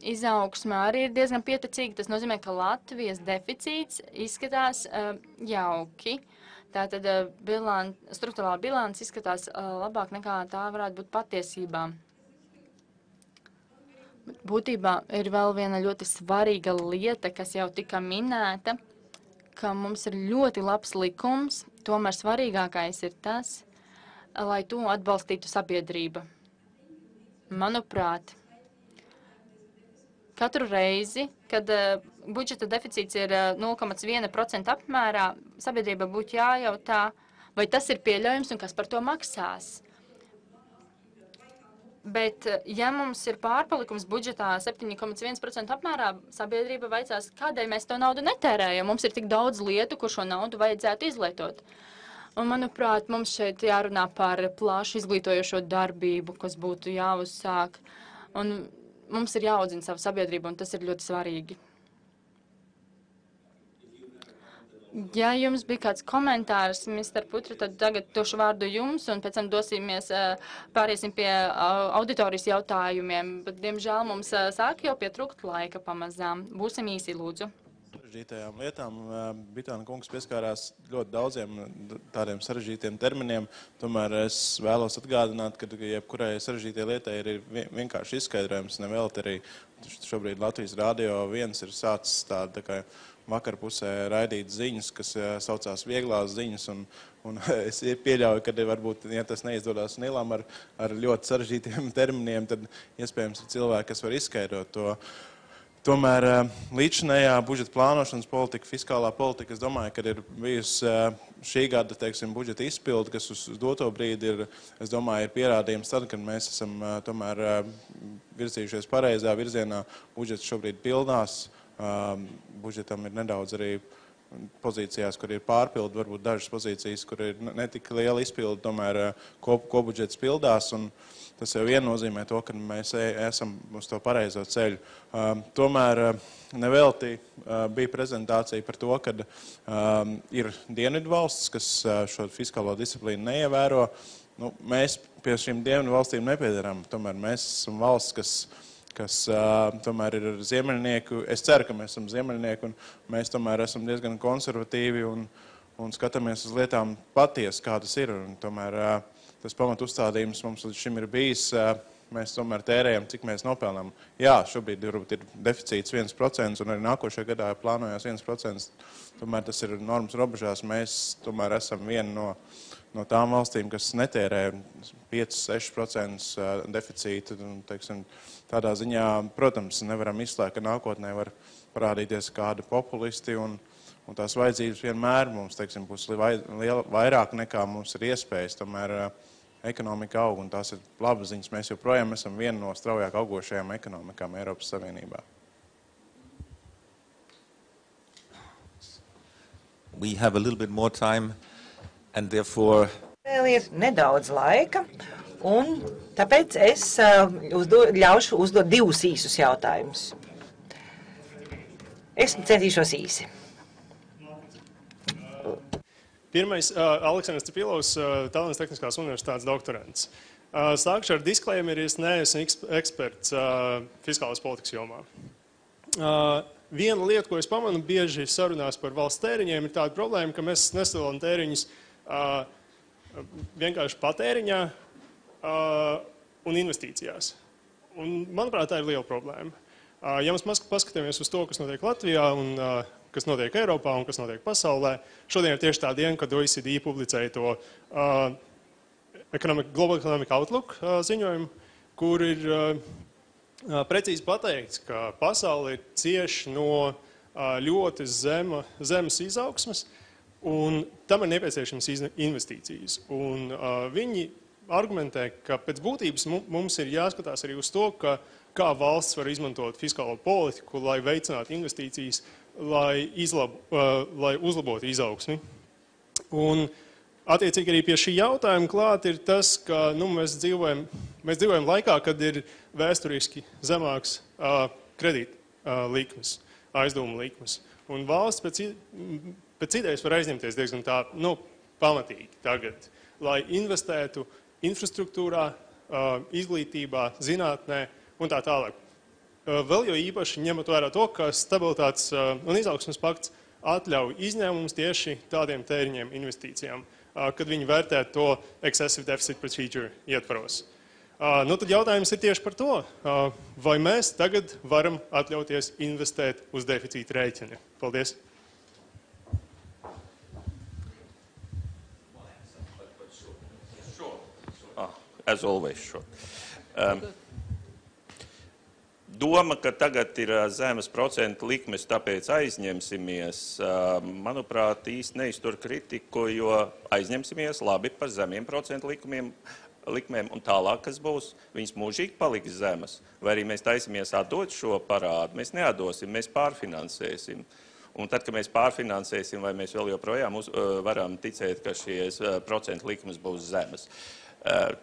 izaugsme arī ir diezgan pieticīga. Tas nozīmē, ka Latvijas deficīts izskatās jauki. Tātad struktūrālā bilance izskatās labāk nekā tā varētu būt patiesībā. Būtībā ir vēl viena ļoti svarīga lieta, kas jau tika minēta, ka mums ir ļoti labs likums, tomēr svarīgākais ir tas, lai to atbalstītu sabiedrība. Manuprāt, katru reizi, kad budžeta deficīts ir 0,1% apmērā, sabiedrība būtu jājautā, vai tas ir pieļaujams un kas par to maksās. Bet, ja mums ir pārpalikums budžetā 7,1% apmērā, sabiedrība vaicās, kādēļ mēs to naudu netērējam. Mums ir tik daudz lietu, kur šo naudu vajadzētu izlietot. Un, manuprāt, mums šeit jārunā par plašu izglītojošo darbību, kas būtu jāuzsāk. Un mums ir jāaudzina savu sabiedrību, un tas ir ļoti svarīgi. Ja jums bija kāds komentārs, Mr. Putra, tad tagad došu vārdu jums, un pēc tam pāriesim pie auditorijas jautājumiem. Bet, diemžēl, mums sāk jau pietrūkt laika pamazām. Būsim īsi, lūdzu.
Sarežģītajām lietām Bitāna kungs pieskārās ļoti daudziem tādiem sarežģītiem terminiem. Tomēr es vēlos atgādināt, ka jebkurai sarežģītai lietai ir vienkārši izskaidrojums. Nevēlt arī šobrīd Latvijas Radio 1 ir sācis tāda kā vakarpusē raidīt ziņas, kas saucās vieglās ziņas, un es pieļauju, ka varbūt, ja tas neizdodas Nilam ar ļoti sarežģītiem terminiem, tad iespējams ir cilvēki, kas var izskaidrot to. Tomēr līdzinējā budžeta plānošanas politika, fiskālā politika, es domāju, ka ir bijusi šī gada, teiksim, budžeta izpilde, kas uz doto brīdi ir, es domāju, ir pierādījums tad, kad mēs esam tomēr virzījušies pareizā virzienā. Budžets šobrīd pildās. Budžetam ir nedaudz arī pozīcijās, kur ir pārpildi, varbūt dažas pozīcijas, kur ir netik liela izpildi, tomēr kopbudžets pildās, un tas jau vien nozīmē to, ka mēs esam uz to pareizo ceļu. Tomēr nevelti bija prezentācija par to, ka ir dienvidu valstis, kas šo fiskālo disciplīnu neievēro. Mēs pie šīm dienvidu valstīm nepiedaram, tomēr mēs esam valsts, kas tomēr ir ziemeļnieku. Es ceru, ka mēs esam ziemeļnieki, un mēs tomēr esam diezgan konservatīvi un skatāmies uz lietām patiesi, kā tas ir. Un tomēr tas pamat uzstādījums mums līdz šim ir bijis, mēs tomēr tērējam, cik mēs nopelnām. Jā, šobrīd ir deficīts 1%, un arī nākošajā gadā plānojās 1%. Tomēr tas ir normas robežās. Mēs tomēr esam viena no tām valstīm, kas netērē 5-6% deficītu. Teiksim, tādā ziņā, protams, nevaram izslēgt, ka nākotnē var parādīties kādi populisti, un tās vajadzības vienmēr mums, teiksim, būs vairāk nekā mums ir iespējas. Tomēr ekonomika aug, un tās ir labas ziņas. Mēs joprojām esam viena no straujāk augošajām ekonomikām Eiropas Savienībā.
We have a little bit more time, and therefore...
Vēl ir nedaudz laika, un tāpēc es ļaušu uzdot divus īsus jautājumus. Es centīšos īsi.
Pirmais, Aleksandrs Cipilovs, Tallinas Tehniskās universitātes doktorants. Sākšu ar disklaimeru, es neesmu eksperts fiskālās politikas jomā. Viena lieta, ko es pamanu bieži sarunās par valsts tēriņiem, ir tāda problēma, ka mēs nesadalām tēriņus vienkārši patēriņā un investīcijās. Un, manuprāt, tā ir liela problēma. Ja mēs paskatāmies uz to, kas notiek Latvijā un kas notiek Eiropā un kas notiek pasaulē, šodien ir tieši tā diena, kad OECD publicēja to Global Economic Outlook ziņojumu, kur ir precīzi pateikts, ka pasaule ir cieši no ļoti zemes izaugsmes, un tam ir nepieciešams investīcijas. Un viņi argumentē, ka pēc būtības mums ir jāskatās arī uz to, ka kā valsts var izmantot fiskālo politiku, lai veicinātu investīcijas, lai uzlabotu izaugsmi. Un attiecīgi arī pie šī jautājuma klāt ir tas, ka mēs dzīvojam laikā, kad ir vēsturiski zemāks kredīt likmes, aizdomu likmes. Un valsts pēc idejas var aizņemties diezgan tā, pamatīgi tagad, lai investētu infrastruktūrā, izglītībā, zinātnē un tā tālāk. Vēl jo īpaši ņemot vērā to, ka stabilitātes un izaugsmes pakts atļauj izņēmumus tieši tādiem tēriņiem investīcijām, kad viņi vērtē to excessive deficit procedure ietvaros. Tad jautājums ir tieši par to, vai mēs tagad varam atļauties investēt uz deficīta rēķina. Paldies!
As always, sure. Doma, ka tagad ir zemes procentu likmes, tāpēc aizņemsimies, manuprāt, īsti neiztur kritiku, jo aizņemsimies labi par zemiem procentu likmēm un tālāk, kas būs, viņas mūžīgi paliks zemes. Vai arī mēs taisamies atdot šo parādu? Mēs neatdosim, mēs pārfinansēsim. Un tad, kad mēs pārfinansēsim, vai mēs vēl joprojām varam ticēt, ka šīs procentu likmes būs zemes.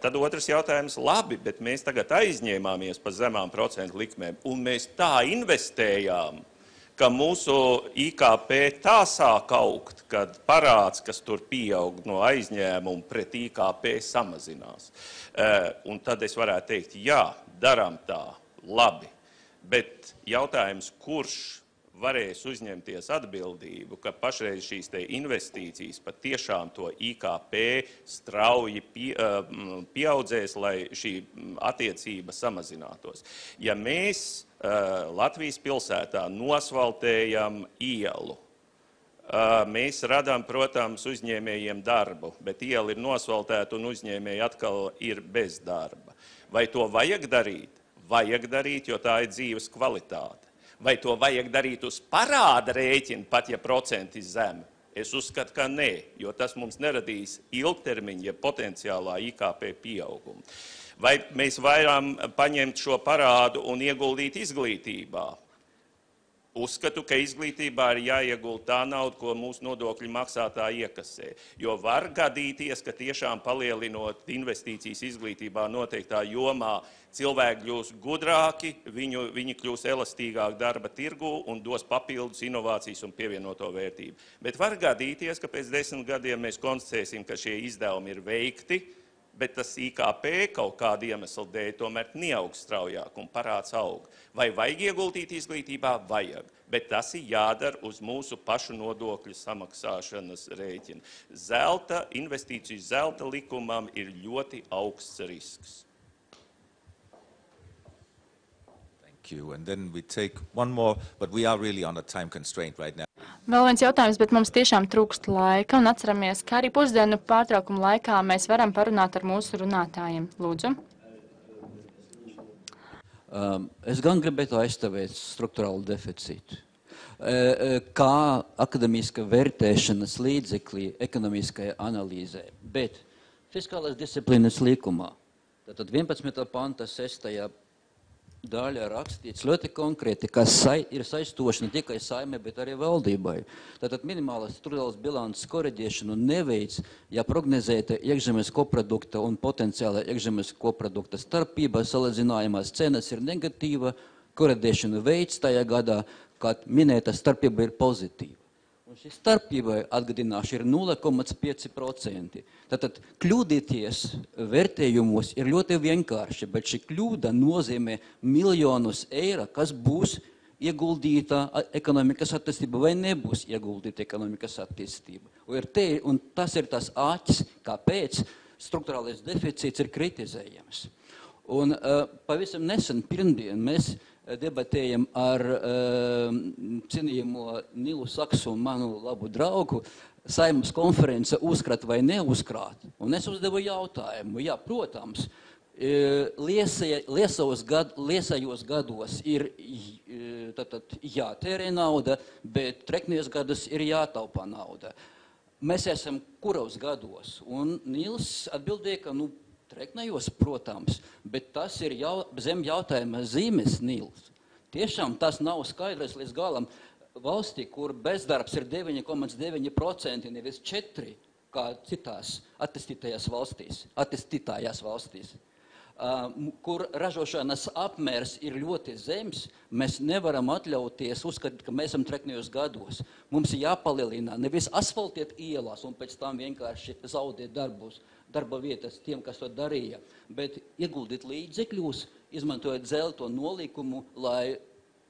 Tad otrs jautājums, labi, bet mēs tagad aizņēmāmies par zemām procentu likmēm, un mēs tā investējām, ka mūsu IKP tā sāk augt, kad parāds, kas tur pieaug no aizņēmuma pret IKP samazinās. Un tad es varētu teikt, jā, darām tā, labi, bet jautājums, kurš varēs uzņemties atbildību, ka pašreiz šīs te investīcijas patiešām to IKP strauji pieaudzēs, lai šī attiecība samazinātos. Ja mēs Latvijas pilsētā nosvaltējam ielu, mēs radām, protams, uzņēmējiem darbu, bet iela ir nosvaltēta un uzņēmēji atkal ir bez darba. Vai to vajag darīt? Vajag darīt, jo tā ir dzīves kvalitāte. Vai to vajag darīt uz parāda rēķina, pat ja procenti zemi? Es uzskatu, ka nē, jo tas mums neradīs ilgtermiņa, ja potenciālā IKP pieaugumu. Vai mēs varam paņemt šo parādu un ieguldīt izglītībā? Uzskatu, ka izglītībā ir jāiegulda tā nauda, ko mūsu nodokļu maksātāji iekasē. Jo var gadīties, ka tiešām palielinot investīcijas izglītībā noteiktā jomā, cilvēki kļūs gudrāki, viņi kļūs elastīgāk darba tirgu un dos papildus inovācijas un pievienoto vērtību. Bet var gadīties, ka pēc 10 gadiem mēs konstatēsim, ka šie izdevumi ir veikti, bet tas IKP kaut kāda iemesla dēļ tomēr neaug straujāk un parāds aug. Vai vajag ieguldīt izglītībā? Vajag. Bet tas ir jādara uz mūsu pašu nodokļu samaksāšanas rēķina. Investīciju zelta likumam ir ļoti augsts risks.
Thank you. And then we take one more, but we are really on a time constraint right now.
Vēl viens jautājums, bet mums tiešām trūkst laika, un atceramies, ka arī pusdienu pārtraukuma laikā mēs varam parunāt ar mūsu runātājiem. Lūdzu.
Es gan gribētu aizstāvēt strukturālu deficītu. Kā akademiska vērtēšanas līdzekļi ekonomiskajai analīzē, bet fiskālās disciplīnas likumā, tātad 11. panta 6. daļā rakstīts ļoti konkrēti, ka ir saistoši ne tikai saimē, bet arī valdībai. Tātad minimālās struktūrālās bilances koreģēšanu neveic, ja prognozēta iekšzemes koprodukta un potenciāla iekšzemes koprodukta starpība salīdzinājumās cenas ir negatīva, koreģēšanu veids tajā gadā, kad minēta starpība ir pozitīva. Un šī starpība, atgādināšu, ir 0,5%. Tātad kļūdīties vērtējumos ir ļoti vienkārši, bet šī kļūda nozīmē miljonus eiro, kas būs ieguldīta ekonomikas attīstība vai nebūs ieguldīta ekonomikas attīstība. Un tas ir tas āķis, kāpēc strukturālais deficīts ir kritizējams. Un pavisam nesen pirmdien mēs debatējam ar cienījamo Nilu Saksu un manu labu draugu Saeimas konference uzkrāt vai neuzkrāt. Un es uzdevu jautājumu. Jā, protams, liesajos gados ir jātērē nauda, bet treknies gados ir jātaupā nauda. Mēs esam kuros gados? Un Nils atbildēja, ka treknējos, protams, bet tas ir zem jautājuma zīmes, Nils. Tiešām tas nav skaidrs līdz galam. Valstī, kur bezdarbs ir 9,9%, nevis 4%, kā citās attīstītajās valstīs, kur ražošanas apmērs ir ļoti zems, mēs nevaram atļauties uzskatīt, ka mēs esam treknējos gados. Mums jāpalielina, nevis asfaltiet ielas un pēc tam vienkārši zaudēt darba vietas tiem, kas to darīja, bet ieguldīt līdzekļus, izmantojot zelto nolikumu, lai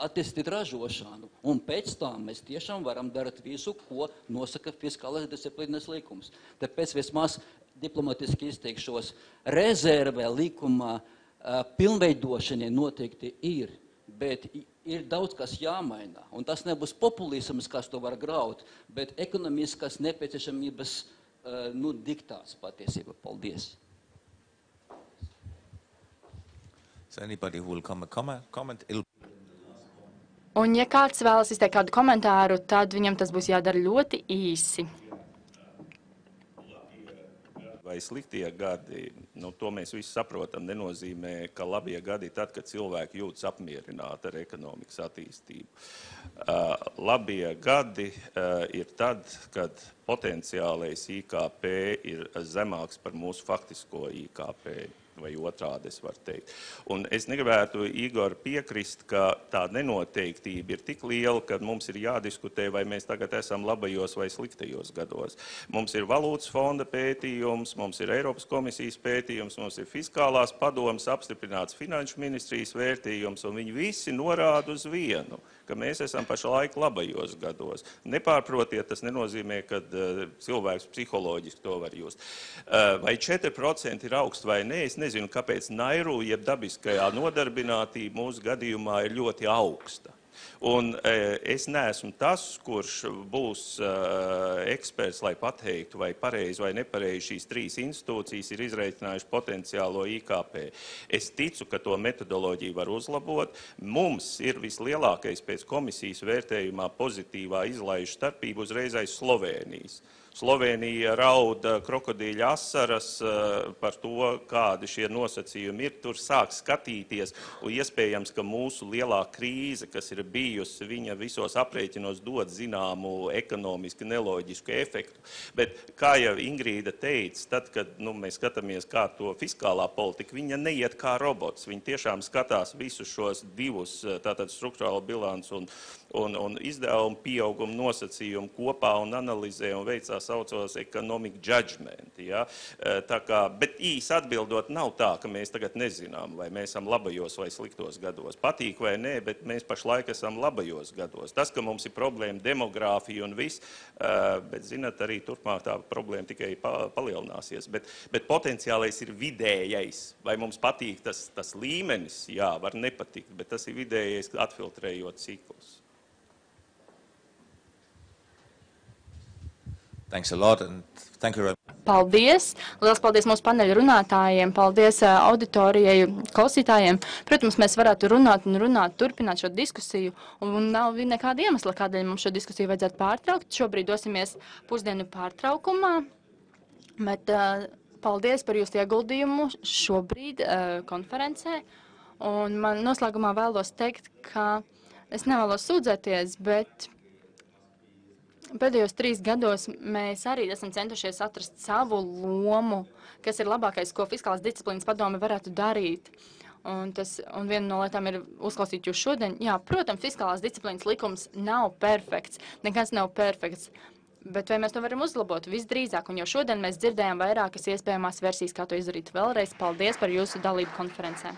attīstīt ražošanu. Un pēc tam mēs tiešām varam darīt visu, ko nosaka fiskālās disciplīnas likums. Tāpēc vismaz diplomatiski izteikšos, rezerve likuma pilnveidošanai noteikti ir, bet ir daudz kas jāmaina. Un tas nebūs populisms, kas to var graut, bet ekonomiskas nepieciešamības diktāts patiesība. Paldies.
Is there anybody who will comment?
Un ja kāds vēlas izteikt kādu komentāru, tad viņam tas būs jādara ļoti īsi.
Vai sliktie gadi, to mēs visi saprotam, nenozīmē, ka labie gadi ir tad, kad cilvēki jūtas apmierināti ar ekonomikas attīstību. Labie gadi ir tad, kad potenciālais IKP ir zemāks par mūsu faktisko IKP. Vai otrādi, es varu teikt. Un es negribētu, Igor, piekrist, ka tā nenoteiktība ir tik liela, ka mums ir jādiskutē, vai mēs tagad esam labajos vai sliktajos gados. Mums ir valūtas fonda pētījums, mums ir Eiropas komisijas pētījums, mums ir fiskālās padomas apstiprināts finanšu ministrijas vērtījums, un viņi visi norāda uz vienu, ka mēs esam pašlaik labajos gados. Nepārprotiet, tas nenozīmē, ka cilvēks psiholoģiski to var just. Vai 4% ir augsts vai nē, es nezinu, kāpēc Nairu, jeb dabiskajā nodarbinātība mūsu gadījumā ir ļoti augsta. Un es neesmu tas, kurš būs eksperts, lai pateiktu, vai pareizi vai nepareizi šīs trīs institūcijas ir izreikinājuši potenciālo IKP. Es ticu, ka to metodoloģiju var uzlabot. Mums ir vislielākais pēc komisijas vērtējumā pozitīvā izlaižu starpība uzreiz aiz Slovēnijas. Slovēnija rauda krokodīļa asaras par to, kādi šie nosacījumi ir. Tur sāk skatīties, un iespējams, ka mūsu lielā krīze, kas ir bijusi, viņa visos aprēķinos dod zināmu ekonomiski neloģisku efektu. Bet, kā jau Ingrīda teica, tad, kad mēs skatāmies, kā to fiskālā politika, viņa neiet kā robots. Viņa tiešām skatās visus šos divus, tātad struktūrālo bilanci un izdevumu pieaugumu nosacījumu kopā un analizē un veicā saucos economic judgment. Ja? Bet īsi atbildot nav tā, ka mēs tagad nezinām, vai mēs esam labajos vai sliktos gados. Patīk vai nē, bet mēs pašlaik esam labajos gados. Tas, ka mums ir problēma demogrāfija un viss, bet, zināt, arī turpmāk tā problēma tikai palielināsies. Bet potenciālais ir vidējais. Vai mums patīk tas līmenis? Jā, var nepatikt, bet tas ir vidējais atfiltrējot ciklus.
Thanks a lot and thank you.
Paldies! Liels paldies mūsu paneļa runātājiem, paldies auditorijai, klausītājiem. Protams, mēs varētu runāt, turpināt šo diskusiju, un nav nekāda iemesla, kādēļ mums šo diskusiju vajadzētu pārtraukt. Šobrīd dosimies pusdienu pārtraukumā, bet paldies par jūsu ieguldījumu šobrīd konferencē. Un man noslēgumā vēlos teikt, ka es nevēlos sūdzēties, bet pēdējos 3 gados mēs arī esam centušies atrast savu lomu, kas ir labākais, ko fiskālās disciplīnas padome varētu darīt. Un viena no lietām ir uzklausīt jūs šodien. Jā, protams, fiskālās disciplīnas likums nav perfekts, nekas nav perfekts. Bet vai mēs to varam uzlabot? Visdrīzāk, un jau šodien mēs dzirdējām vairākas iespējamās versijas, kā to izdarīt vēlreiz. Paldies par jūsu dalību konferencē.